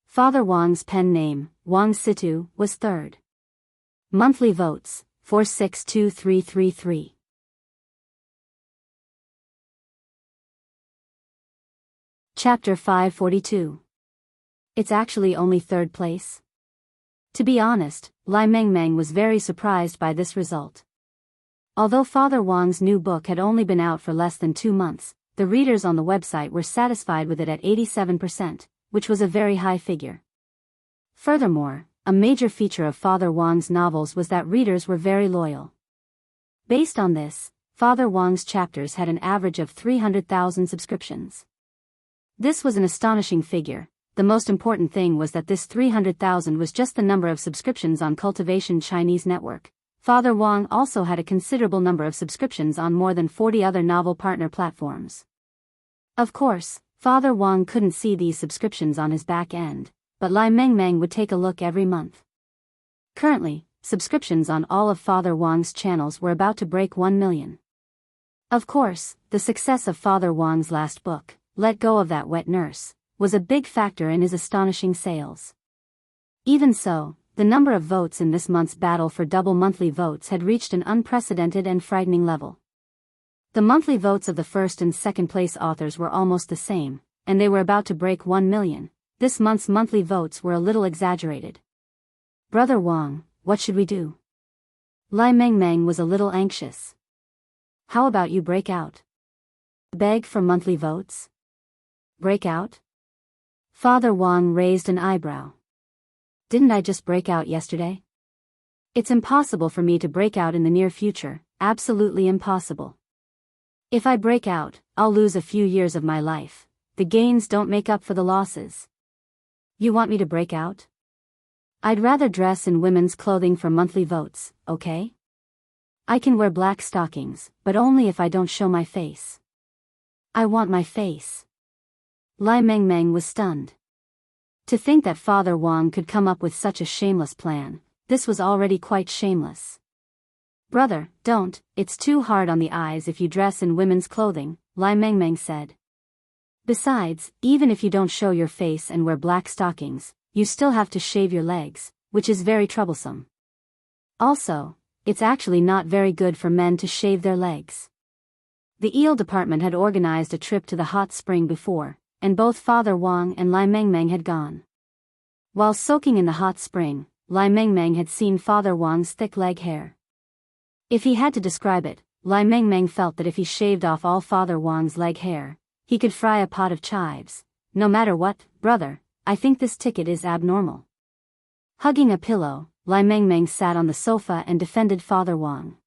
Father Wang's pen name, Wang Situ, was third. Monthly votes, 462333. Chapter 542. It's actually only third place? To be honest, Lai Mengmeng was very surprised by this result. Although Father Wang's new book had only been out for less than 2 months, the readers on the website were satisfied with it at 87%, which was a very high figure. Furthermore, a major feature of Father Wang's novels was that readers were very loyal. Based on this, Father Wang's chapters had an average of 300,000 subscriptions. This was an astonishing figure. The most important thing was that this 300,000 was just the number of subscriptions on Cultivation Chinese Network. Father Wang also had a considerable number of subscriptions on more than 40 other novel partner platforms. Of course, Father Wang couldn't see these subscriptions on his back end, but Lai Mengmeng would take a look every month. Currently, subscriptions on all of Father Wang's channels were about to break 1 million. Of course, the success of Father Wang's last book, Let Go of That Wet Nurse, was a big factor in his astonishing sales. Even so, the number of votes in this month's battle for double monthly votes had reached an unprecedented and frightening level. The monthly votes of the first and second place authors were almost the same, and they were about to break 1 million. This month's monthly votes were a little exaggerated. Brother Wang, what should we do? Lai Mengmeng was a little anxious. How about you break out? Beg for monthly votes? Break out? Father Wang raised an eyebrow. Didn't I just break out yesterday? It's impossible for me to break out in the near future, absolutely impossible. If I break out, I'll lose a few years of my life. The gains don't make up for the losses. You want me to break out? I'd rather dress in women's clothing for monthly votes, okay? I can wear black stockings, but only if I don't show my face. I want my face. Lai Mengmeng was stunned. To think that Father Wang could come up with such a shameless plan, this was already quite shameless. Brother, don't, it's too hard on the eyes if you dress in women's clothing, Lai Mengmeng said. Besides, even if you don't show your face and wear black stockings, you still have to shave your legs, which is very troublesome. Also, it's actually not very good for men to shave their legs. The eel department had organized a trip to the hot spring before, and both Father Wang and Lai Mengmeng had gone. While soaking in the hot spring, Lai Mengmeng had seen Father Wang's thick leg hair. If he had to describe it, Lai Mengmeng felt that if he shaved off all Father Wang's leg hair, he could fry a pot of chives. No matter what, brother, I think this ticket is abnormal. Hugging a pillow, Lai Mengmeng sat on the sofa and defended Father Wang.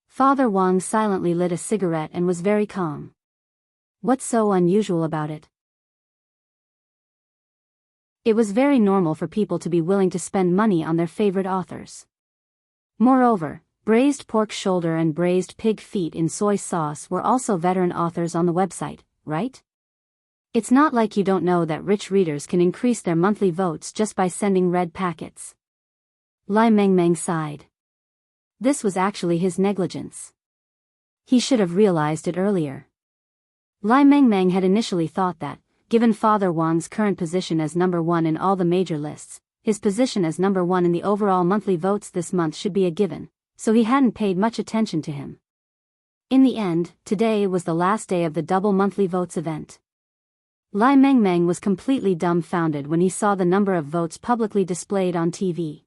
Father Wang silently lit a cigarette and was very calm. What's so unusual about it? It was very normal for people to be willing to spend money on their favorite authors. Moreover, braised pork shoulder and braised pig feet in soy sauce were also veteran authors on the website, right? It's not like you don't know that rich readers can increase their monthly votes just by sending red packets. Lai Mengmeng sighed. This was actually his negligence. He should have realized it earlier. Lai Mengmeng had initially thought that, given Father Wang's current position as number 1 in all the major lists, his position as number 1 in the overall monthly votes this month should be a given, so he hadn't paid much attention to him. In the end, today was the last day of the double monthly votes event. Lai Mengmeng was completely dumbfounded when he saw the number of votes publicly displayed on TV.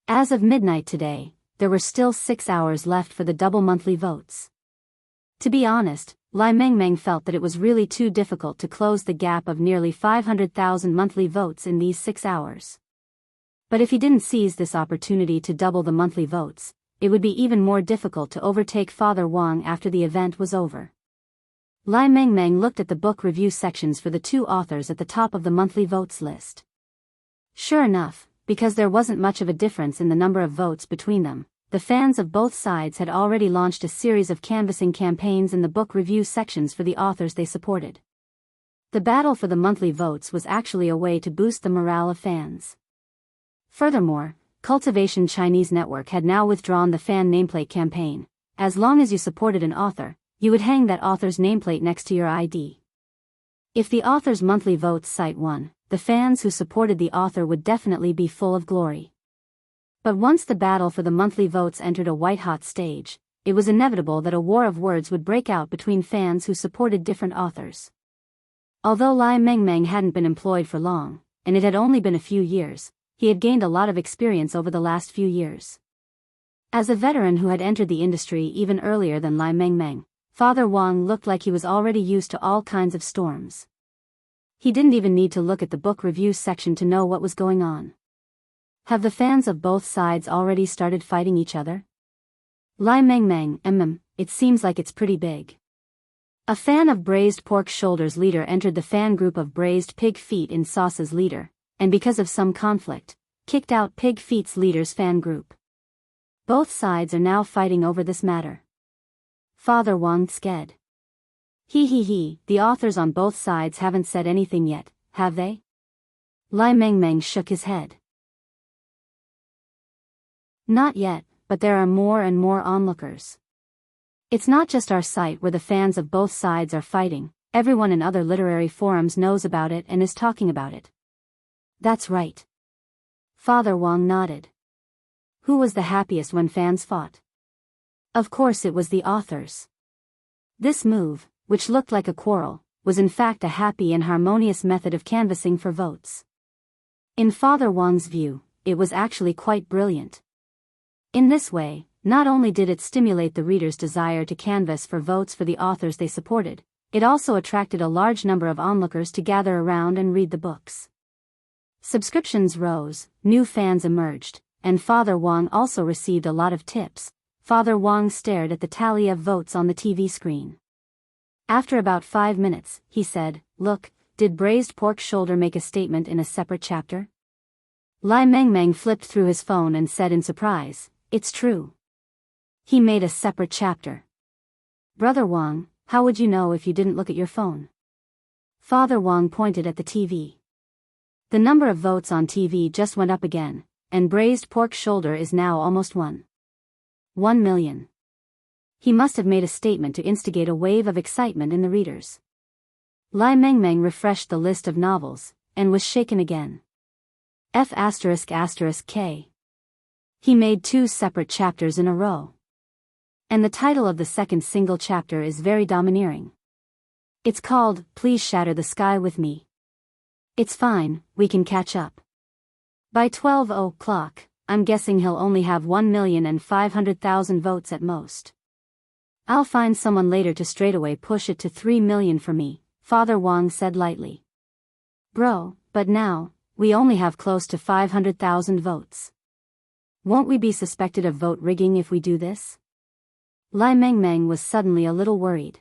As of midnight today, there were still 6 hours left for the double monthly votes. To be honest, Lai Mengmeng felt that it was really too difficult to close the gap of nearly 500,000 monthly votes in these 6 hours. But if he didn't seize this opportunity to double the monthly votes, it would be even more difficult to overtake Father Wang after the event was over. Lai Mengmeng looked at the book review sections for the 2 authors at the top of the monthly votes list. Sure enough, because there wasn't much of a difference in the number of votes between them, the fans of both sides had already launched a series of canvassing campaigns in the book review sections for the authors they supported. The battle for the monthly votes was actually a way to boost the morale of fans. Furthermore, Cultivation Chinese Network had now withdrawn the fan nameplate campaign. As long as you supported an author, you would hang that author's nameplate next to your ID. If the author's monthly votes site won, the fans who supported the author would definitely be full of glory. But once the battle for the monthly votes entered a white-hot stage, it was inevitable that a war of words would break out between fans who supported different authors. Although Lai Mengmeng hadn't been employed for long, and it had only been a few years, he had gained a lot of experience over the last few years. As a veteran who had entered the industry even earlier than Lai Mengmeng, Father Wang looked like he was already used to all kinds of storms. He didn't even need to look at the book review section to know what was going on. Have the fans of both sides already started fighting each other? Lai Mengmeng, it seems like it's pretty big. A fan of braised pork shoulders leader entered the fan group of braised pig feet in sauce's leader, and because of some conflict, kicked out pig feet's leader's fan group. Both sides are now fighting over this matter. Father Wang sked. He, the authors on both sides haven't said anything yet, have they? Lai Mengmeng shook his head. Not yet, but there are more and more onlookers. It's not just our site where the fans of both sides are fighting, everyone in other literary forums knows about it and is talking about it. That's right. Father Wang nodded. Who was the happiest when fans fought? Of course it was the authors. This move, which looked like a quarrel, was in fact a happy and harmonious method of canvassing for votes. In Father Wang's view, it was actually quite brilliant. In this way, not only did it stimulate the readers' desire to canvass for votes for the authors they supported, it also attracted a large number of onlookers to gather around and read the books. Subscriptions rose, new fans emerged, and Father Wang also received a lot of tips. Father Wang stared at the tally of votes on the TV screen. After about 5 minutes, he said, "Look, did braised pork shoulder make a statement in a separate chapter?" Lai Mengmeng flipped through his phone and said in surprise, "It's true." He made a separate chapter. Brother Wang, how would you know if you didn't look at your phone? Father Wang pointed at the TV. The number of votes on TV just went up again, and braised pork shoulder is now almost 1 million. He must have made a statement to instigate a wave of excitement in the readers. Lai Mengmeng refreshed the list of novels, and was shaken again. F***K. He made 2 separate chapters in a row. And the title of the second single chapter is very domineering. It's called, Please Shatter the Sky with Me. It's fine, we can catch up. By 12 o'clock, I'm guessing he'll only have 1,500,000 votes at most. I'll find someone later to straightaway push it to 3 million for me, Father Wang said lightly. Bro, but now, we only have close to 500,000 votes. Won't we be suspected of vote rigging if we do this? Lai Mengmeng was suddenly a little worried.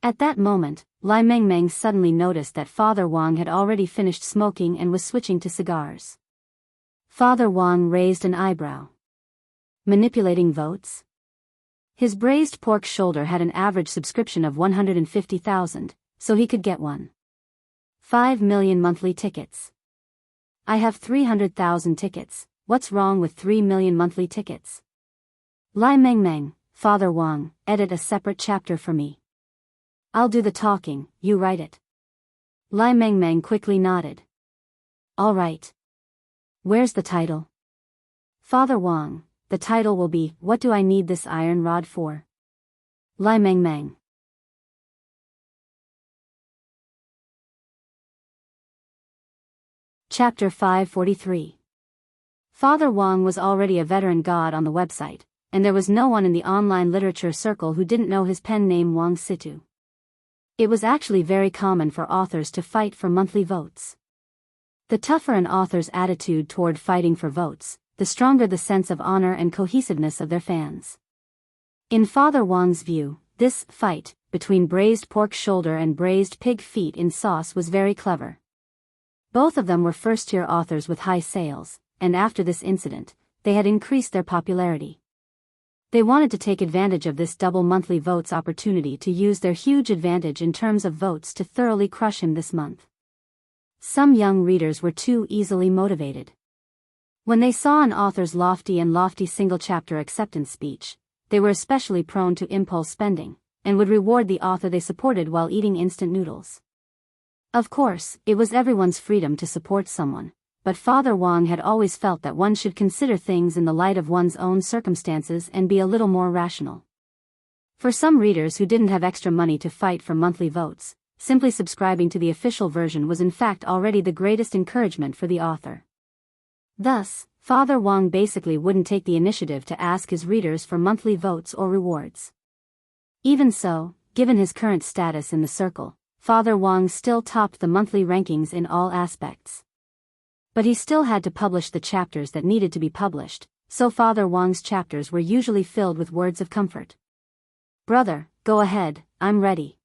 At that moment, Lai Mengmeng suddenly noticed that Father Wang had already finished smoking and was switching to cigars. Father Wang raised an eyebrow. Manipulating votes? His braised pork shoulder had an average subscription of 150,000, so he could get 5 million monthly tickets. I have 300,000 tickets, what's wrong with 3 million monthly tickets? Lai Mengmeng, Father Wang, edit a separate chapter for me. I'll do the talking, you write it. Lai Mengmeng quickly nodded. All right. Where's the title? Father Wang, the title will be, What Do I Need This Iron Rod For? Lai Mengmeng. Chapter 543. Father Wang was already a veteran god on the website, and there was no one in the online literature circle who didn't know his pen name Wang Situ. It was actually very common for authors to fight for monthly votes. The tougher an author's attitude toward fighting for votes, the stronger the sense of honor and cohesiveness of their fans. In Father Wang's view, this fight between braised pork shoulder and braised pig feet in sauce was very clever. Both of them were first-tier authors with high sales, and after this incident, they had increased their popularity. They wanted to take advantage of this double monthly votes opportunity to use their huge advantage in terms of votes to thoroughly crush him this month. Some young readers were too easily motivated. When they saw an author's lofty single-chapter acceptance speech, they were especially prone to impulse spending, and would reward the author they supported while eating instant noodles. Of course, it was everyone's freedom to support someone, but Father Wang had always felt that one should consider things in the light of one's own circumstances and be a little more rational. For some readers who didn't have extra money to fight for monthly votes, simply subscribing to the official version was in fact already the greatest encouragement for the author. Thus, Father Wang basically wouldn't take the initiative to ask his readers for monthly votes or rewards. Even so, given his current status in the circle, Father Wang still topped the monthly rankings in all aspects. But he still had to publish the chapters that needed to be published, so Father Wang's chapters were usually filled with words of comfort. Brother, go ahead, I'm ready.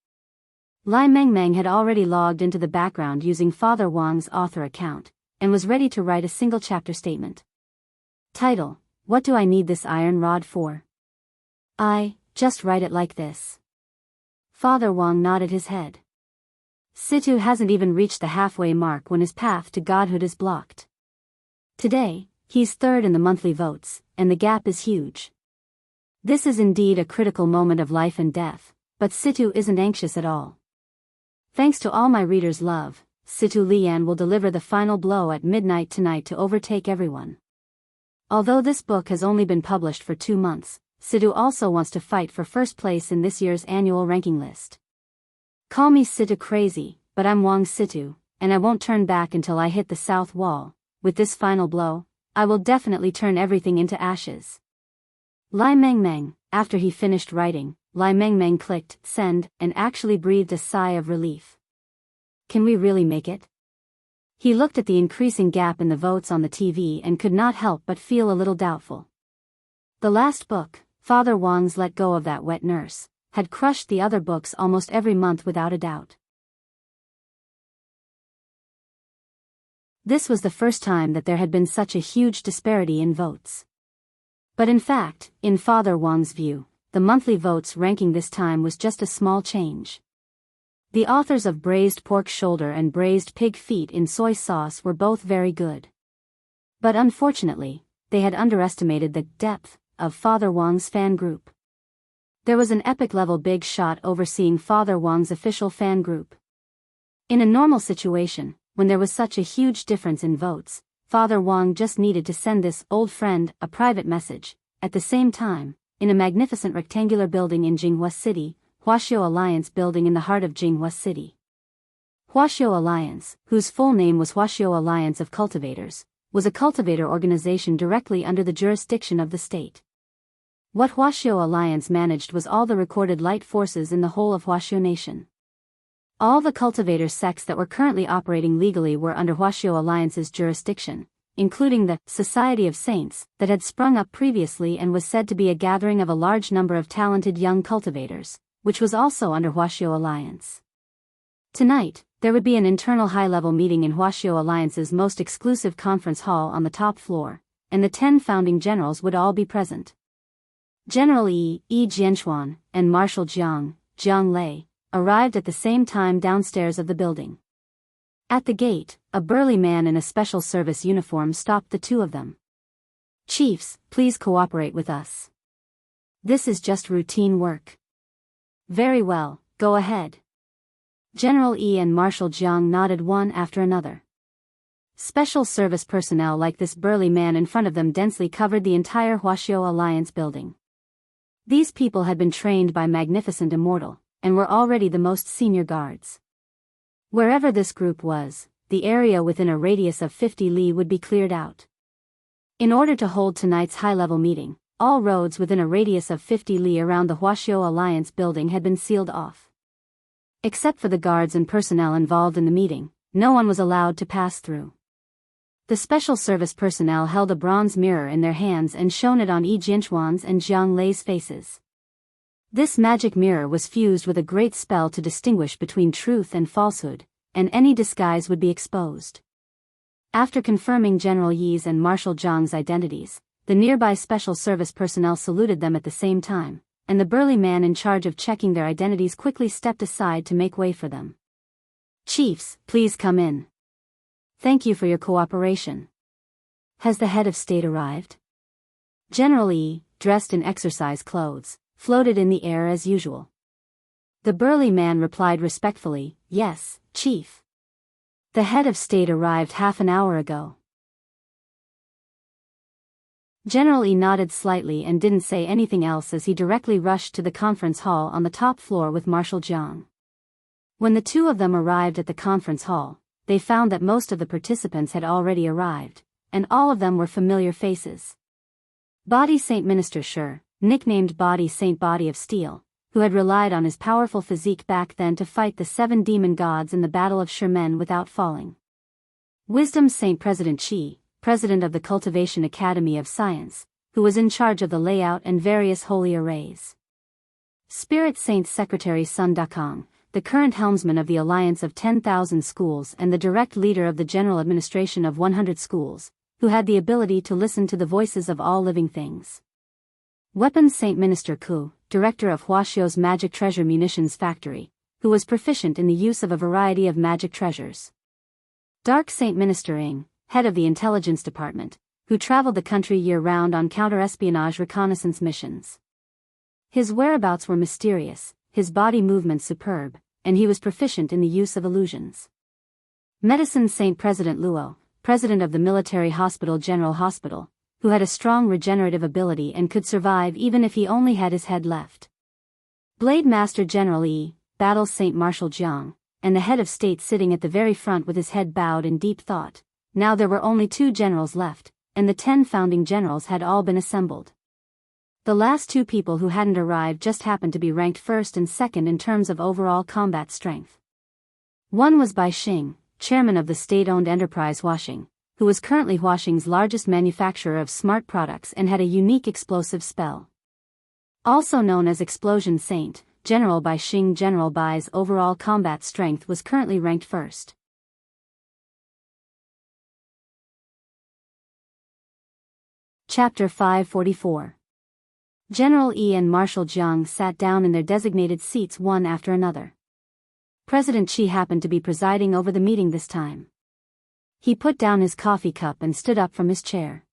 Lai Mengmeng had already logged into the background using Father Wang's author account, and was ready to write a single chapter statement. Title, What Do I Need This Iron Rod For? Just write it like this. Father Wang nodded his head. Situ hasn't even reached the halfway mark when his path to godhood is blocked. Today, he's third in the monthly votes, and the gap is huge. This is indeed a critical moment of life and death, but Situ isn't anxious at all. Thanks to all my readers' love, Situ Lian will deliver the final blow at midnight tonight to overtake everyone. Although this book has only been published for 2 months, Situ also wants to fight for first place in this year's annual ranking list. Call me Situ crazy, but I'm Wang Situ, and I won't turn back until I hit the south wall. With this final blow, I will definitely turn everything into ashes. Lai Mengmeng, after he finished writing, Lai Mengmeng clicked send and actually breathed a sigh of relief. Can we really make it? He looked at the increasing gap in the votes on the TV and could not help but feel a little doubtful. The last book, Father Wang's Let Go of That Wet Nurse, had crushed the other books almost every month without a doubt. This was the first time that there had been such a huge disparity in votes. But in fact, in Father Wang's view, the monthly votes ranking this time was just a small change. The authors of braised pork shoulder and braised pig feet in soy sauce were both very good. But unfortunately, they had underestimated the depth of Father Wang's fan group. There was an epic-level big shot overseeing Father Wang's official fan group. In a normal situation, when there was such a huge difference in votes, Father Wang just needed to send this old friend a private message. At the same time, in a magnificent rectangular building in Jinghua City, Huaxiao Alliance building in the heart of Jinghua City. Huaxiao Alliance, whose full name was Huaxiao Alliance of Cultivators, was a cultivator organization directly under the jurisdiction of the state. What Huaxiao Alliance managed was all the recorded light forces in the whole of Huaxiao Nation. All the cultivator sects that were currently operating legally were under Huaxiao Alliance's jurisdiction, including the Society of Saints that had sprung up previously and was said to be a gathering of a large number of talented young cultivators, which was also under Huaxiao Alliance. Tonight, there would be an internal high-level meeting in Huaxiao Alliance's most exclusive conference hall on the top floor, and the 10 founding generals would all be present. General Yi Jianchuan, and Marshal Jiang Lei, arrived at the same time downstairs of the building. At the gate, a burly man in a special service uniform stopped the two of them. "Chiefs, please cooperate with us. This is just routine work." "Very well, go ahead." General Yi and Marshal Jiang nodded one after another. Special service personnel like this burly man in front of them densely covered the entire Huaxiao Alliance building. These people had been trained by magnificent Immortal, and were already the most senior guards. Wherever this group was, the area within a radius of 50 li would be cleared out. In order to hold tonight's high-level meeting, all roads within a radius of 50 li around the Huaxiao Alliance building had been sealed off. Except for the guards and personnel involved in the meeting, no one was allowed to pass through. The special service personnel held a bronze mirror in their hands and shone it on Yi Jianchuan's and Jiang Lei's faces. This magic mirror was fused with a great spell to distinguish between truth and falsehood, and any disguise would be exposed. After confirming General Yi's and Marshal Jiang's identities, the nearby special service personnel saluted them at the same time, and the burly man in charge of checking their identities quickly stepped aside to make way for them. "Chiefs, please come in. Thank you for your cooperation. Has the head of state arrived?" General Yi, dressed in exercise clothes, floated in the air as usual. The burly man replied respectfully, "Yes, Chief. The head of state arrived half an hour ago." General Yi nodded slightly and didn't say anything else as he directly rushed to the conference hall on the top floor with Marshal Jiang. When the two of them arrived at the conference hall, they found that most of the participants had already arrived, and all of them were familiar faces. Body Saint Minister Shi, nicknamed Body Saint Body of Steel, who had relied on his powerful physique back then to fight the 7 demon gods in the Battle of Shimen without falling. Wisdom Saint President Qi, president of the Cultivation Academy of Science, who was in charge of the layout and various holy arrays. Spirit Saint Secretary Sun Dakong, the current helmsman of the Alliance of 10,000 Schools and the direct leader of the general administration of 100 schools, who had the ability to listen to the voices of all living things. Weapons Saint Minister Ku, director of Huaxiao's Magic Treasure Munitions Factory, who was proficient in the use of a variety of magic treasures. Dark Saint Minister Ing, head of the Intelligence Department, who traveled the country year-round on counter-espionage reconnaissance missions. His whereabouts were mysterious, his body movements superb, and he was proficient in the use of illusions. Medicine Saint President Luo, president of the Military Hospital General Hospital, who had a strong regenerative ability and could survive even if he only had his head left. Blade Master General Yi, Battle Saint Marshal Jiang, and the head of state sitting at the very front with his head bowed in deep thought. Now there were only 2 generals left, and the 10 founding generals had all been assembled. The last 2 people who hadn't arrived just happened to be ranked first and second in terms of overall combat strength. One was Bai Xing, chairman of the state-owned enterprise Huaxing, who was currently Huaxing's largest manufacturer of smart products and had a unique explosive spell. Also known as Explosion Saint, General Bai Xing. General Bai's overall combat strength was currently ranked first. Chapter 544. General E and Marshal Jiang sat down in their designated seats one after another. President Xi happened to be presiding over the meeting this time. He put down his coffee cup and stood up from his chair.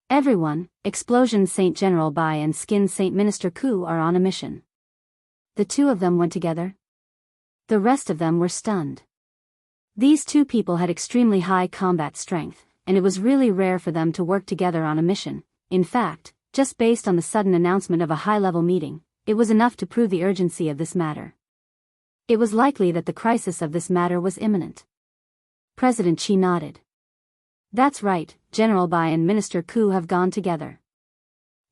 Everyone, Explosion Saint General Bai and Skin Saint Minister Ku are on a mission. The two of them went together? The rest of them were stunned. These two people had extremely high combat strength, and it was really rare for them to work together on a mission. In fact, just based on the sudden announcement of a high-level meeting, it was enough to prove the urgency of this matter. It was likely that the crisis of this matter was imminent. President Xi nodded. That's right, General Bai and Minister Ku have gone together.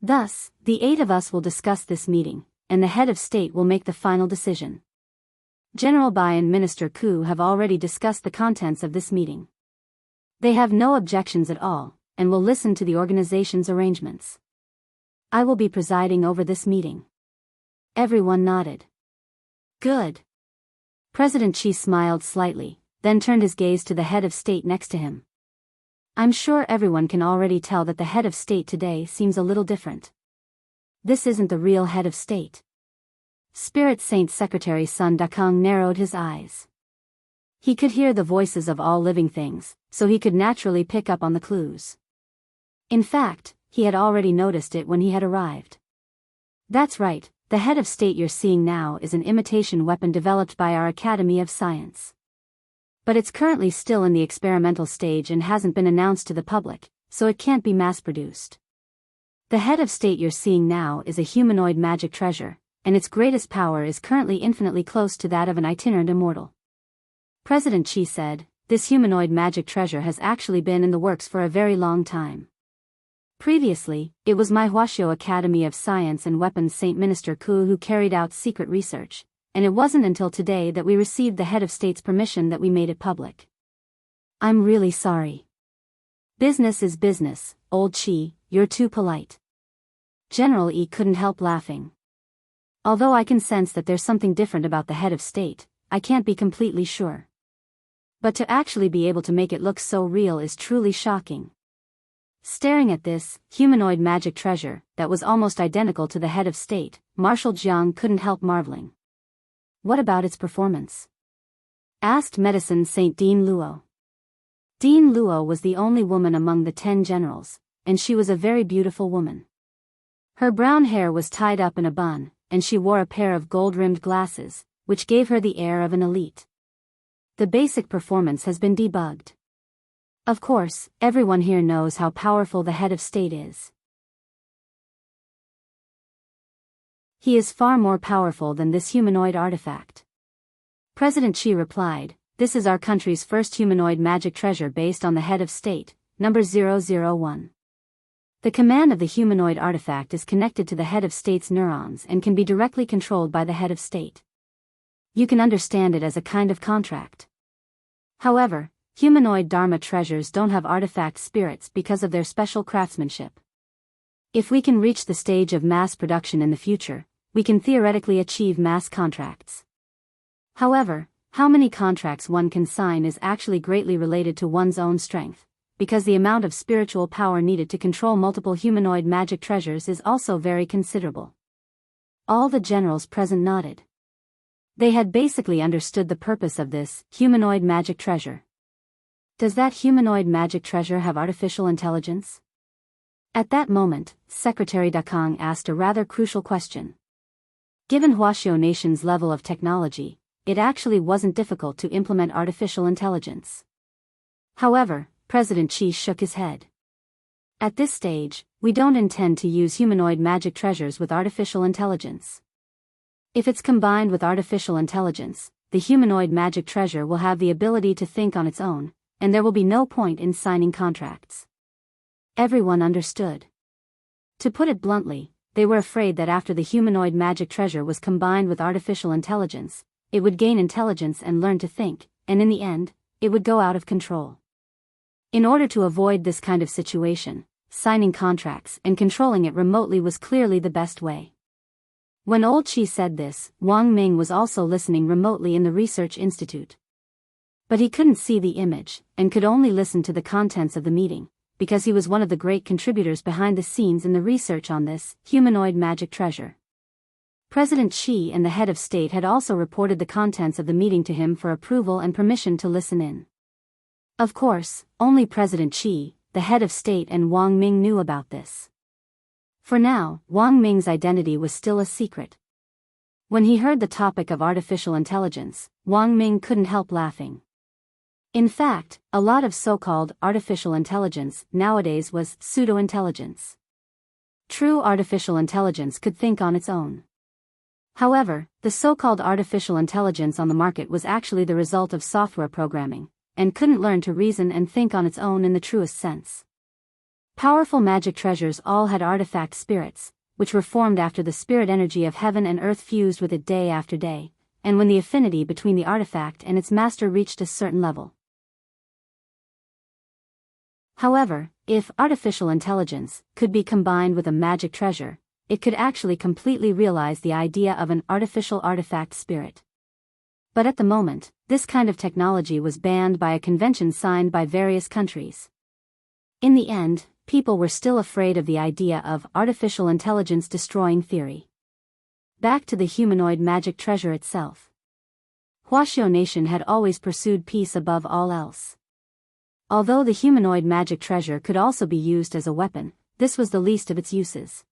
Thus, the 8 of us will discuss this meeting, and the head of state will make the final decision. General Bai and Minister Ku have already discussed the contents of this meeting. They have no objections at all, and will listen to the organization's arrangements. I will be presiding over this meeting. Everyone nodded. Good. President Xi smiled slightly, then turned his gaze to the head of state next to him. I'm sure everyone can already tell that the head of state today seems a little different. This isn't the real head of state. Spirit Saint Secretary Sun Dakong narrowed his eyes. He could hear the voices of all living things, so he could naturally pick up on the clues. In fact, he had already noticed it when he had arrived. That's right, the head of state you're seeing now is an imitation weapon developed by our Academy of Science. But it's currently still in the experimental stage and hasn't been announced to the public, so it can't be mass-produced. The head of state you're seeing now is a humanoid magic treasure, and its greatest power is currently infinitely close to that of an itinerant immortal. President Xi said, this humanoid magic treasure has actually been in the works for a very long time. Previously, it was my Huaxiao Academy of Science and Weapons Saint Minister Ku who carried out secret research, and it wasn't until today that we received the head of state's permission that we made it public. I'm really sorry. Business is business, old Xi, you're too polite. General E couldn't help laughing. Although I can sense that there's something different about the head of state, I can't be completely sure. But to actually be able to make it look so real is truly shocking. Staring at this humanoid magic treasure that was almost identical to the head of state, Marshal Jiang couldn't help marveling. What about its performance? Asked Medicine Saint Dean Luo. Dean Luo was the only woman among the 10 generals, and she was a very beautiful woman. Her brown hair was tied up in a bun, and she wore a pair of gold-rimmed glasses, which gave her the air of an elite. The basic performance has been debugged. Of course, everyone here knows how powerful the head of state is. He is far more powerful than this humanoid artifact. President Xi replied, this is our country's first humanoid magic treasure based on the head of state, number 001. The command of the humanoid artifact is connected to the head of state's neurons and can be directly controlled by the head of state. You can understand it as a kind of contract. However, humanoid Dharma treasures don't have artifact spirits because of their special craftsmanship. If we can reach the stage of mass production in the future, we can theoretically achieve mass contracts. However, how many contracts one can sign is actually greatly related to one's own strength, because the amount of spiritual power needed to control multiple humanoid magic treasures is also very considerable. All the generals present nodded. They had basically understood the purpose of this humanoid magic treasure. Does that humanoid magic treasure have artificial intelligence? At that moment, Secretary Dakong asked a rather crucial question. Given Huaxiao Nation's level of technology, it actually wasn't difficult to implement artificial intelligence. However, President Xi shook his head. At this stage, we don't intend to use humanoid magic treasures with artificial intelligence. If it's combined with artificial intelligence, the humanoid magic treasure will have the ability to think on its own, and there will be no point in signing contracts. Everyone understood. To put it bluntly, they were afraid that after the humanoid magic treasure was combined with artificial intelligence, it would gain intelligence and learn to think, and in the end, it would go out of control. In order to avoid this kind of situation, signing contracts and controlling it remotely was clearly the best way. When Old Chi said this, Wang Ming was also listening remotely in the research institute. But he couldn't see the image, and could only listen to the contents of the meeting, because he was one of the great contributors behind the scenes in the research on this humanoid magic treasure. President Xi and the head of state had also reported the contents of the meeting to him for approval and permission to listen in. Of course, only President Xi, the head of state, and Wang Ming knew about this. For now, Wang Ming's identity was still a secret. When he heard the topic of artificial intelligence, Wang Ming couldn't help laughing. In fact, a lot of so-called artificial intelligence nowadays was pseudo-intelligence. True artificial intelligence could think on its own. However, the so-called artificial intelligence on the market was actually the result of software programming, and couldn't learn to reason and think on its own in the truest sense. Powerful magic treasures all had artifact spirits, which were formed after the spirit energy of heaven and earth fused with it day after day, and when the affinity between the artifact and its master reached a certain level. However, if artificial intelligence could be combined with a magic treasure, it could actually completely realize the idea of an artificial artifact spirit. But at the moment, this kind of technology was banned by a convention signed by various countries. In the end, people were still afraid of the idea of artificial intelligence destroying theory. Back to the humanoid magic treasure itself. Huaxiao Nation had always pursued peace above all else. Although the humanoid magic treasure could also be used as a weapon, this was the least of its uses.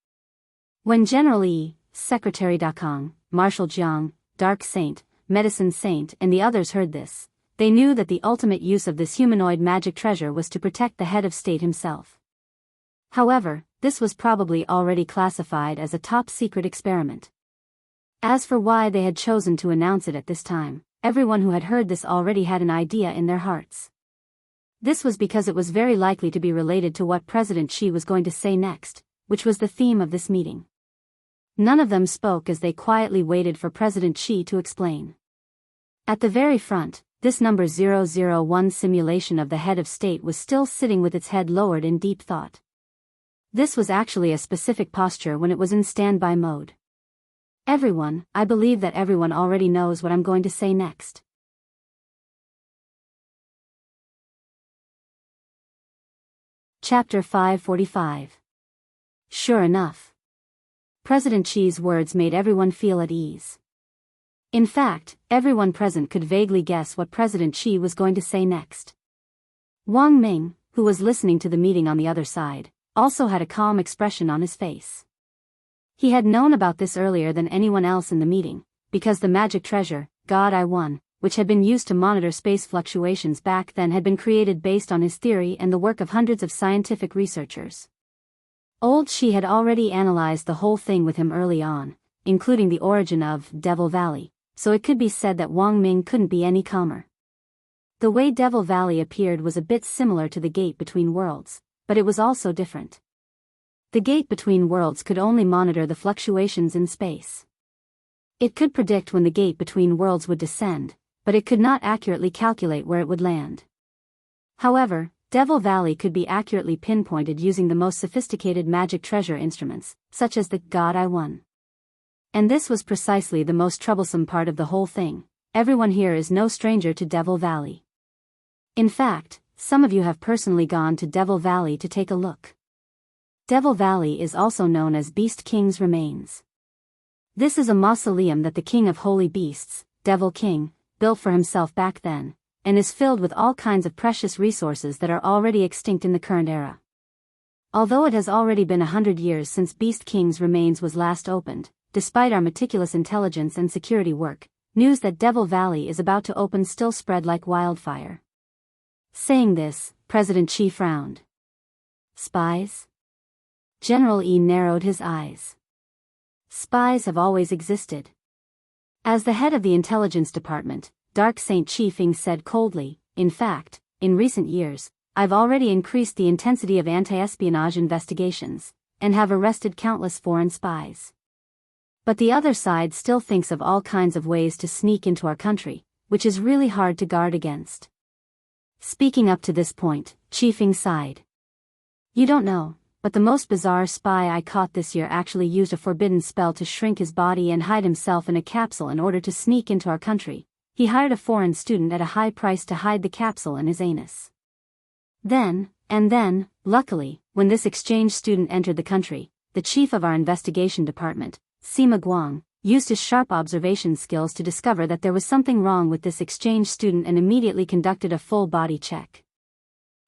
When General Yi, Secretary Dakong, Marshal Jiang, Dark Saint, Medicine Saint, and the others heard this, they knew that the ultimate use of this humanoid magic treasure was to protect the head of state himself. However, this was probably already classified as a top-secret experiment. As for why they had chosen to announce it at this time, everyone who had heard this already had an idea in their hearts. This was because it was very likely to be related to what President Xi was going to say next, which was the theme of this meeting. None of them spoke as they quietly waited for President Xi to explain. At the very front, this number 001 simulation of the head of state was still sitting with its head lowered in deep thought. This was actually a specific posture when it was in standby mode. Everyone, I believe that everyone already knows what I'm going to say next. Chapter 545. Sure enough. President Xi's words made everyone feel at ease. In fact, everyone present could vaguely guess what President Xi was going to say next. Wang Ming, who was listening to the meeting on the other side, also had a calm expression on his face. He had known about this earlier than anyone else in the meeting, because the magic treasure, God I One, which had been used to monitor space fluctuations back then, had been created based on his theory and the work of hundreds of scientific researchers. Old Xi had already analyzed the whole thing with him early on, including the origin of Devil Valley, so it could be said that Wang Ming couldn't be any calmer. The way Devil Valley appeared was a bit similar to the gate between worlds, but it was also different. The gate between worlds could only monitor the fluctuations in space. It could predict when the gate between worlds would descend, but it could not accurately calculate where it would land. However, Devil Valley could be accurately pinpointed using the most sophisticated magic treasure instruments, such as the God I One. And this was precisely the most troublesome part of the whole thing. Everyone here is no stranger to Devil Valley. In fact, some of you have personally gone to Devil Valley to take a look. Devil Valley is also known as Beast King's Remains. This is a mausoleum that the King of Holy Beasts, Devil King, built for himself back then, and is filled with all kinds of precious resources that are already extinct in the current era. Although it has already been 100 years since Beast King's Remains was last opened, despite our meticulous intelligence and security work, news that Devil Valley is about to open still spread like wildfire. Saying this, President Xi frowned. Spies? General Yi narrowed his eyes. Spies have always existed. As the head of the intelligence department, Dark Saint Chi Fing said coldly, in fact, in recent years, I've already increased the intensity of anti-espionage investigations, and have arrested countless foreign spies. But the other side still thinks of all kinds of ways to sneak into our country, which is really hard to guard against. Speaking up to this point, Chi Fing sighed. You don't know, but the most bizarre spy I caught this year actually used a forbidden spell to shrink his body and hide himself in a capsule in order to sneak into our country. He hired a foreign student at a high price to hide the capsule in his anus. Then, And then, luckily, when this exchange student entered the country, the chief of our investigation department, Sima Guang, used his sharp observation skills to discover that there was something wrong with this exchange student and immediately conducted a full-body check.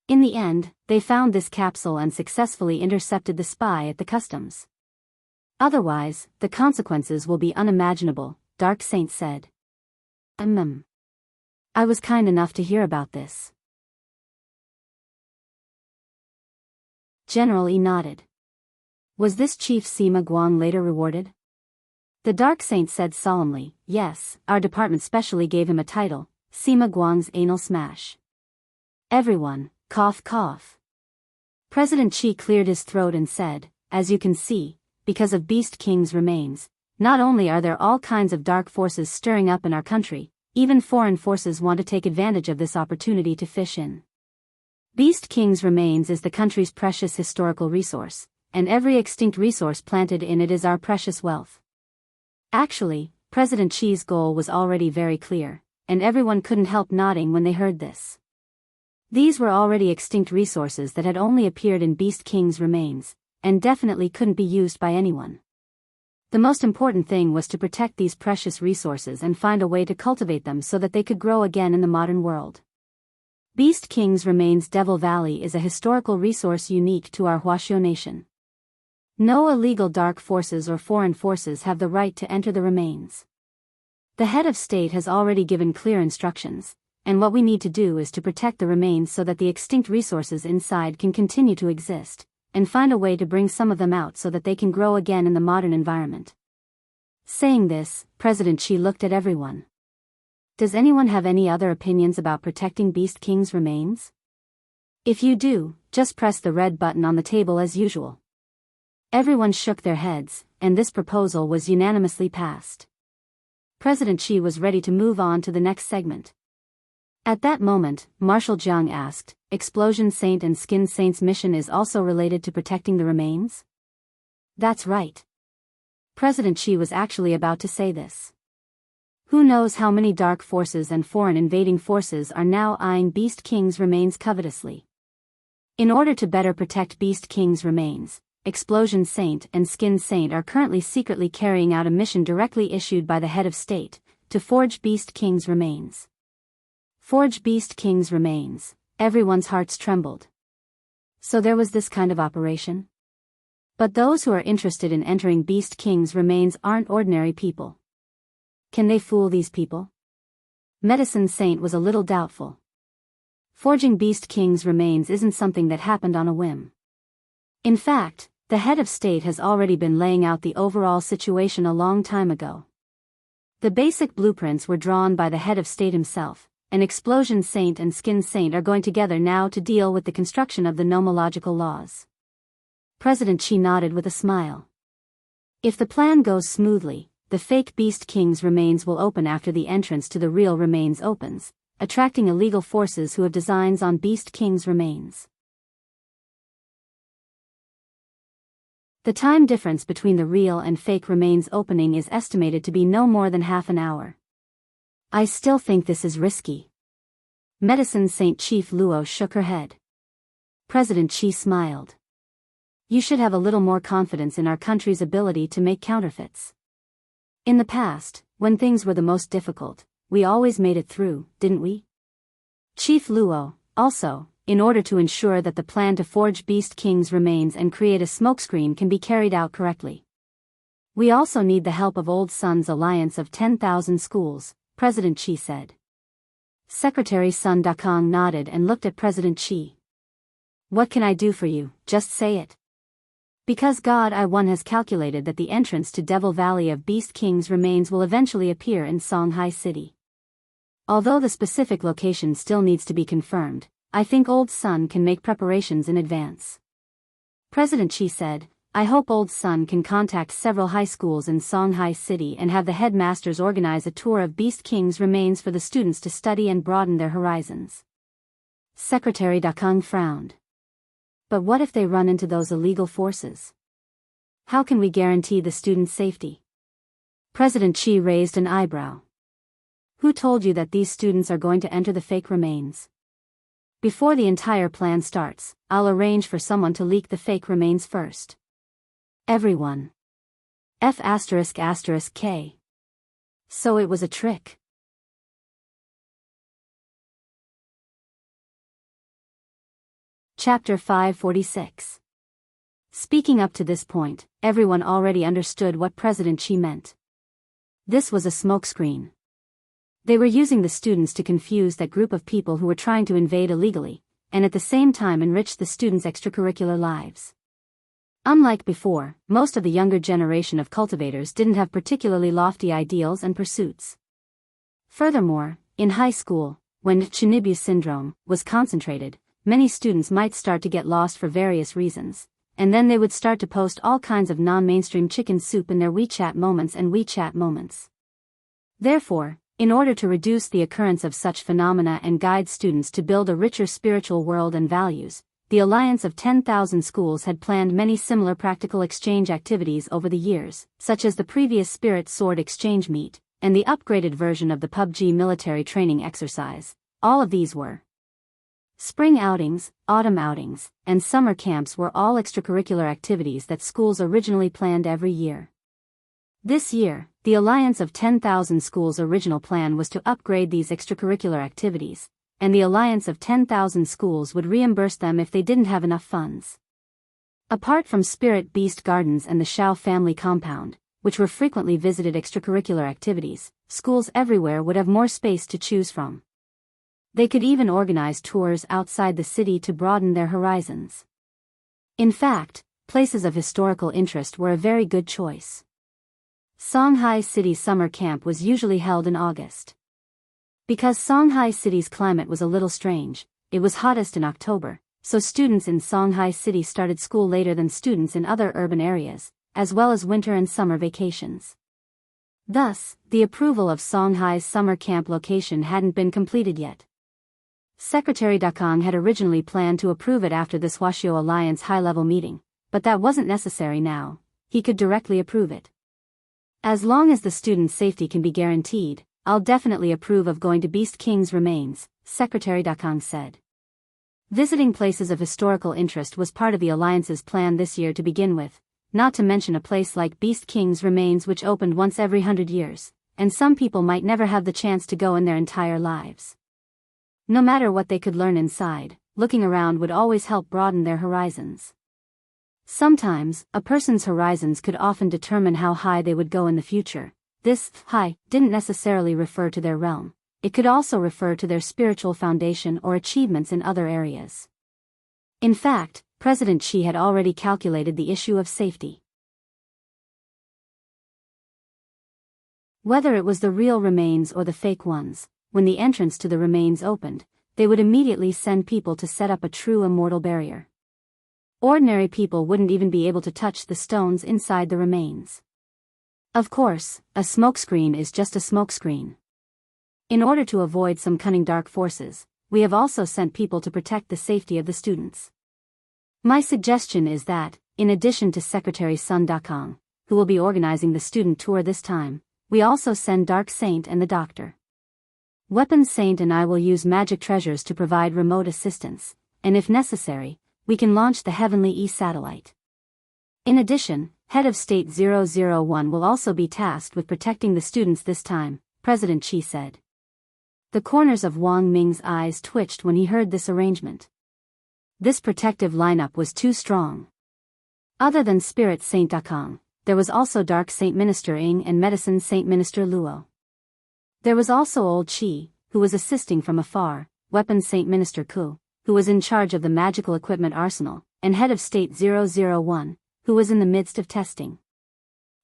In the end, they found this capsule and successfully intercepted the spy at the customs. Otherwise, the consequences will be unimaginable, Dark Saint said. I was kind enough to hear about this. General E nodded. Was this Chief Sima Guang later rewarded? The Dark Saint said solemnly, yes, our department specially gave him a title, Sima Guang's Anal Smash. Everyone, cough cough. President Qi cleared his throat and said, as you can see, because of Beast King's remains, not only are there all kinds of dark forces stirring up in our country, even foreign forces want to take advantage of this opportunity to fish in. Beast King's remains is the country's precious historical resource, and every extinct resource planted in it is our precious wealth. Actually, President Qi's goal was already very clear, and everyone couldn't help nodding when they heard this. These were already extinct resources that had only appeared in Beast King's remains, and definitely couldn't be used by anyone. The most important thing was to protect these precious resources and find a way to cultivate them so that they could grow again in the modern world. Beast King's remains Devil Valley is a historical resource unique to our Huaxiao nation. No illegal dark forces or foreign forces have the right to enter the remains. The head of state has already given clear instructions, and what we need to do is to protect the remains so that the extinct resources inside can continue to exist, and find a way to bring some of them out so that they can grow again in the modern environment. Saying this, President Qi looked at everyone. Does anyone have any other opinions about protecting Beast King's remains? If you do, just press the red button on the table as usual. Everyone shook their heads, and this proposal was unanimously passed. President Qi was ready to move on to the next segment. At that moment, Marshal Jiang asked, Explosion Saint and Skin Saint's mission is also related to protecting the remains? That's right. President Qi was actually about to say this. Who knows how many dark forces and foreign invading forces are now eyeing Beast King's remains covetously. In order to better protect Beast King's remains, Explosion Saint and Skin Saint are currently secretly carrying out a mission directly issued by the head of state, to forge Beast King's remains. Forge Beast King's remains, everyone's hearts trembled. So there was this kind of operation? But those who are interested in entering Beast King's remains aren't ordinary people. Can they fool these people? Medicine Saint was a little doubtful. Forging Beast King's remains isn't something that happened on a whim. In fact, the head of state has already been laying out the overall situation a long time ago. The basic blueprints were drawn by the head of state himself, and Explosion Saint and Skin Saint are going together now to deal with the construction of the nomological laws. President Qi nodded with a smile. If the plan goes smoothly, the fake Beast King's remains will open after the entrance to the real remains opens, attracting illegal forces who have designs on Beast King's remains. The time difference between the real and fake remains opening is estimated to be no more than half an hour. I still think this is risky. Medicine Saint Chief Luo shook her head. President Qi smiled. You should have a little more confidence in our country's ability to make counterfeits. In the past, when things were the most difficult, we always made it through, didn't we? Chief Luo, also, in order to ensure that the plan to forge Beast King's remains and create a smokescreen can be carried out correctly. We also need the help of Old Sun's alliance of 10,000 schools, President Qi said. Secretary Sun Dakong nodded and looked at President Qi. What can I do for you, just say it. Because God I-1 has calculated that the entrance to Devil Valley of Beast King's remains will eventually appear in Songhai City. Although the specific location still needs to be confirmed, I think Old Sun can make preparations in advance. President Qi said, I hope Old Sun can contact several high schools in Songhai City and have the headmasters organize a tour of Beast King's remains for the students to study and broaden their horizons. Secretary Dakong frowned. But what if they run into those illegal forces? How can we guarantee the students' safety? President Qi raised an eyebrow. Who told you that these students are going to enter the fake remains? Before the entire plan starts, I'll arrange for someone to leak the fake remains first. Everyone. F***K. So it was a trick. Chapter 546. Speaking up to this point, everyone already understood what President Xi meant. This was a smokescreen. They were using the students to confuse that group of people who were trying to invade illegally, and at the same time enrich the students' extracurricular lives. Unlike before, most of the younger generation of cultivators didn't have particularly lofty ideals and pursuits. Furthermore, in high school, when Chinibu syndrome was concentrated, many students might start to get lost for various reasons, and then they would start to post all kinds of non-mainstream chicken soup in their WeChat moments and WeChat moments. Therefore, in order to reduce the occurrence of such phenomena and guide students to build a richer spiritual world and values, the Alliance of 10,000 Schools had planned many similar practical exchange activities over the years, such as the previous Spirit Sword Exchange Meet, and the upgraded version of the PUBG military training exercise. All of these were spring outings, autumn outings, and summer camps were all extracurricular activities that schools originally planned every year. This year, the Alliance of 10,000 Schools' original plan was to upgrade these extracurricular activities, and the Alliance of 10,000 Schools would reimburse them if they didn't have enough funds. Apart from Spirit Beast Gardens and the Shao family compound, which were frequently visited extracurricular activities, schools everywhere would have more space to choose from. They could even organize tours outside the city to broaden their horizons. In fact, places of historical interest were a very good choice. Songhai City's summer camp was usually held in August. Because Songhai City's climate was a little strange, it was hottest in October, so students in Songhai City started school later than students in other urban areas, as well as winter and summer vacations. Thus, the approval of Songhai's summer camp location hadn't been completed yet. Secretary Dakong had originally planned to approve it after the Swashio Alliance high-level meeting, but that wasn't necessary now. He could directly approve it. As long as the students' safety can be guaranteed, I'll definitely approve of going to Beast King's remains, Secretary Dakong said. Visiting places of historical interest was part of the Alliance's plan this year to begin with, not to mention a place like Beast King's remains which opened once every 100 years, and some people might never have the chance to go in their entire lives. No matter what they could learn inside, looking around would always help broaden their horizons. Sometimes, a person's horizons could often determine how high they would go in the future. This high didn't necessarily refer to their realm. It could also refer to their spiritual foundation or achievements in other areas. In fact, President Xi had already calculated the issue of safety. Whether it was the real remains or the fake ones, when the entrance to the remains opened, they would immediately send people to set up a true immortal barrier. Ordinary people wouldn't even be able to touch the stones inside the remains. Of course, a smokescreen is just a smokescreen. In order to avoid some cunning dark forces, we have also sent people to protect the safety of the students. My suggestion is that, in addition to Secretary Sun Dakong, who will be organizing the student tour this time, we also send Dark Saint and the Doctor. Weapon Saint and I will use magic treasures to provide remote assistance, and if necessary, we can launch the Heavenly E-satellite. In addition, Head of State 001 will also be tasked with protecting the students this time, President Xi said. The corners of Wang Ming's eyes twitched when he heard this arrangement. This protective lineup was too strong. Other than Spirit Saint Dakong, there was also Dark Saint Minister Ing and Medicine Saint Minister Luo. There was also Old Qi, who was assisting from afar, Weapon Saint Minister Ku, who was in charge of the magical equipment arsenal, and Head of State 001, who was in the midst of testing.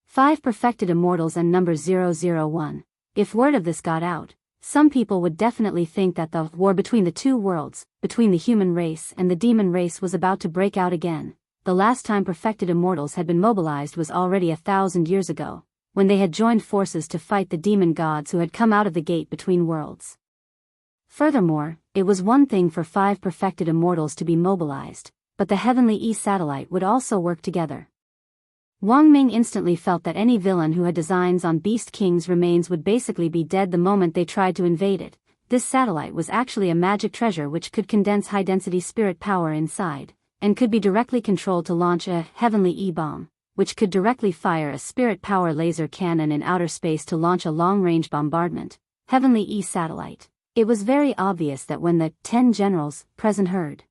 5 perfected immortals and number 001. If word of this got out, some people would definitely think that the war between the two worlds, between the human race and the demon race, was about to break out again. The last time perfected immortals had been mobilized was already 1,000 years ago, when they had joined forces to fight the demon gods who had come out of the gate between worlds. Furthermore, it was one thing for 5 perfected immortals to be mobilized, but the Heavenly E-satellite would also work together. Wang Ming instantly felt that any villain who had designs on Beast King's remains would basically be dead the moment they tried to invade it. this satellite was actually a magic treasure which could condense high-density spirit power inside, and could be directly controlled to launch a heavenly E-bomb, which could directly fire a spirit power laser cannon in outer space to launch a long-range bombardment. Heavenly E satellite. It was very obvious that when the 10 generals present heard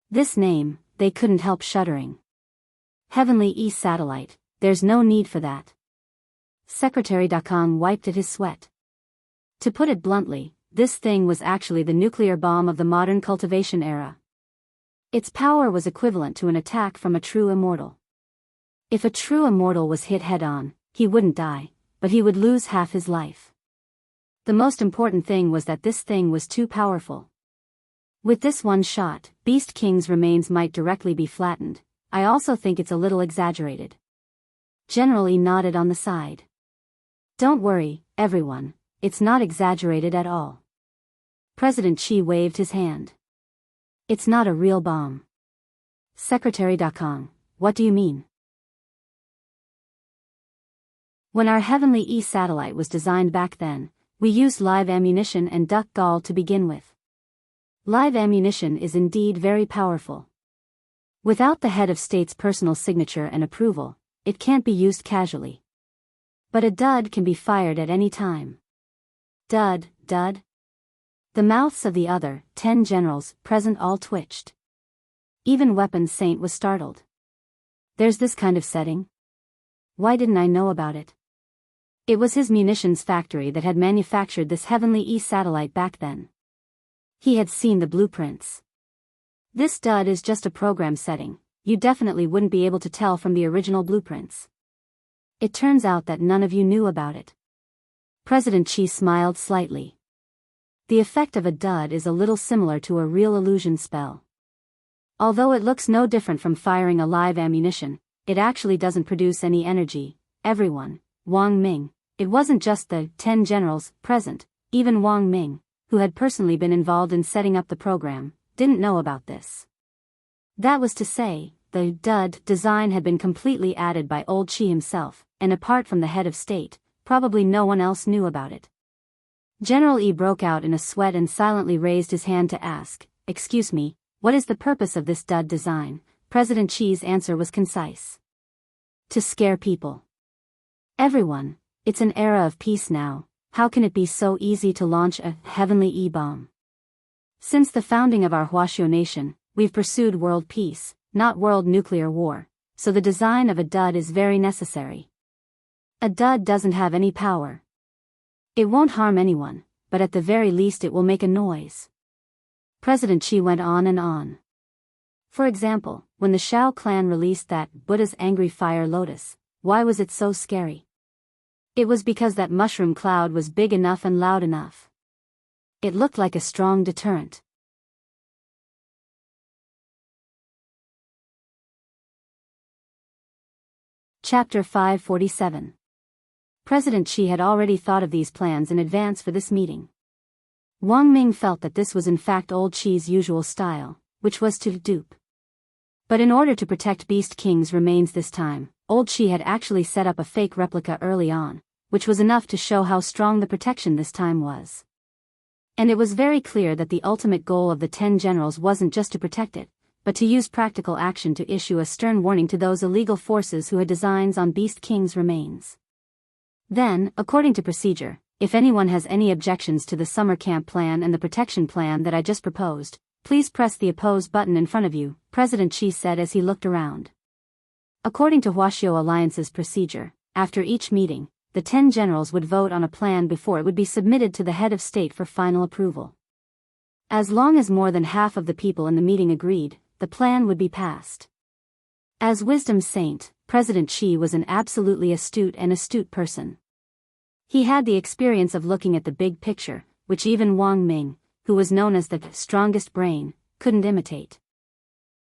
this name, they couldn't help shuddering. Heavenly E satellite, there's no need for that. Secretary Dakong wiped at his sweat. To put it bluntly, this thing was actually the nuclear bomb of the modern cultivation era. Its power was equivalent to an attack from a true immortal. If a true immortal was hit head-on, he wouldn't die, but he would lose half his life. The most important thing was that this thing was too powerful. With this one shot, Beast King's remains might directly be flattened. I also think it's a little exaggerated. General E nodded on the side. Don't worry, everyone, it's not exaggerated at all. President Xi waved his hand. It's not a real bomb. Secretary Dakong, what do you mean? When our Heavenly E satellite was designed back then, we used live ammunition and duck gall to begin with. Live ammunition is indeed very powerful. Without the head of state's personal signature and approval, it can't be used casually. But a dud can be fired at any time. Dud, dud. The mouths of the other 10 generals present all twitched. Even Weapons Saint was startled. There's this kind of setting? Why didn't I know about it? It was his munitions factory that had manufactured this Heavenly E satellite back then. He had seen the blueprints. This dud is just a program setting, you definitely wouldn't be able to tell from the original blueprints. It turns out that none of you knew about it. President Xi smiled slightly. The effect of a dud is a little similar to a real illusion spell. Although it looks no different from firing a live ammunition, it actually doesn't produce any energy. Everyone, Wang Ming, it wasn't just the 10 generals present, even Wang Ming, who had personally been involved in setting up the program, didn't know about this. That was to say, the dud design had been completely added by old Xi himself, and apart from the head of state, probably no one else knew about it. General E broke out in a sweat and silently raised his hand to ask, "Excuse me, what is the purpose of this dud design?" President Xi's answer was concise. To scare people. Everyone, it's an era of peace now, how can it be so easy to launch a heavenly E-bomb? Since the founding of our Huaxiu nation, we've pursued world peace, not world nuclear war, so the design of a dud is very necessary. A dud doesn't have any power. It won't harm anyone, but at the very least it will make a noise. President Xi went on and on. For example, when the Shao clan released that Buddha's angry fire lotus, why was it so scary? It was because that mushroom cloud was big enough and loud enough. It looked like a strong deterrent. Chapter 547. President Xi had already thought of these plans in advance for this meeting. Wang Ming felt that this was in fact old Xi's usual style, which was to dupe. But in order to protect Beast King's remains this time, old Xi had actually set up a fake replica early on, which was enough to show how strong the protection this time was. And it was very clear that the ultimate goal of the 10 generals wasn't just to protect it, but to use practical action to issue a stern warning to those illegal forces who had designs on Beast King's remains. Then, according to procedure, if anyone has any objections to the summer camp plan and the protection plan that I just proposed, please press the oppose button in front of you, President Xi said as he looked around. According to Huaxiu Alliance's procedure, after each meeting, the 10 generals would vote on a plan before it would be submitted to the head of state for final approval. As long as more than half of the people in the meeting agreed, the plan would be passed. As wisdom saint, President Xi was an absolutely astute person. He had the experience of looking at the big picture, which even Wang Ming, who was known as the strongest brain, couldn't imitate.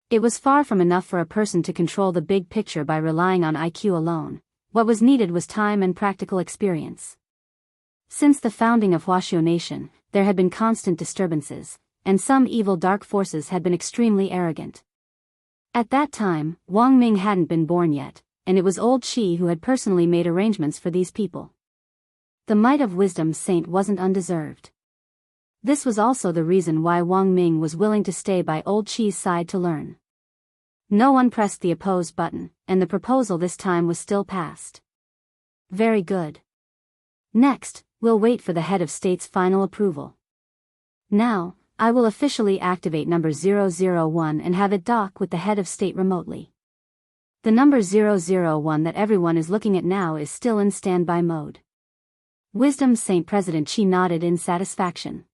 It was far from enough for a person to control the big picture by relying on IQ alone. What was needed was time and practical experience. Since the founding of Huaxiu Nation, there had been constant disturbances, and some evil dark forces had been extremely arrogant. At that time, Wang Ming hadn't been born yet, and it was old Xi who had personally made arrangements for these people. The might of wisdom saint wasn't undeserved. This was also the reason why Wang Ming was willing to stay by Old Chi's side to learn. No one pressed the oppose button, and the proposal this time was still passed. Very good. Next, we'll wait for the head of state's final approval. Now, I will officially activate number 001 and have it dock with the head of state remotely. The number 001 that everyone is looking at now is still in standby mode. Wisdom Saint President Qi nodded in satisfaction.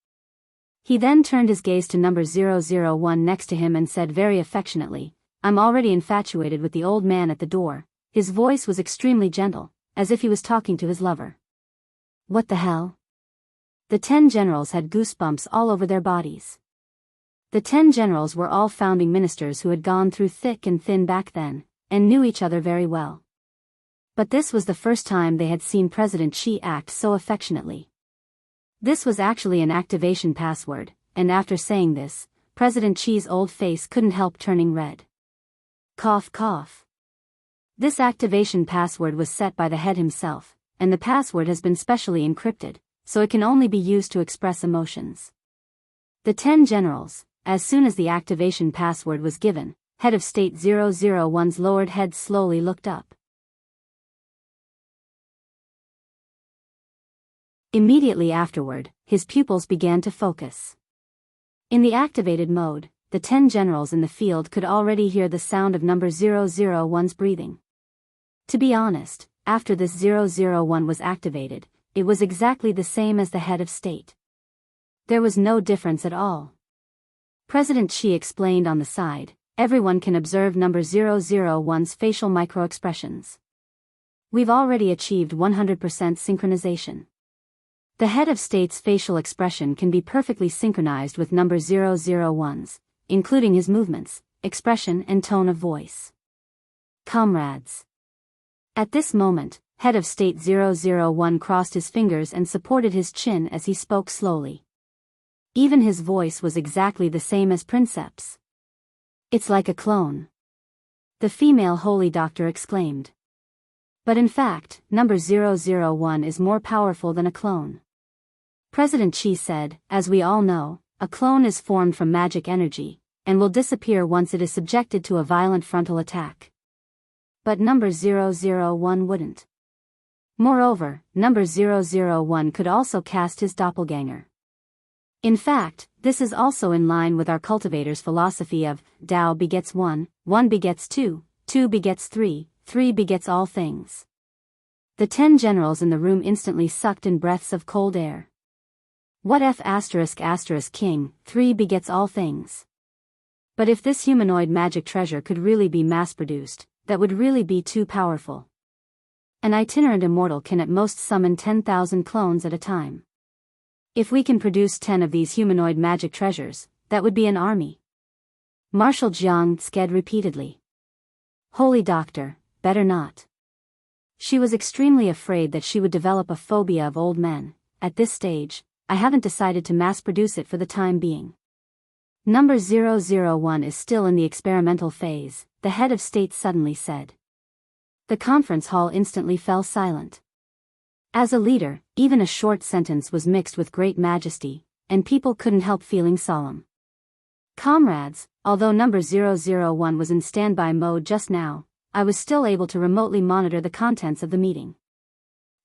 He then turned his gaze to number 001 next to him and said very affectionately, "I'm already infatuated with the old man at the door." His voice was extremely gentle, as if he was talking to his lover. What the hell? The 10 generals had goosebumps all over their bodies. The 10 generals were all founding ministers who had gone through thick and thin back then, and knew each other very well. But this was the first time they had seen President Qi act so affectionately. This was actually an activation password, and after saying this, President Qi's old face couldn't help turning red. Cough cough. This activation password was set by the head himself, and the password has been specially encrypted, so it can only be used to express emotions. The 10 generals, as soon as the activation password was given, head of state 001's lowered head slowly looked up. Immediately afterward, his pupils began to focus. In the activated mode, the 10 generals in the field could already hear the sound of number 001's breathing. To be honest, after this 001 was activated, it was exactly the same as the head of state. There was no difference at all. President Qi explained on the side, everyone can observe number 001's facial microexpressions. We've already achieved 100% synchronization. The head of state's facial expression can be perfectly synchronized with number 001's, including his movements, expression and tone of voice. Comrades. At this moment, head of state 001 crossed his fingers and supported his chin as he spoke slowly. Even his voice was exactly the same as Princeps. It's like a clone. The female holy doctor exclaimed. But in fact, number 001 is more powerful than a clone. President Qi said, as we all know, a clone is formed from magic energy, and will disappear once it is subjected to a violent frontal attack. But number 001 wouldn't. Moreover, number 001 could also cast his doppelganger. In fact, this is also in line with our cultivator's philosophy of, Tao begets one, one begets two, two begets three, three begets all things. The 10 generals in the room instantly sucked in breaths of cold air. What if **king, 3 begets all things? But if this humanoid magic treasure could really be mass-produced, that would really be too powerful. An itinerant immortal can at most summon 10,000 clones at a time. If we can produce 10 of these humanoid magic treasures, that would be an army. Marshal Jiang sked repeatedly. Holy doctor, better not. She was extremely afraid that she would develop a phobia of old men. At this stage, I haven't decided to mass-produce it for the time being. Number 001 is still in the experimental phase, the head of state suddenly said. The conference hall instantly fell silent. As a leader, even a short sentence was mixed with great majesty, and people couldn't help feeling solemn. Comrades, although number 001 was in standby mode just now, I was still able to remotely monitor the contents of the meeting.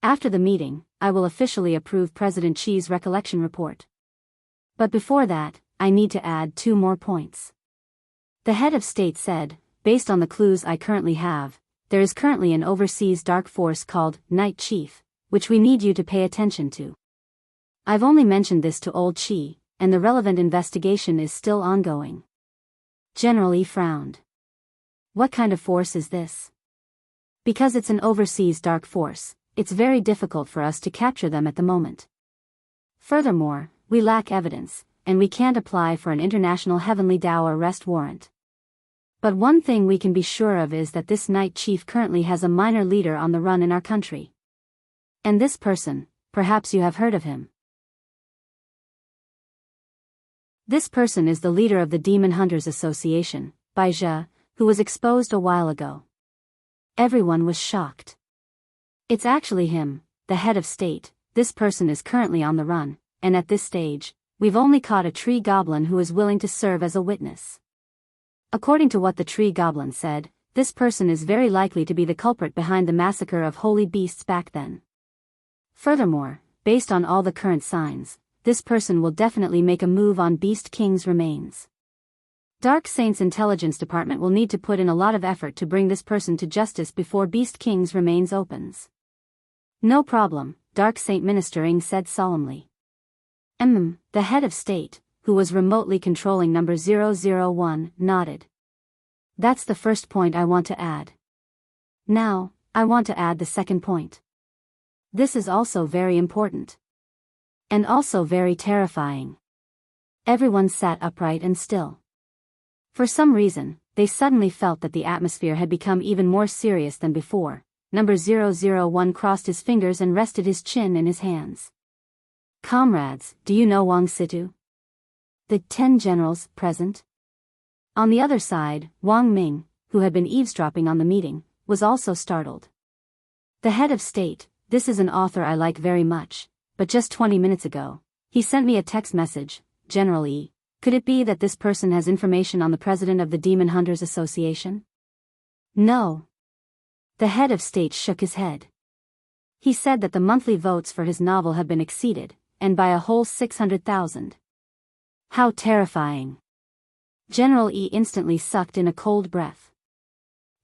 After the meeting, I will officially approve President Qi's recollection report. But before that, I need to add 2 more points. The head of state said, based on the clues I currently have, there is currently an overseas dark force called Night Chief, which we need you to pay attention to. I've only mentioned this to Old Qi, and the relevant investigation is still ongoing. General Yi frowned. What kind of force is this? Because it's an overseas dark force, it's very difficult for us to capture them at the moment. Furthermore, we lack evidence, and we can't apply for an international heavenly Dao arrest warrant. But one thing we can be sure of is that this Night Chief currently has a minor leader on the run in our country. And this person, perhaps you have heard of him. This person is the leader of the Demon Hunters Association, Bai Zhe, who was exposed a while ago. Everyone was shocked. It's actually him, the head of state. This person is currently on the run, and at this stage, We've only caught a tree goblin who is willing to serve as a witness. According to what the tree goblin said, this person is very likely to be the culprit behind the massacre of holy beasts back then. Furthermore, based on all the current signs, this person will definitely make a move on Beast King's remains. Dark Saint's intelligence department will need to put in a lot of effort to bring this person to justice before Beast King's remains opens. No problem, Dark Saint Minister Ing said solemnly. The head of state, who was remotely controlling number 001, nodded. That's the first point I want to add. Now, I want to add the second point. This is also very important. And also very terrifying. Everyone sat upright and still. For some reason, they suddenly felt that the atmosphere had become even more serious than before. Number 001 crossed his fingers and rested his chin in his hands. Comrades, do you know Wang Situ? The 10 generals present? On the other side, Wang Ming, who had been eavesdropping on the meeting, was also startled. The head of state, this is an author I like very much, but just 20 minutes ago, he sent me a text message, General E. Could it be that this person has information on the president of the Demon Hunters Association? No. The head of state shook his head. He said that the monthly votes for his novel have been exceeded, and by a whole 600,000. How terrifying. General E instantly sucked in a cold breath.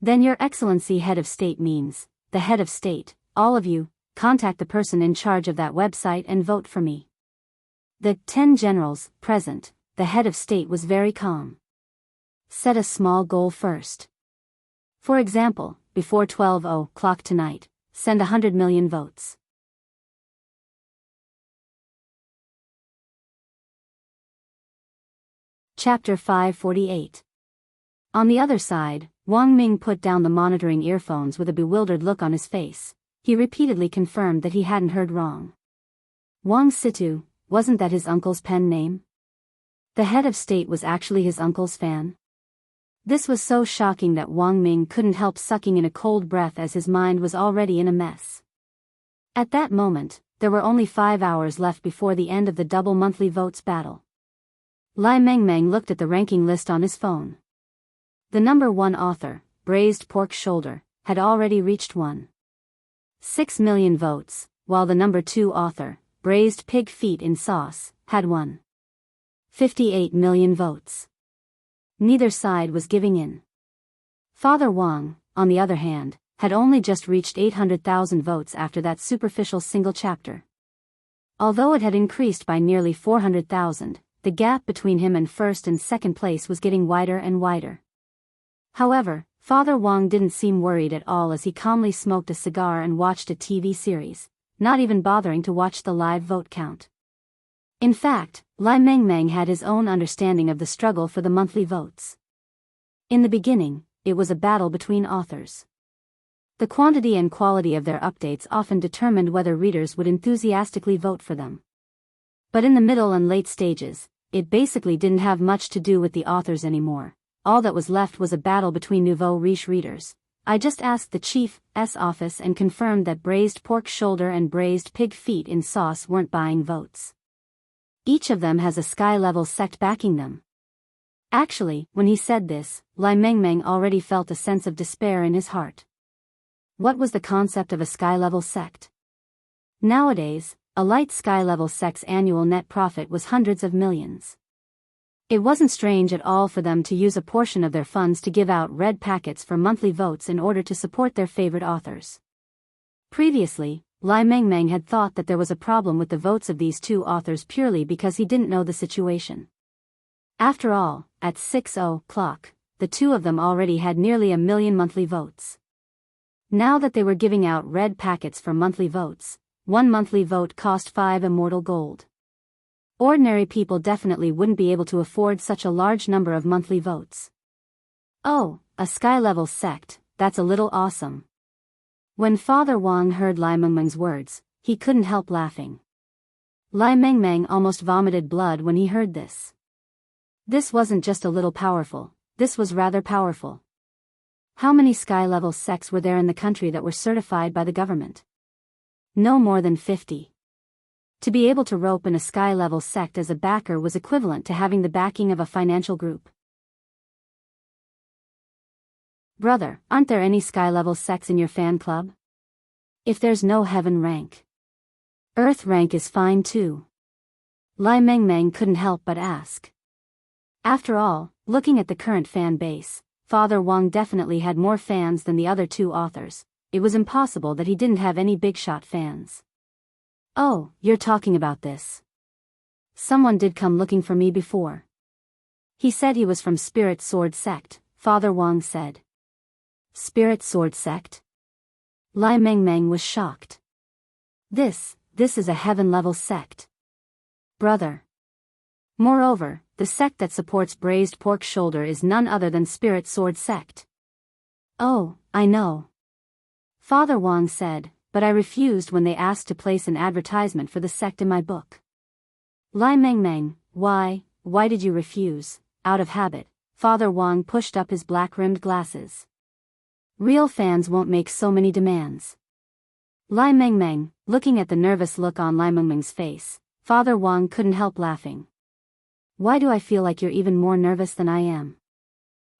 Then Your Excellency Head of State means, the head of state, all of you, contact the person in charge of that website and vote for me. The 10 generals present, the head of state was very calm. Set a small goal first. For example, before 12 o'clock tonight, send 100 million votes. Chapter 548. On the other side, Wang Ming put down the monitoring earphones with a bewildered look on his face. He repeatedly confirmed that he hadn't heard wrong. Wang Situ, wasn't that his uncle's pen name? The head of state was actually his uncle's fan? This was so shocking that Wang Ming couldn't help sucking in a cold breath as his mind was already in a mess. At that moment, there were only 5 hours left before the end of the double monthly votes battle. Lai Mengmeng looked at the ranking list on his phone. The number 1 author, Braised Pork Shoulder, had already reached 1.6 million votes, while the number 2 author, Braised Pig Feet in Sauce, had 1.58 million votes. Neither side was giving in. Father Wang, on the other hand, had only just reached 800,000 votes after that superficial single chapter. Although it had increased by nearly 400,000, the gap between him and first and second place was getting wider and wider. However, Father Wang didn't seem worried at all as he calmly smoked a cigar and watched a TV series, not even bothering to watch the live vote count. In fact, Lai Mengmeng had his own understanding of the struggle for the monthly votes. In the beginning, it was a battle between authors. The quantity and quality of their updates often determined whether readers would enthusiastically vote for them. But in the middle and late stages, it basically didn't have much to do with the authors anymore. All that was left was a battle between nouveau riche readers. I just asked the chief's office and confirmed that Braised Pork Shoulder and Braised Pig Feet in Sauce weren't buying votes. Each of them has a sky-level sect backing them. Actually, when he said this, Lai Mengmeng already felt a sense of despair in his heart. What was the concept of a sky-level sect? Nowadays, a light sky-level sect's annual net profit was hundreds of millions. It wasn't strange at all for them to use a portion of their funds to give out red packets for monthly votes in order to support their favorite authors. Previously, Lai Mengmeng had thought that there was a problem with the votes of these 2 authors purely because he didn't know the situation. After all, at 6 o'clock, the 2 of them already had nearly 1 million monthly votes. Now that they were giving out red packets for monthly votes, 1 monthly vote cost 5 Immortal gold. Ordinary people definitely wouldn't be able to afford such a large number of monthly votes. Oh, a sky-level sect, that's a little awesome. When Father Wang heard Lai Mengmeng's words, he couldn't help laughing. Lai Mengmeng almost vomited blood when he heard this. This wasn't just a little powerful, this was rather powerful. How many sky-level sects were there in the country that were certified by the government? No more than 50. To be able to rope in a sky-level sect as a backer was equivalent to having the backing of a financial group. Brother, aren't there any sky-level sects in your fan club? If there's no heaven rank, earth rank is fine too. Lai Mengmeng couldn't help but ask. After all, looking at the current fan base, Father Wang definitely had more fans than the other two authors. It was impossible that he didn't have any big-shot fans. Oh, you're talking about this. Someone did come looking for me before. He said he was from Spirit Sword Sect, Father Wang said. Spirit Sword Sect? Lai Mengmeng was shocked. This is a heaven-level sect. Brother. Moreover, the sect that supports braised pork shoulder is none other than Spirit Sword Sect. Oh, I know. Father Wang said, but I refused when they asked to place an advertisement for the sect in my book. Lai Mengmeng, why did you refuse? Out of habit, Father Wang pushed up his black-rimmed glasses. Real fans won't make so many demands. Lai Mengmeng, looking at the nervous look on Lai Mengmeng's face, Father Wang couldn't help laughing. Why do I feel like you're even more nervous than I am?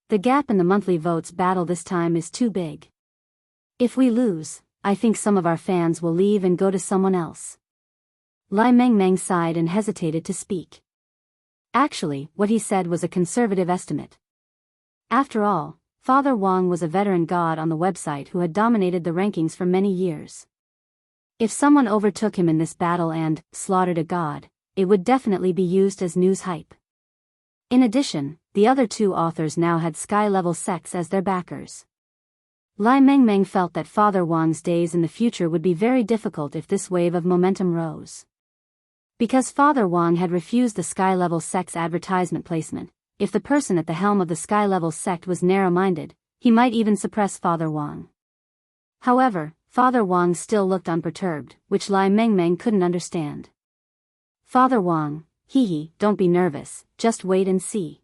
The gap in the monthly votes battle this time is too big. If we lose, I think some of our fans will leave and go to someone else. Lai Mengmeng sighed and hesitated to speak. Actually, what he said was a conservative estimate. After all, Father Wang was a veteran god on the website who had dominated the rankings for many years. If someone overtook him in this battle and slaughtered a god, it would definitely be used as news hype. In addition, the other two authors now had sky-level sects as their backers. Lai Mengmeng felt that Father Wang's days in the future would be very difficult if this wave of momentum rose. Because Father Wang had refused the sky-level sect's advertisement placement, if the person at the helm of the sky-level sect was narrow-minded, he might even suppress Father Wang. However, Father Wang still looked unperturbed, which Lai Mengmeng couldn't understand. Father Wang, don't be nervous, just wait and see.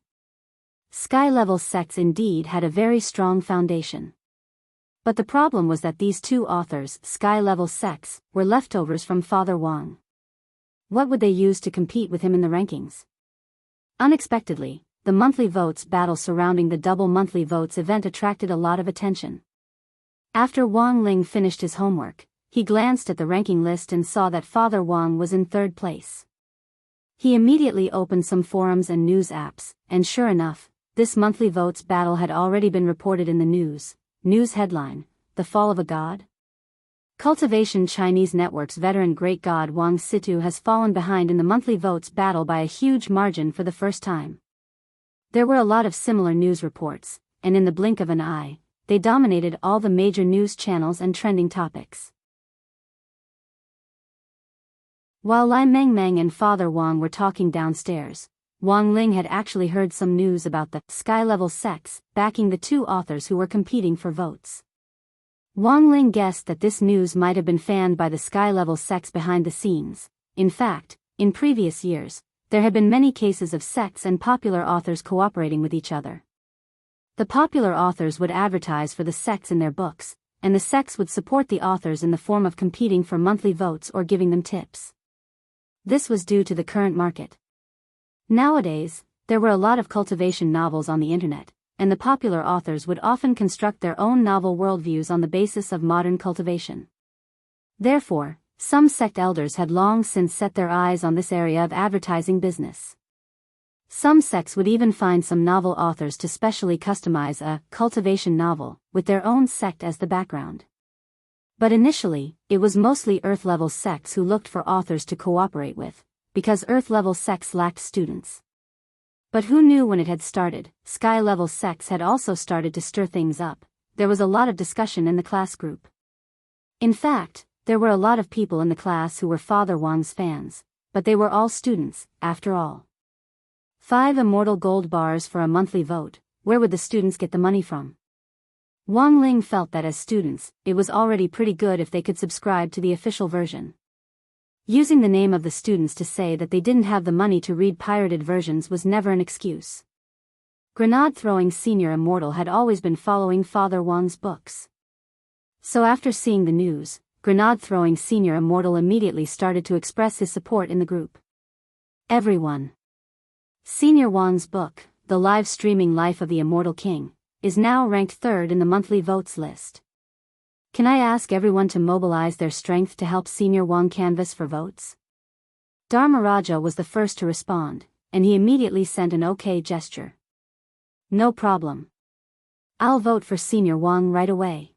Sky-level sects indeed had a very strong foundation. But the problem was that these two authors' sky-level sects were leftovers from Father Wang. What would they use to compete with him in the rankings? Unexpectedly, the monthly votes battle surrounding the double monthly votes event attracted a lot of attention. After Wang Ling finished his homework, he glanced at the ranking list and saw that Father Wang was in third place. He immediately opened some forums and news apps, and sure enough, this monthly votes battle had already been reported in the news. News headline: The Fall of a God? Cultivation Chinese Network's veteran great god Wang Situ has fallen behind in the monthly votes battle by a huge margin for the first time. There were a lot of similar news reports, and in the blink of an eye, they dominated all the major news channels and trending topics. While Lai Mengmeng and Father Wang were talking downstairs, Wang Ling had actually heard some news about the sky-level sects backing the two authors who were competing for votes. Wang Ling guessed that this news might have been fanned by the sky-level sects behind the scenes. In fact, in previous years, there had been many cases of sects and popular authors cooperating with each other. The popular authors would advertise for the sects in their books, and the sects would support the authors in the form of competing for monthly votes or giving them tips. This was due to the current market. Nowadays, there were a lot of cultivation novels on the internet, and the popular authors would often construct their own novel worldviews on the basis of modern cultivation. Therefore, some sect elders had long since set their eyes on this area of advertising business. Some sects would even find some novel authors to specially customize a cultivation novel with their own sect as the background. But initially, it was mostly Earth-level sects who looked for authors to cooperate with, because Earth-level sects lacked students. But who knew when it had started? Sky-level sects had also started to stir things up. There was a lot of discussion in the class group. In fact, there were a lot of people in the class who were Father Wang's fans, but they were all students, after all. 5 Immortal gold bars for a monthly vote, where would the students get the money from? Wang Ling felt that as students, it was already pretty good if they could subscribe to the official version. Using the name of the students to say that they didn't have the money to read pirated versions was never an excuse. Grenade-throwing senior Immortal had always been following Father Wang's books. So after seeing the news, grenade-throwing Senior Immortal immediately started to express his support in the group. Everyone. Senior Wang's book, The Live-Streaming Life of the Immortal King, is now ranked third in the monthly votes list. Can I ask everyone to mobilize their strength to help Senior Wang canvass for votes? Dharmaraja was the first to respond, and he immediately sent an OK gesture. No problem. I'll vote for Senior Wang right away.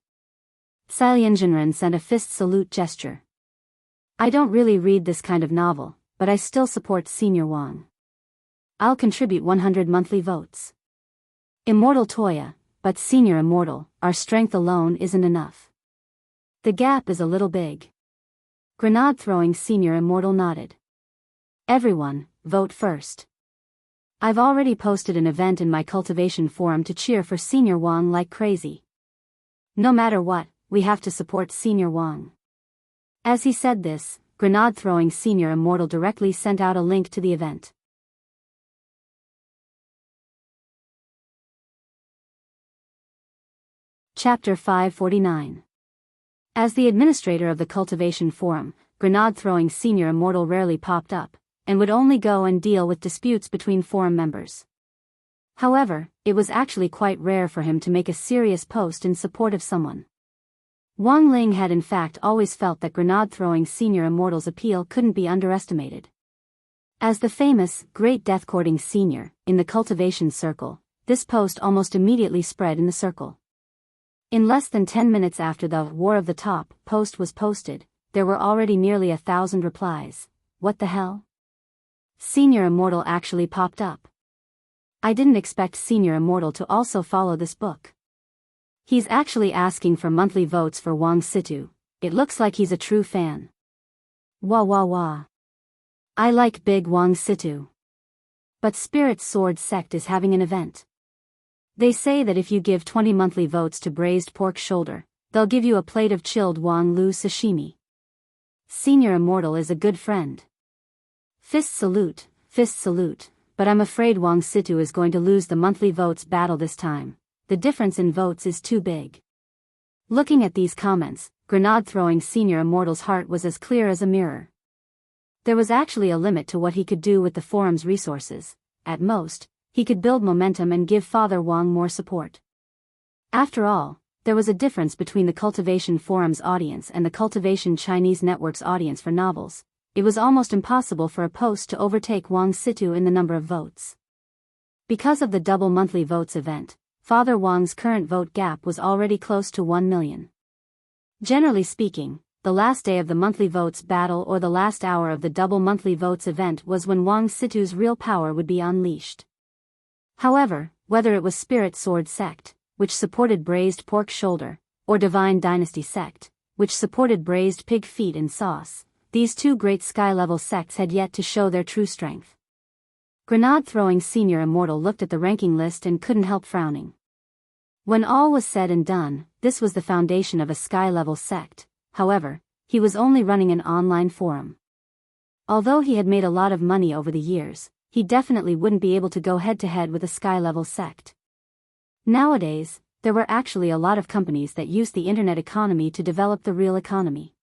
Salianjanran sent a fist salute gesture. I don't really read this kind of novel, but I still support Senior Wang. I'll contribute 100 monthly votes. Immortal Toya, but Senior Immortal, our strength alone isn't enough. The gap is a little big. Grenade-throwing Senior Immortal nodded. Everyone, vote first. I've already posted an event in my cultivation forum to cheer for Senior Wang like crazy. No matter what, we have to support Senior Wang. As he said this, grenade-throwing Senior Immortal directly sent out a link to the event. Chapter 549. As the administrator of the cultivation forum, grenade-throwing Senior Immortal rarely popped up, and would only go and deal with disputes between forum members. However, it was actually quite rare for him to make a serious post in support of someone. Wang Ling had in fact always felt that grenade-throwing Senior Immortal's appeal couldn't be underestimated. As the famous, great death-courting senior, in the cultivation circle, this post almost immediately spread in the circle. In less than 10 minutes after the War of the Top post was posted, there were already nearly 1,000 replies. What the hell? Senior Immortal actually popped up. I didn't expect Senior Immortal to also follow this book. He's actually asking for monthly votes for Wang Situ. It looks like he's a true fan. Wah wah wah. I like big Wang Situ. But Spirit Sword Sect is having an event. They say that if you give 20 monthly votes to braised pork shoulder, they'll give you a plate of chilled Wang Lu sashimi. Senior Immortal is a good friend. Fist salute, but I'm afraid Wang Situ is going to lose the monthly votes battle this time. The difference in votes is too big. Looking at these comments, grenade-throwing Senior Immortal's heart was as clear as a mirror. There was actually a limit to what he could do with the forum's resources. At most, he could build momentum and give Father Wang more support. After all, there was a difference between the Cultivation Forum's audience and the Cultivation Chinese Network's audience for novels. It was almost impossible for a post to overtake Wang Situ in the number of votes. Because of the double monthly votes event, Father Wang's current vote gap was already close to 1 million. Generally speaking, the last day of the monthly votes battle or the last hour of the double monthly votes event was when Wang Situ's real power would be unleashed. However, whether it was Spirit Sword Sect, which supported braised pork shoulder, or Divine Dynasty Sect, which supported braised pig feet and sauce, these two great sky-level sects had yet to show their true strength. Grenade-throwing Senior Immortal looked at the ranking list and couldn't help frowning. When all was said and done, this was the foundation of a sky-level sect. However, he was only running an online forum. Although he had made a lot of money over the years, he definitely wouldn't be able to go head-to-head with a sky-level sect. Nowadays, there were actually a lot of companies that used the internet economy to develop the real economy.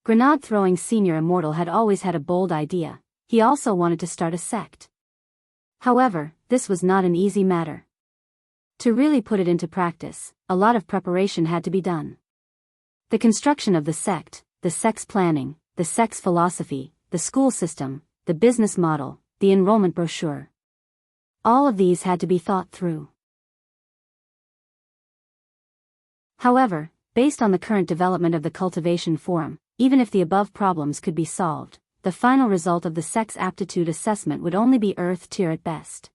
Grenade-throwing Senior Immortal had always had a bold idea. He also wanted to start a sect. However, this was not an easy matter. To really put it into practice, a lot of preparation had to be done. The construction of the sect, the sect's planning, the sect's philosophy, the school system, the business model, the enrollment brochure. All of these had to be thought through. However, based on the current development of the Cultivation Forum, even if the above problems could be solved, the final result of the sect's aptitude assessment would only be Earth tier at best.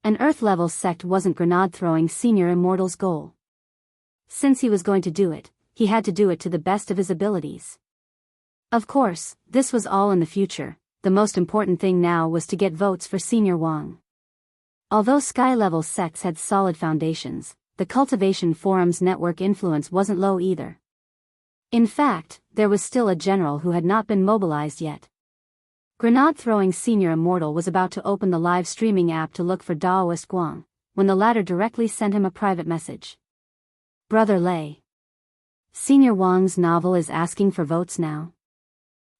An Earth-level sect wasn't grenade-throwing Senior Immortal's goal. Since he was going to do it, he had to do it to the best of his abilities. Of course, this was all in the future. The most important thing now was to get votes for Senior Wang. Although sky-level sects had solid foundations, the Cultivation Forum's network influence wasn't low either. In fact, there was still a general who had not been mobilized yet. Grenade-throwing Senior Immortal was about to open the live streaming app to look for Daoist Guang, when the latter directly sent him a private message. Brother Lei. Senior Wang's novel is asking for votes now.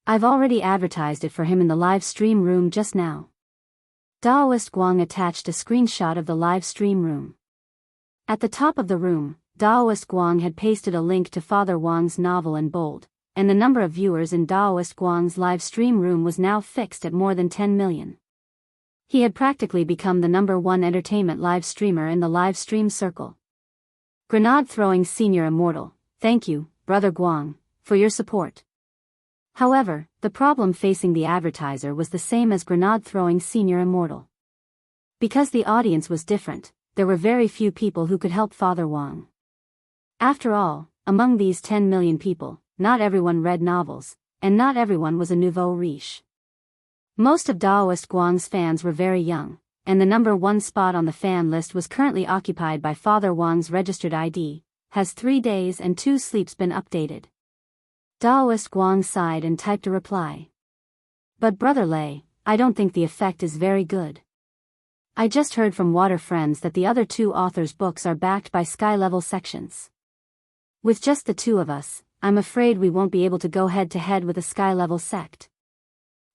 I've already advertised it for him in the live stream room just now. Daoist Guang attached a screenshot of the live stream room. At the top of the room, Daoist Guang had pasted a link to Father Wang's novel in bold, and the number of viewers in Daoist Guang's live stream room was now fixed at more than 10 million. He had practically become the #1 entertainment live streamer in the live stream circle. Grenade throwing Senior Immortal, thank you, Brother Guang, for your support. However, the problem facing the advertiser was the same as grenade throwing Senior Immortal. Because the audience was different, there were very few people who could help Father Wang. After all, among these 10 million people, not everyone read novels, and not everyone was a nouveau riche. Most of Daoist Guang's fans were very young, and the #1 spot on the fan list was currently occupied by Father Wang's registered ID, has 3 days and 2 sleeps been updated. Daoist Guang sighed and typed a reply. But Brother Lei, I don't think the effect is very good. I just heard from Water Friends that the other 2 authors' books are backed by sky-level sections. With just the 2 of us, I'm afraid we won't be able to go head-to-head with a sky-level sect.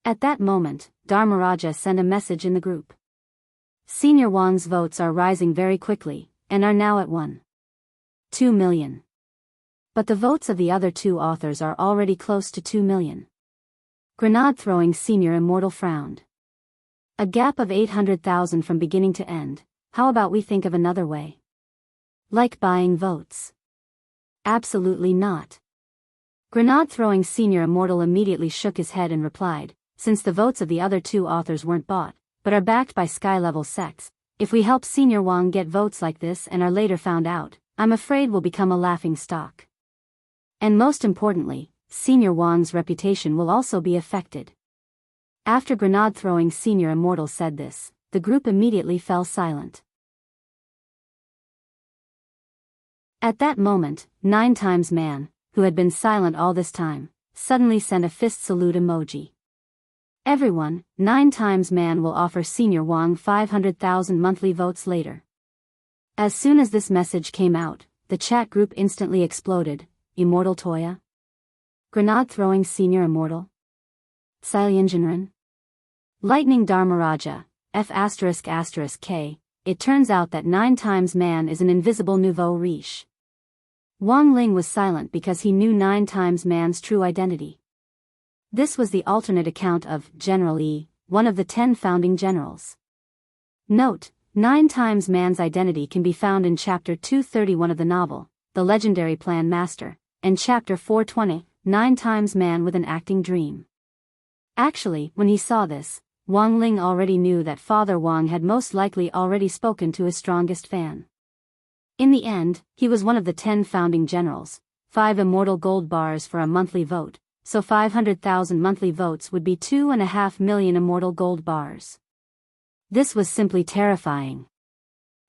At that moment, Dharmaraja sent a message in the group. Senior Wang's votes are rising very quickly, and are now at 1.2 million. But the votes of the other 2 authors are already close to 2 million. Grenade-throwing Senior Immortal frowned. A gap of 800,000 from beginning to end, how about we think of another way? Like buying votes? Absolutely not. Grenade-throwing Senior Immortal immediately shook his head and replied, since the votes of the other 2 authors weren't bought, but are backed by sky-level sects, if we help Senior Wang get votes like this and are later found out, I'm afraid we'll become a laughing stock. And most importantly, Senior Wang's reputation will also be affected. After grenade-throwing Senior Immortal said this, the group immediately fell silent. At that moment, 9x Man, who had been silent all this time, suddenly sent a fist salute emoji. Everyone, 9x Man will offer Senior Wang 500,000 monthly votes later. As soon as this message came out, the chat group instantly exploded. Immortal Toya? Grenade-throwing Senior Immortal? Silyanjanran? Lightning Dharmaraja, F***K, it turns out that 9x Man is an invisible nouveau riche. Wang Ling was silent because he knew 9x Man's true identity. This was the alternate account of General E, one of the 10 founding generals. Note, 9x Man's identity can be found in Chapter 231 of the novel, The Legendary Plan Master, and Chapter 420, 9x Man with an Acting Dream. Actually, when he saw this, Wang Ling already knew that Father Wang had most likely already spoken to his strongest fan. In the end, he was one of the 10 founding generals, 5 immortal gold bars for a monthly vote, so 500,000 monthly votes would be 2.5 million immortal gold bars. This was simply terrifying.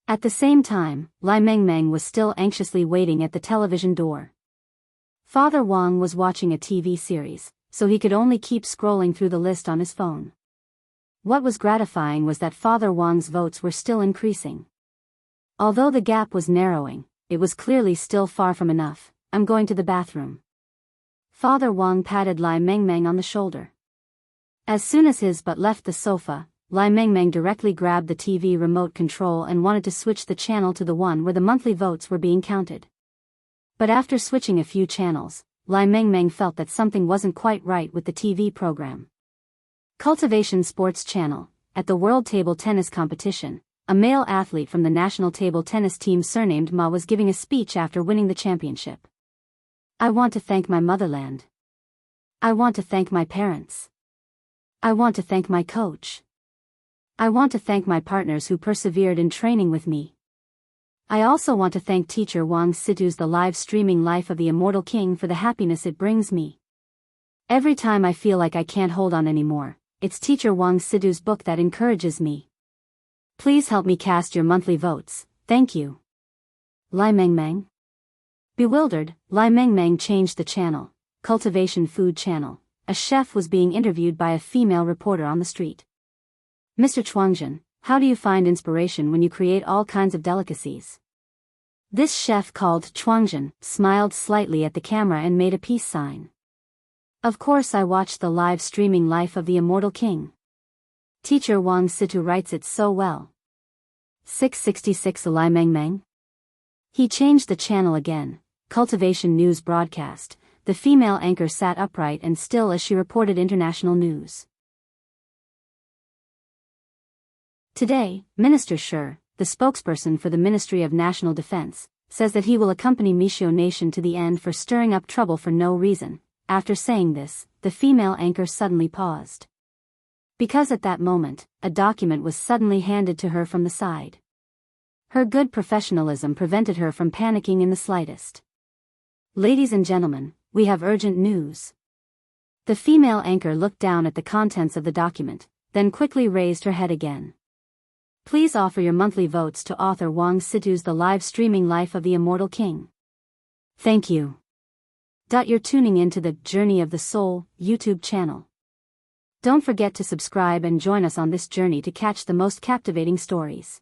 At the same time, Lai Mengmeng was still anxiously waiting at the television door. Father Wang was watching a TV series, so he could only keep scrolling through the list on his phone. What was gratifying was that Father Wang's votes were still increasing. Although the gap was narrowing, it was clearly still far from enough. I'm going to the bathroom. Father Wang patted Lai Mengmeng on the shoulder. As soon as his butt left the sofa, Lai Mengmeng directly grabbed the TV remote control and wanted to switch the channel to the one where the monthly votes were being counted. But after switching a few channels, Lai Mengmeng felt that something wasn't quite right with the TV program. Cultivation Sports Channel. At the World Table Tennis Competition, a male athlete from the national table tennis team surnamed Ma was giving a speech after winning the championship. I want to thank my motherland. I want to thank my parents. I want to thank my coach. I want to thank my partners who persevered in training with me. I also want to thank teacher Wang Situ's The Live Streaming Life of the Immortal King for the happiness it brings me. Every time I feel like I can't hold on anymore, it's teacher Wang Situ's book that encourages me. Please help me cast your monthly votes, thank you. Lai Mengmeng? Bewildered, Lai Mengmeng changed the channel. Cultivation Food Channel. A chef was being interviewed by a female reporter on the street. Mr. Chuangjin, how do you find inspiration when you create all kinds of delicacies? This chef called Chuangjin smiled slightly at the camera and made a peace sign. Of course I watched the live streaming life of the Immortal King. Teacher Wang Situ writes it so well. 666 Lai Meng Meng. He changed the channel again. Cultivation News broadcast. The female anchor sat upright and still as she reported international news. Today, Minister Shi, the spokesperson for the Ministry of National Defense, says that he will accompany Mixiu Nation to the end for stirring up trouble for no reason. After saying this, the female anchor suddenly paused. Because at that moment, a document was suddenly handed to her from the side. Her good professionalism prevented her from panicking in the slightest. Ladies and gentlemen, we have urgent news. The female anchor looked down at the contents of the document, then quickly raised her head again. Please offer your monthly votes to author Wang Situ's The Live Streaming Life of the Immortal King. Thank you. You're tuning into the Journey of the Soul YouTube channel. Don't forget to subscribe and join us on this journey to catch the most captivating stories.